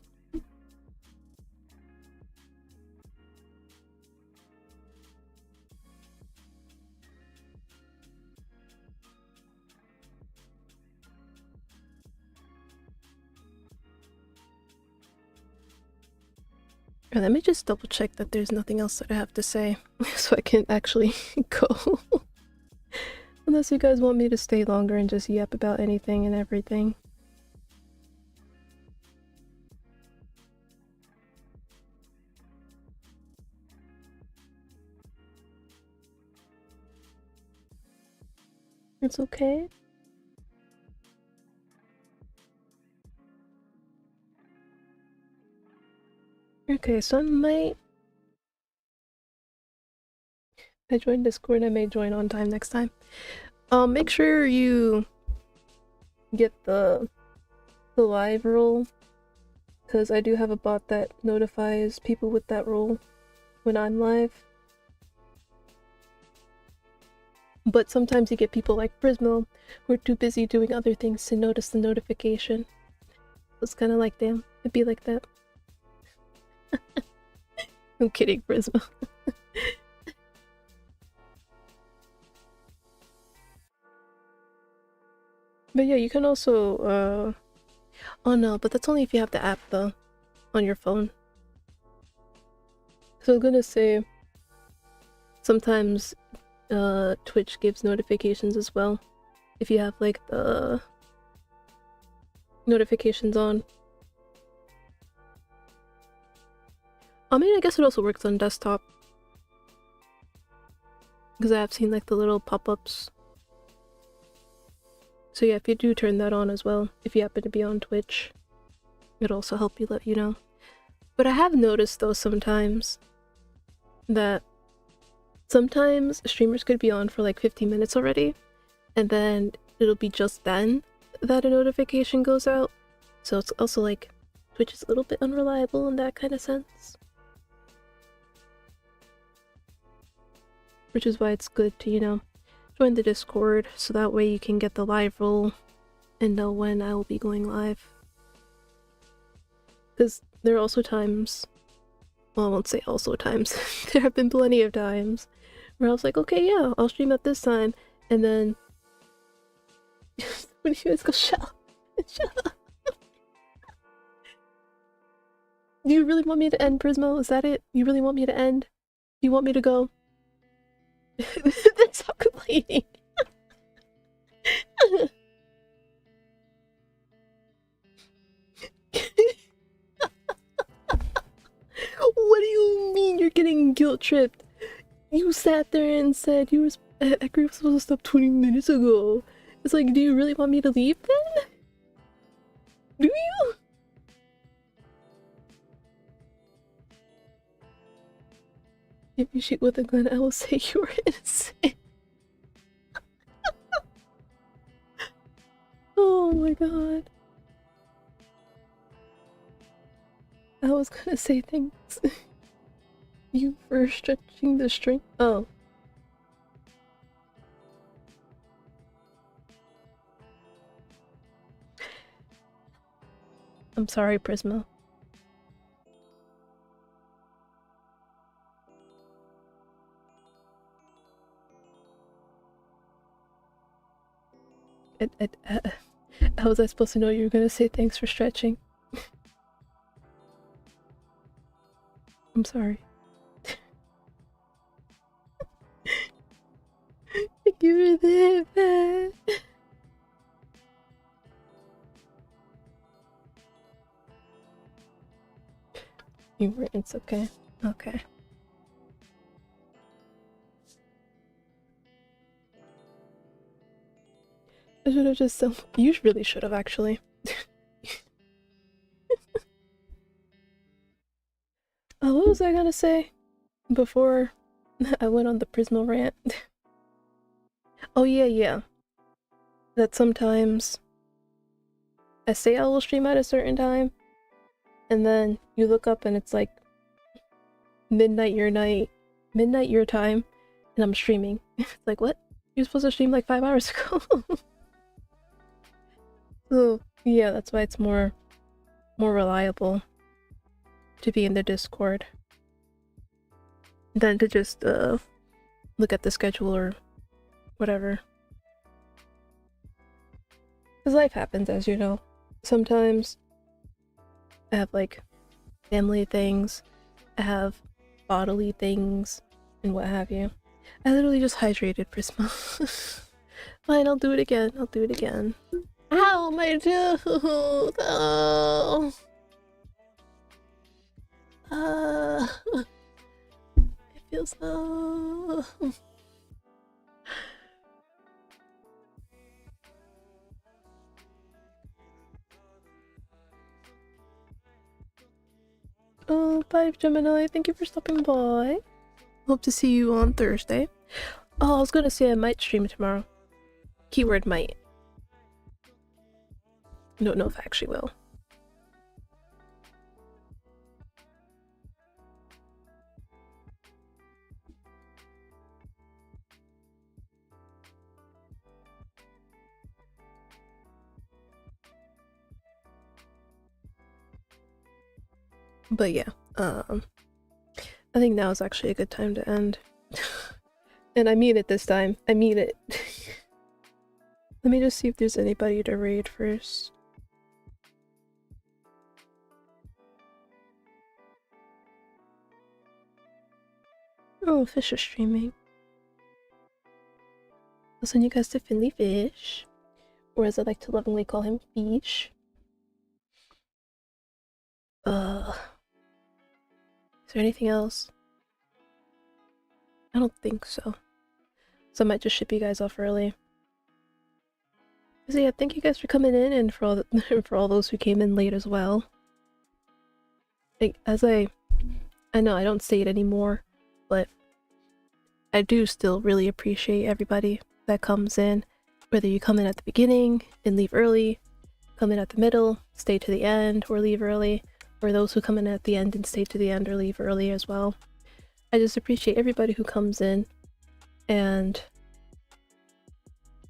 Or let me just double check that there's nothing else that I have to say so I can actually go. Unless you guys want me to stay longer and just yap about anything and everything. It's okay. Okay, so I joined Discord, I may join on time next time. Make sure you get the live role, because I do have a bot that notifies people with that role when I'm live. But sometimes you get people like Prismo who are too busy doing other things to notice the notification. It's kind of like, damn, it'd be like that. I'm kidding, Prismo. But yeah, you can also, oh no, but that's only if you have the app though, on your phone. So I was gonna say, sometimes Twitch gives notifications as well, if you have like the notifications on. I mean, I guess it also works on desktop, because I have seen like the little pop-ups. So yeah, if you do turn that on as well, if you happen to be on Twitch, it'll also help you let you know. But I have noticed though sometimes that sometimes streamers could be on for like 15 minutes already, and then it'll be just then that a notification goes out. So it's also like Twitch is a little bit unreliable in that kind of sense. Which is why it's good to, you know, join the Discord so that way you can get the live role and know when I will be going live. Because there are also times, well, I won't say also times, there have been plenty of times where I was like, okay, yeah, I'll stream at this time, and then when you guys go, shut up, shut up. Do you really want me to end, Prismo? Is that it? You really want me to end? Do you want me to go? Stop complaining. What do you mean you're getting guilt tripped? You sat there and said you were Ekri was supposed to stop 20 minutes ago. It's like, do you really want me to leave then? Do you? If you shoot with a gun, I will say you were innocent. Oh my god. I was gonna say things. You were stretching the string? Oh. I'm sorry, Prisma. How was I supposed to know you were gonna say thanks for stretching? I'm sorry. Give her that back. You were, it's okay. Okay. I should have just you really should have actually. What was I gonna say before I went on the Prisma rant? Oh yeah. That sometimes I say I will stream at a certain time, and then you look up and it's like midnight your time, and I'm streaming. It's like, what? You're supposed to stream like 5 hours ago. So yeah, that's why it's more reliable to be in the Discord than to just look at the schedule or whatever. Because life happens, as you know. Sometimes I have like family things, I have bodily things, and what have you. I literally just hydrated, Prisma. Fine, I'll do it again. Ow, my tooth! Oh. It feels so... Oh, bye, Gemini. Thank you for stopping by. Hope to see you on Thursday. Oh, I was gonna say I might stream tomorrow. Keyword might. Don't know if I actually will. But yeah, I think now is actually a good time to end. And I mean it this time. I mean it. Let me just see if there's anybody to raid first. Oh, Fish is streaming. I'll send you guys to Finley Fish, or as I like to lovingly call him, Fish. Is there anything else? I don't think so. So I might just ship you guys off early. So yeah, thank you guys for coming in and for all for all those who came in late as well. Like, I know I don't say it anymore, but I do still really appreciate everybody that comes in. Whether you come in at the beginning and leave early, come in at the middle, stay to the end, or leave early, or those who come in at the end and stay to the end or leave early as well. I just appreciate everybody who comes in, and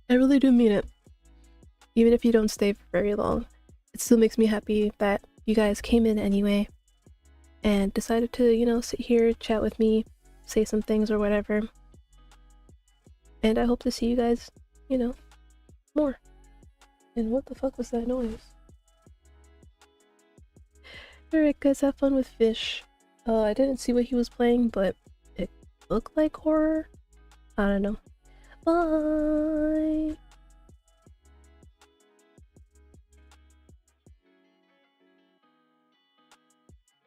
I really do mean it. Even if you don't stay for very long, it still makes me happy that you guys came in anyway and decided to, you know, sit here, chat with me, say some things or whatever. And I hope to see you guys, you know, more. And what the fuck was that noise? Alright guys, have fun with Fish. I didn't see what he was playing, but it looked like horror. I don't know. Bye!